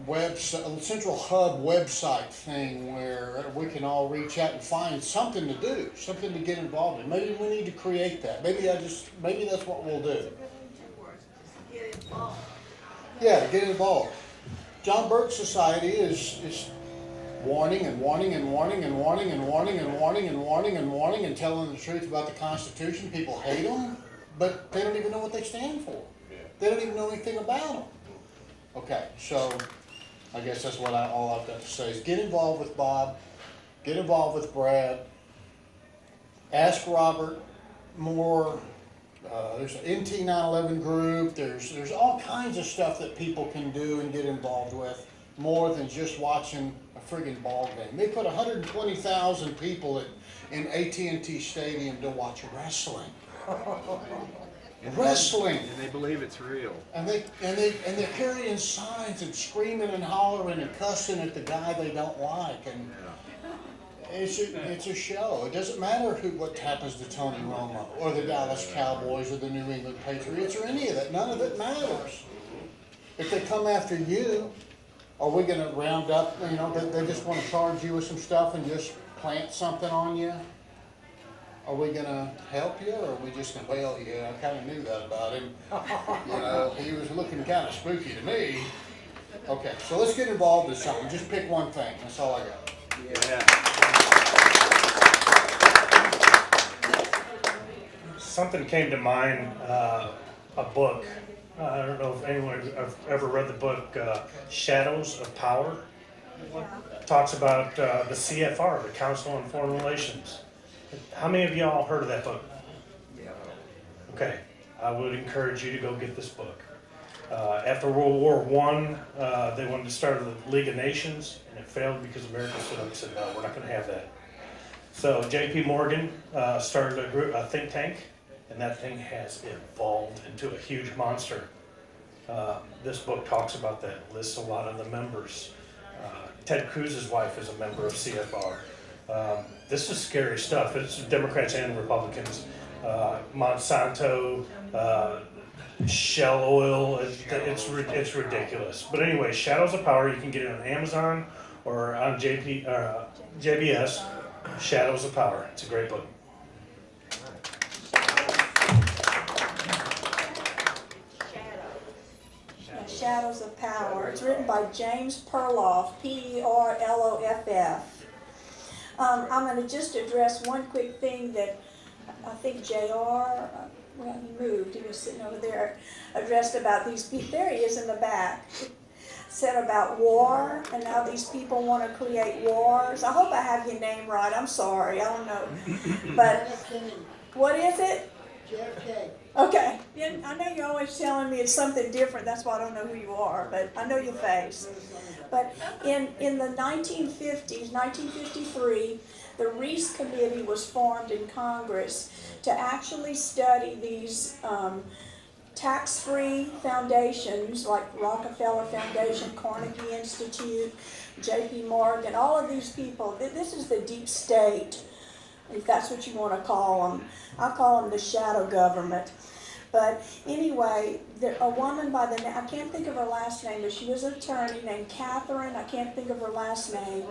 website, a central hub website thing where we can all reach out and find something to do, something to get involved in. Maybe we need to create that. Maybe that's what we'll do. Yeah, get involved. John Birch Society is warning and warning and warning and warning and warning and warning and warning and warning and telling the truth about the Constitution. People hate them, but they don't even know what they stand for. They don't even know anything about them. Okay, so I guess that's what all I've got to say is get involved with Bob, get involved with Brad, ask Robert more. There's an NT 9/11 group. There's all kinds of stuff that people can do and get involved with, more than just watching a friggin' ball game. They put 120,000 people in AT&T Stadium to watch wrestling. Wrestling. And they believe it's real. And they're carrying signs and screaming and hollering and cussing at the guy they don't like, and it's a show. It doesn't matter what happens to Tony Romo or the Dallas Cowboys or the New England Patriots or any of that. None of it matters. If they come after you, are we going to round up? You know, they just want to charge you with some stuff and just plant something on you. Are we going to help you, or are we just going to, well, yeah, I kind of knew that about him. You know, he was looking kind of spooky to me. Okay, so let's get involved in something. Just pick one thing. That's all I got. Yeah. Something came to mind, a book. I don't know if anyone has ever read the book Shadows of Power. It talks about the CFR, the Council on Foreign Relations. How many of y'all heard of that book? Okay, I would encourage you to go get this book. After World War I, they wanted to start the League of Nations, and it failed because America stood up and said, no, we're not going to have that. So J.P. Morgan started a think tank, and that thing has evolved into a huge monster. This book talks about that, lists a lot of the members. Ted Cruz's wife is a member of CFR. This is scary stuff. It's Democrats and Republicans. Monsanto, Shell Oil, it's ridiculous. But anyway, Shadows of Power, you can get it on Amazon or on JBS, Shadows of Power. It's a great book. Shadows of Power. It's written by James Perloff, Perloff. I'm going to just address one quick thing that I think JR well, he moved, he was sitting over there, addressed about these people, there he is in the back. Said about war, and now these people want to create wars. I hope I have your name right, I'm sorry, I don't know. But, what is it? JFK. Okay, yeah, I know you're always telling me it's something different, that's why I don't know who you are, but I know your face. But in the 1950s, 1953, the Reese Committee was formed in Congress to actually study these tax-free foundations like Rockefeller Foundation, Carnegie Institute, J.P. Morgan, all of these people. This is the deep state, if that's what you want to call them. I call them the shadow government. But anyway, a woman by the name, I can't think of her last name, but she was an attorney named Catherine, I can't think of her last name.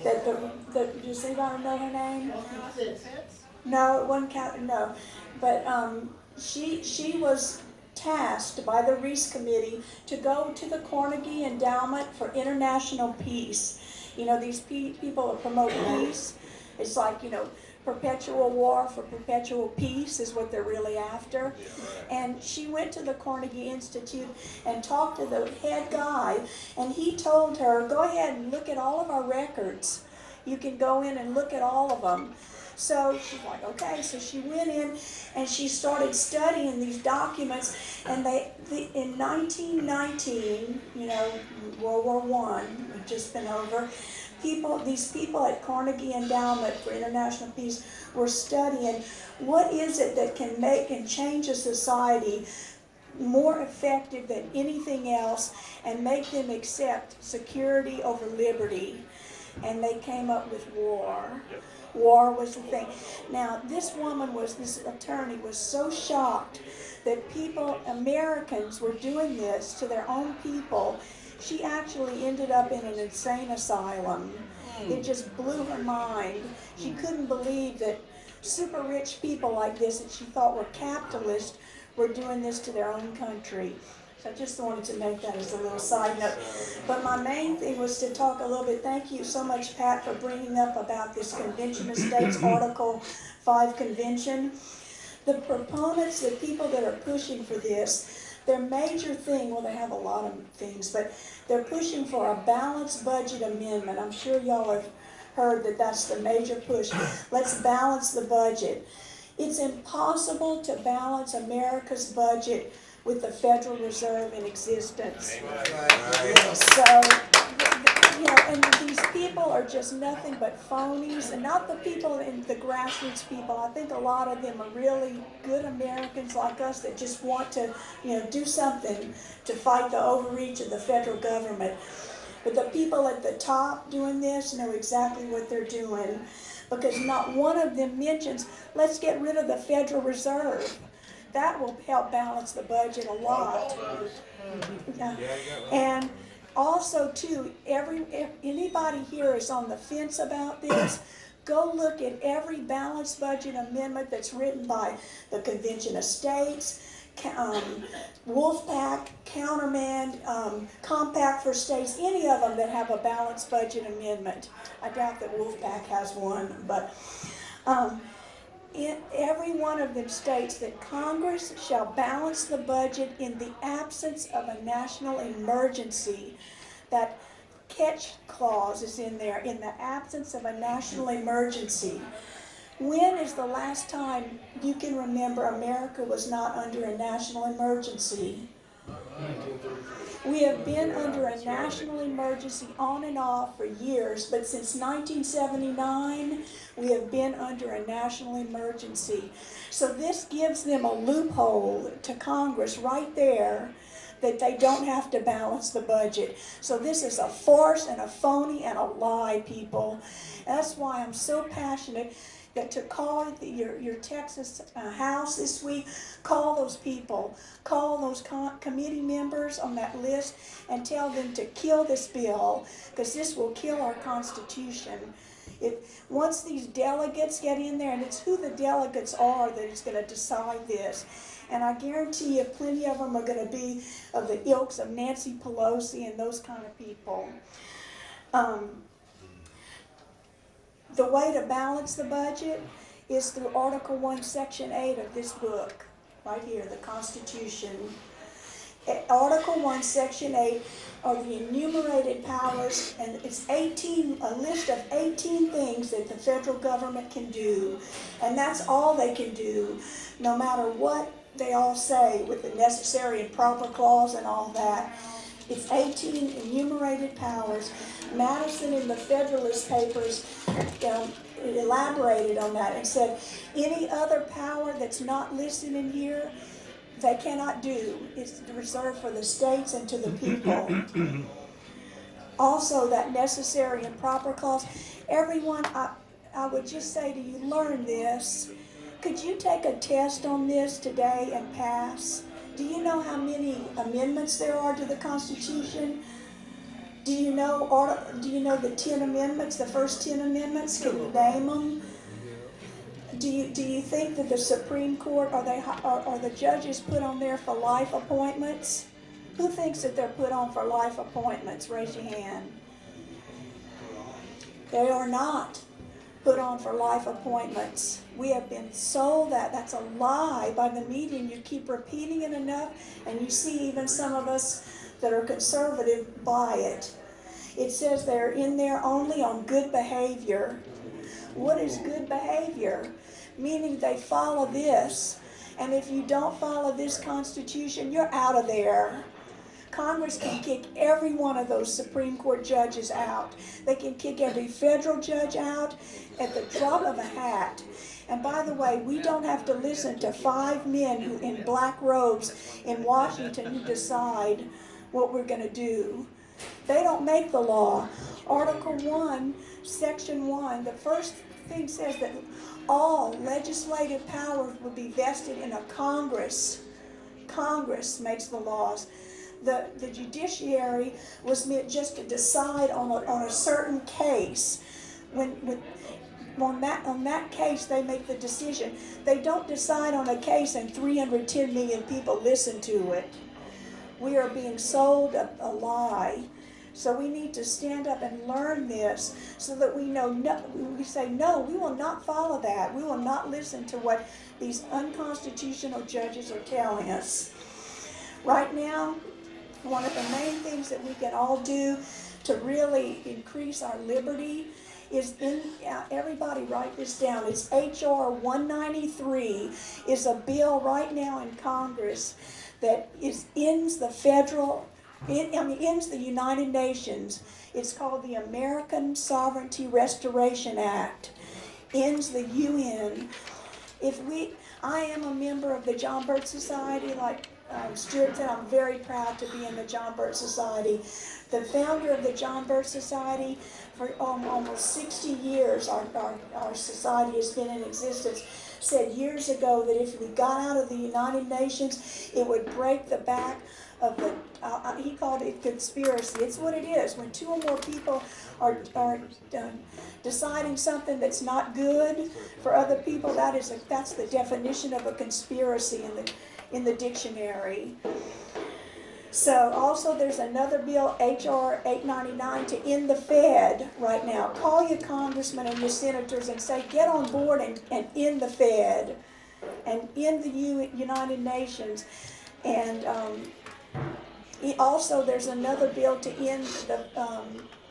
Does anybody know her name? No, it wasn't Catherine, no. But she was tasked by the Reese Committee to go to the Carnegie Endowment for International Peace. You know, these people that promote peace, it's like, you know, perpetual war for perpetual peace is what they're really after. And she went to the Carnegie Institute and talked to the head guy, and he told her, go ahead and look at all of our records. You can go in and look at all of them. So she's like, okay. So she went in and she started studying these documents, and in 1919, you know, World War I had just been over, these people at Carnegie Endowment for International Peace were studying what is it that can make and change a society more effective than anything else and make them accept security over liberty. And they came up with war. War was the thing. Now, this attorney was so shocked that Americans were doing this to their own people. She actually ended up in an insane asylum. It just blew her mind. She couldn't believe that super rich people like this that she thought were capitalists were doing this to their own country. So I just wanted to make that as a little side note. But my main thing was to talk a little bit, thank you so much, Pat, for bringing up about this Convention of States Article 5 Convention. The proponents, the people that are pushing for this, their major thing, well, they have a lot of things, but they're pushing for a balanced budget amendment. I'm sure y'all have heard that that's the major push. Let's balance the budget. It's impossible to balance America's budget with the Federal Reserve in existence. So, you know, and these people are just nothing but phonies, and not the people in the grassroots people. I think a lot of them are really good Americans like us that just want to, you know, do something to fight the overreach of the federal government. But the people at the top doing this know exactly what they're doing, because not one of them mentions, let's get rid of the Federal Reserve. That will help balance the budget a lot. Yeah. And also, too, if anybody here is on the fence about this, go look at every balanced budget amendment that's written by the Convention of States, Wolfpack, Countermand, Compact for States, any of them that have a balanced budget amendment. I doubt that Wolfpack has one, but every one of them states that Congress shall balance the budget in the absence of a national emergency. That catch clause is in there, in the absence of a national emergency. When is the last time you can remember America was not under a national emergency? We have been under a national emergency on and off for years, but since 1979, we have been under a national emergency. So this gives them a loophole to Congress right there that they don't have to balance the budget. So this is a farce and a phony and a lie, people. That's why I'm so passionate that to call your Texas House this week, call those people, call those committee members on that list and tell them to kill this bill, because this will kill our Constitution. Once these delegates get in there, and it's who the delegates are that is going to decide this, and I guarantee you plenty of them are going to be of the ilks of Nancy Pelosi and those kind of people. The way to balance the budget is through Article 1, Section 8 of this book, right here, the Constitution. Article 1, Section 8 are the enumerated powers, and it's a list of 18 things that the federal government can do, and that's all they can do, no matter what they all say with the necessary and proper clause and all that. It's 18 enumerated powers. Madison in the Federalist Papers elaborated on that and said any other power that's not listed in here they cannot do. It's reserved for the states and to the people. Also, that necessary and proper clause. Everyone, I would just say to you, learn this. Could you take a test on this today and pass? Do you know how many amendments there are to the Constitution? Do you know the 10 amendments, the first 10 amendments? Can you name them? Do you think that the Supreme Court, are the judges put on there for life appointments? Who thinks that they're put on for life appointments? Raise your hand. They are not put on for life appointments. We have been sold that. That's a lie by the media, and you keep repeating it enough, and you see even some of us that are conservative buy it. It says they're in there only on good behavior. What is good behavior? Meaning they follow this, and if you don't follow this Constitution, you're out of there. Congress can kick every one of those Supreme Court judges out. They can kick every federal judge out at the drop of a hat. And by the way, we don't have to listen to 5 men who in black robes in Washington who decide what we're going to do. They don't make the law. Article 1, Section 1, the first thing says that all legislative powers will be vested in a Congress. Congress makes the laws. The judiciary was meant just to decide on a certain case. On that case, they make the decision. They don't decide on a case and 310 million people listen to it. We are being sold a lie. So we need to stand up and learn this so that we know, we say, no, we will not follow that. We will not listen to what these unconstitutional judges are telling us. Right now, one of the main things that we can all do to really increase our liberty is, everybody write this down, it's H.R. 193 is a bill right now in Congress that ends the United Nations. It's called the American Sovereignty Restoration Act. Ends the UN. I am a member of the John Birch Society, like Stuart said, I'm very proud to be in the John Birch Society. The founder of the John Birch Society, for almost 60 years, our society has been in existence, said years ago that if we got out of the United Nations, it would break the back of the, he called it conspiracy. It's what it is. When 2 or more people are deciding something that's not good for other people, that's the definition of a conspiracy in the dictionary. So also there's another bill, H.R. 899, to end the Fed right now. Call your congressmen and your senators and say, get on board and end the Fed and end the United Nations. And also there's another bill to end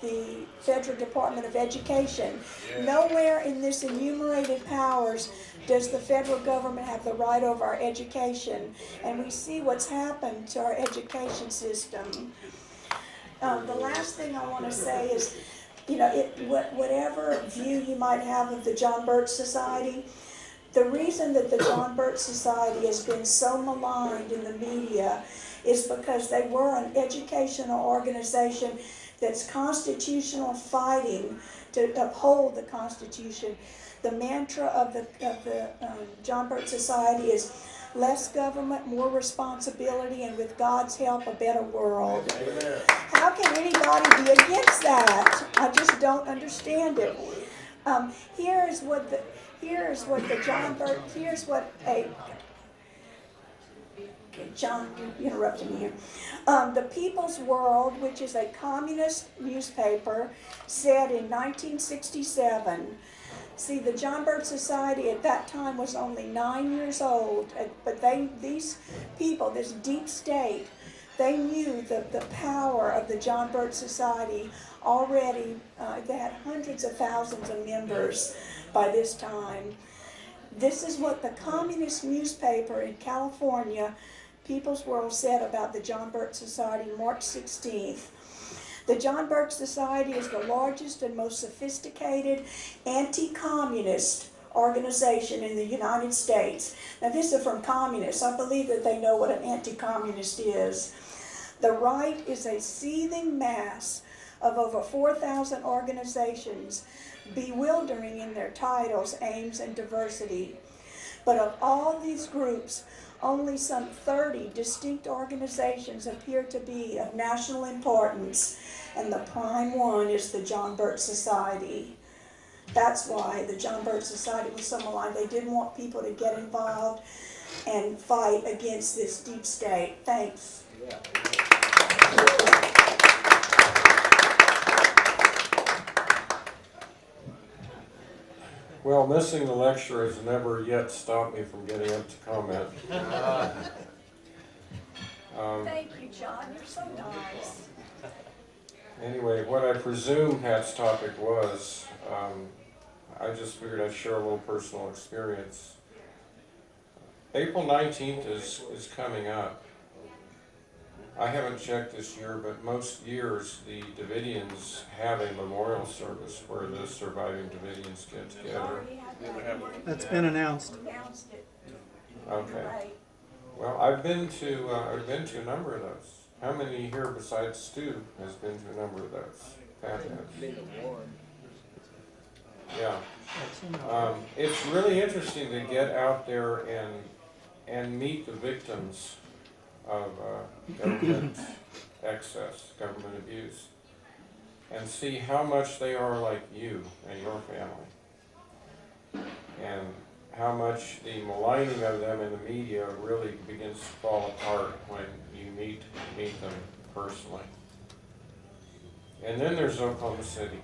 the Federal Department of Education. Yeah. Nowhere in this enumerated powers does the federal government have the right over our education. And we see what's happened to our education system. The last thing I want to say is, whatever view you might have of the John Birch Society, the reason that the John Birch Society has been so maligned in the media is because they were an educational organization that's constitutional fighting to uphold the Constitution. The mantra of the John Birch Society is less government, more responsibility, and with God's help, a better world. Amen. How can anybody be against that? I just don't understand it. Here's what the John Birch, John, you interrupted me here. The People's World, which is a communist newspaper, said in 1967 See, the John Birch Society at that time was only 9 years old, but these people, this deep state, they knew the power of the John Birch Society already. They had hundreds of thousands of members by this time. This is what the communist newspaper in California, People's World, said about the John Birch Society March 16th. The John Birch Society is the largest and most sophisticated anti-communist organization in the United States. Now this is from communists. I believe that they know what an anti-communist is. The right is a seething mass of over 4,000 organizations, bewildering in their titles, aims, and diversity. But of all these groups, only some 30 distinct organizations appear to be of national importance, and the prime one is the John Birch Society. That's why the John Birch Society was so maligned. They didn't want people to get involved and fight against this deep state. Thanks. Well, missing the lecture has never yet stopped me from getting up to comment. Thank you, John. You're so nice. Anyway, what I presume Pat's topic was, I just figured I'd share a little personal experience. April 19th is coming up. I haven't checked this year, but most years the Davidians have a memorial service where the surviving Davidians get together. That's been announced. Okay. Well, I've been to a number of those. How many here besides Stu has been to a number of those? Pat has. Yeah. It's really interesting to get out there and meet the victims of government excess, government abuse, and see how much they are like you and your family, and how much the maligning of them in the media really begins to fall apart when you meet them personally. And then there's Oklahoma City.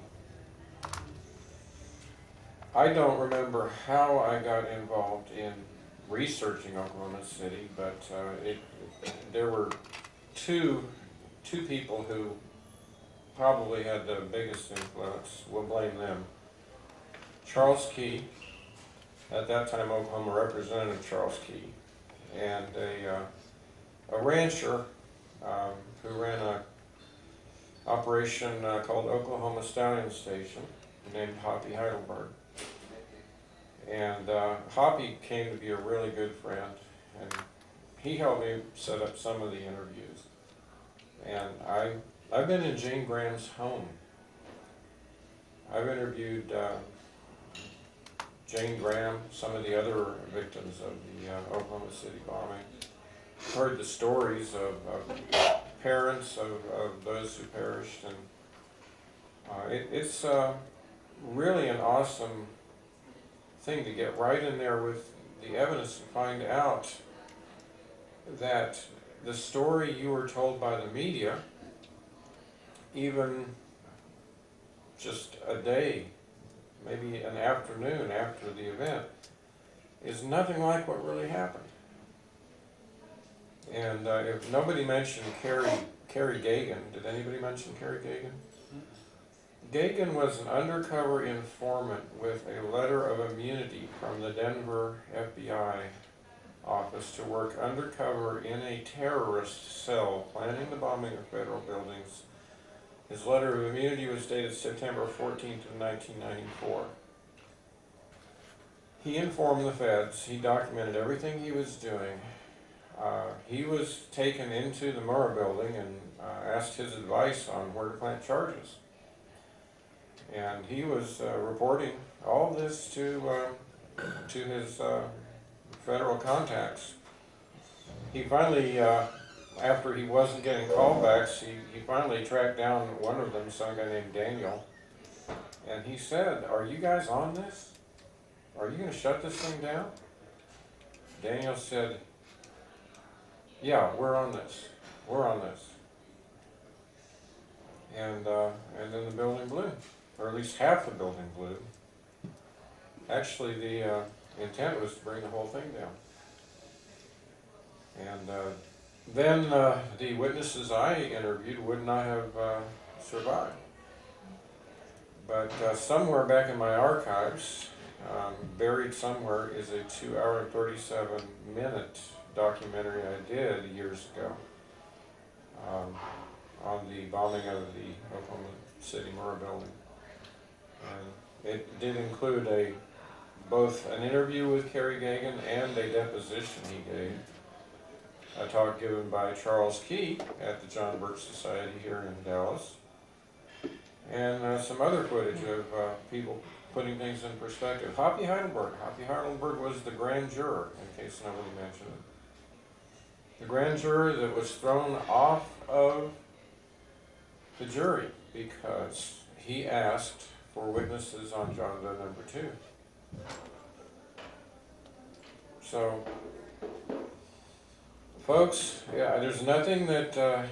I don't remember how I got involved in researching Oklahoma City, but there were two people who probably had the biggest influence. We'll blame them. Charles Key, at that time Oklahoma Representative Charles Key, and a rancher who ran an operation called Oklahoma Stallion Station, named Hoppy Heidelberg. And Hoppy came to be a really good friend, and he helped me set up some of the interviews. And I've been in Jane Graham's home. I've interviewed Jane Graham, some of the other victims of the Oklahoma City bombing. Heard the stories of parents of those who perished, and it's really an awesome thing to get right in there with the evidence and find out that the story you were told by the media, even just a day, maybe an afternoon after the event, is nothing like what really happened. And if nobody mentioned Carrie Gagan, did anybody mention Carrie Gagan? Gagan was an undercover informant with a letter of immunity from the Denver FBI office to work undercover in a terrorist cell planning the bombing of federal buildings. His letter of immunity was dated September 14th of 1994. He informed the feds, he documented everything he was doing. He was taken into the Murrah building and asked his advice on where to plant charges. And he was reporting all this to his federal contacts. He finally, after he wasn't getting callbacks, he finally tracked down one of them, some guy named Daniel, and he said, "Are you guys on this? Are you going to shut this thing down?" Daniel said, "Yeah, we're on this. We're on this." And then the building blew, or at least half the building blew. Actually, the intent was to bring the whole thing down. And then the witnesses I interviewed would not have survived. But somewhere back in my archives, buried somewhere, is a 2-hour and 37-minute documentary I did years ago on the bombing of the Oklahoma City Murrah building. And it did include both an interview with Kerry Gagan and a deposition he gave. A talk given by Charles Key at the John Birch Society here in Dallas. And some other footage of people putting things in perspective. Hoppy Heidelberg was the grand juror, in case nobody mentioned it. The grand juror that was thrown off of the jury because he asked for witnesses on John Doe number 2. So, folks, yeah, there's nothing that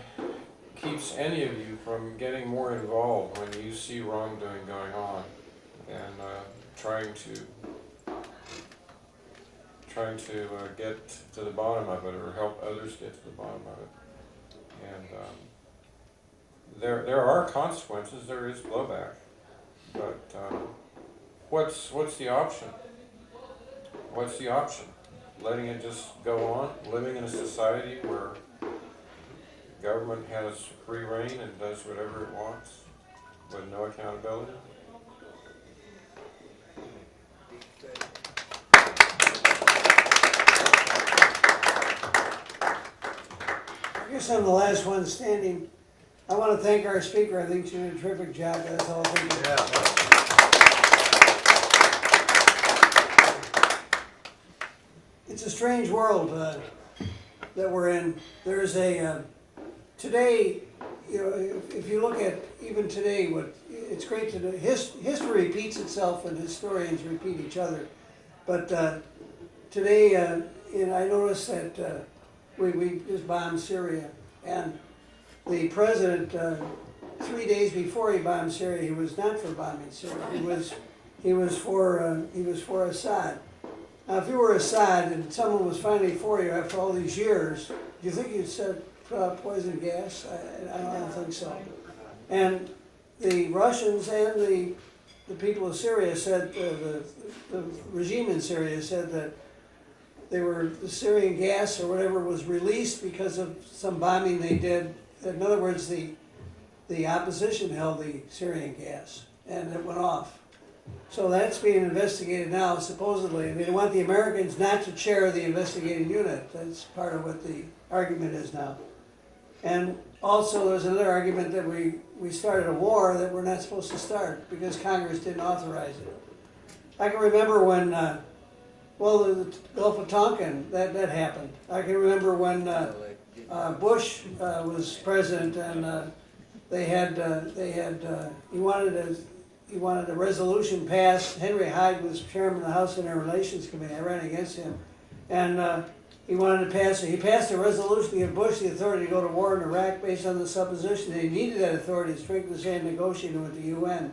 keeps any of you from getting more involved when you see wrongdoing going on and trying to get to the bottom of it or help others get to the bottom of it. And there are consequences, there is blowback, but what's the option? What's the option? Letting it just go on, living in a society where government has free reign and does whatever it wants with no accountability? I guess I'm the last one standing. I want to thank our speaker. I think she did a terrific job. That's all. Thank you. It's a strange world that we're in. There's today, if you look at even today, it's great to do. History repeats itself and historians repeat each other. But today, I noticed that we just bombed Syria, and the president, 3 days before he bombed Syria, he was not for bombing Syria. He was for Assad. Now, if you were Assad and someone was finally for you after all these years, do you think you'd put out poison gas? I don't think so. And the Russians and the people of Syria said, the regime in Syria said that the Syrian gas or whatever was released because of some bombing they did. In other words, the opposition held the Syrian gas and it went off. So that's being investigated now, supposedly. They want the Americans not to chair the investigating unit. That's part of what the argument is now. And also there's another argument that we started a war that we're not supposed to start because Congress didn't authorize it. I can remember when, the Gulf of Tonkin, that happened. I can remember when Bush was president and he wanted a resolution passed. Henry Hyde was chairman of the House Internal Relations Committee. I ran against him. And he wanted to he passed a resolution to give Bush the authority to go to war in Iraq based on the supposition that he needed that authority to strengthen his hand negotiating with the UN.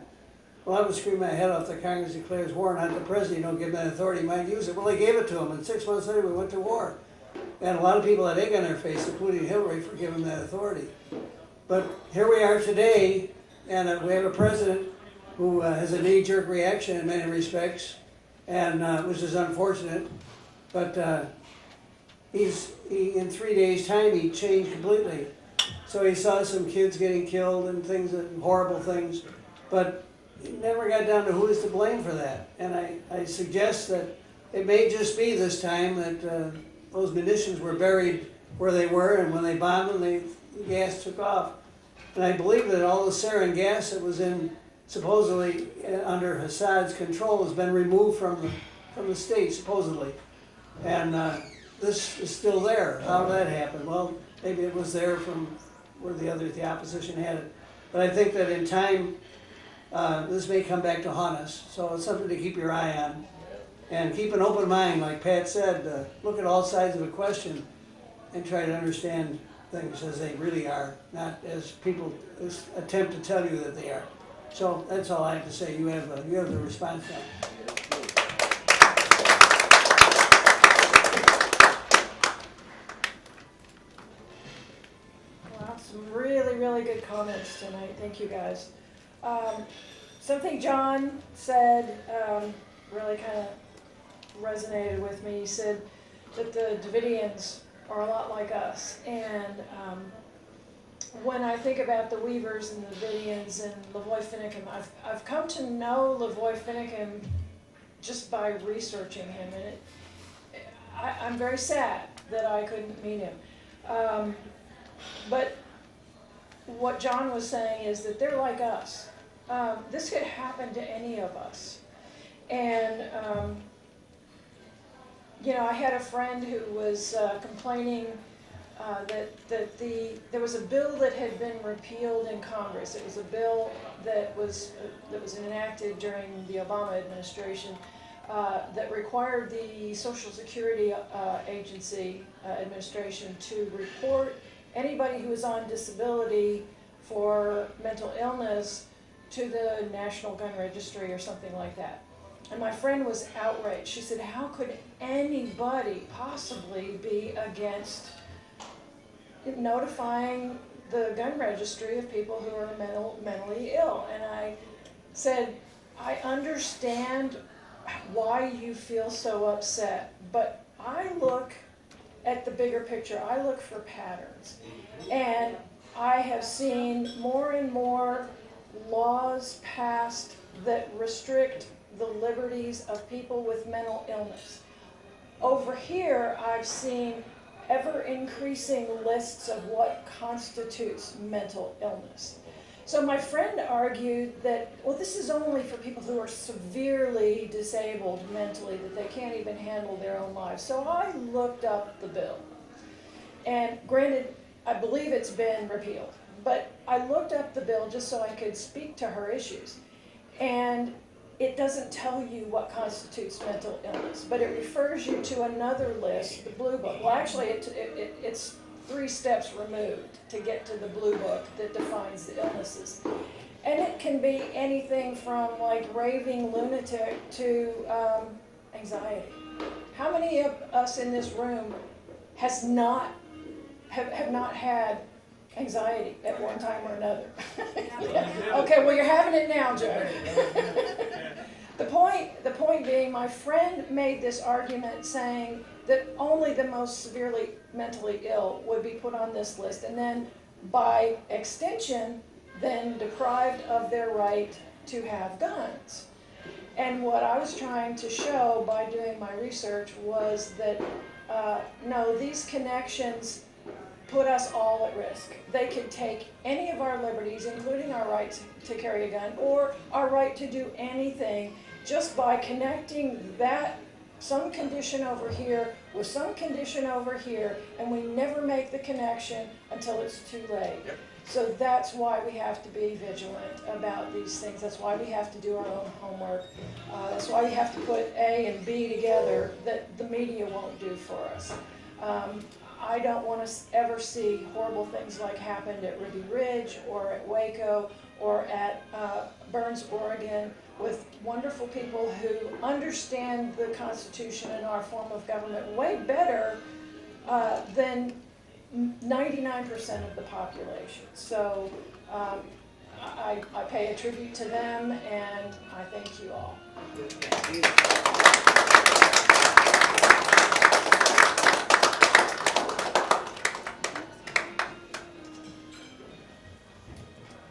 Well, I would scream my head off that Congress declares war, not the president. You don't give him that authority, he might use it. Well, they gave it to him, and 6 months later we went to war. And a lot of people had egg on their face, including Hillary, for giving that authority. But here we are today, and we have a president who has a knee-jerk reaction in many respects, and which is unfortunate. But in 3 days' time, he changed completely. So he saw some kids getting killed and things, horrible things, but he never got down to who is to blame for that. And I suggest that it may just be this time that those munitions were buried where they were, and when they bombed them, the gas took off. And I believe that all the sarin gas that was supposedly under Assad's control has been removed from the state, supposedly. And this is still there. How did that happen? Well, maybe it was there from where the opposition had it. But I think that in time, this may come back to haunt us. So it's something to keep your eye on. And keep an open mind, like Pat said, look at all sides of a question and try to understand things as they really are, not as people attempt to tell you that they are. So that's all I have to say. You have the response now. really good comments tonight. Thank you guys. Something John said really kind of resonated with me. He said that the Davidians are a lot like us. And when I think about the Weavers and the Davidians and Lavoy Finicum, I've come to know Lavoy Finicum just by researching him. And I'm very sad that I couldn't meet him. But what John was saying is that they're like us. This could happen to any of us. And, you know, I had a friend who was complaining that there was a bill that had been repealed in Congress. It was a bill that was enacted during the Obama administration that required the Social Security Agency administration to report anybody who was on disability for mental illness to the National Gun Registry or something like that. And my friend was outraged. She said, how could anybody possibly be against notifying the gun registry of people who are mentally ill? And I said, I understand why you feel so upset, but I look at the bigger picture. I look for patterns. And I have seen more and more laws passed that restrict the liberties of people with mental illness. Over here, I've seen ever-increasing lists of what constitutes mental illness. So my friend argued that, well, this is only for people who are severely disabled mentally, that they can't even handle their own lives. So I looked up the bill. And granted, I believe it's been repealed, but I looked up the bill just so I could speak to her issues. And it doesn't tell you what constitutes mental illness, but it refers you to another list, the Blue Book. Well, actually, it's 3 steps removed to get to the Blue Book that defines the illnesses. And it can be anything from like raving lunatic to anxiety. How many of us in this room have not had anxiety at one time or another? Yeah. Okay, well, you're having it now, Joe. The point being, my friend made this argument saying that only the most severely mentally ill would be put on this list, and then by extension, then deprived of their right to have guns. And what I was trying to show by doing my research was that no, these connections put us all at risk. They could take any of our liberties, including our right to carry a gun, or our right to do anything, just by connecting that some condition over here with some condition over here, and we never make the connection until it's too late. Yep. So that's why we have to be vigilant about these things. That's why we have to do our own homework. That's why we have to put A and B together that the media won't do for us. I don't want to ever see horrible things like happened at Ruby Ridge or at Waco or at Burns, Oregon, with wonderful people who understand the Constitution and our form of government way better than 99% of the population. So I pay a tribute to them, and I thank you all.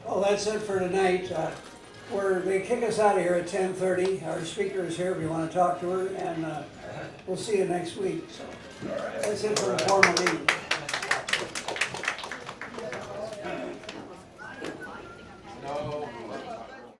Well, that's it for tonight. They kick us out of here at 10:30. Our speaker is here if you want to talk to her, and we'll see you next week. So that's it for the formal meeting.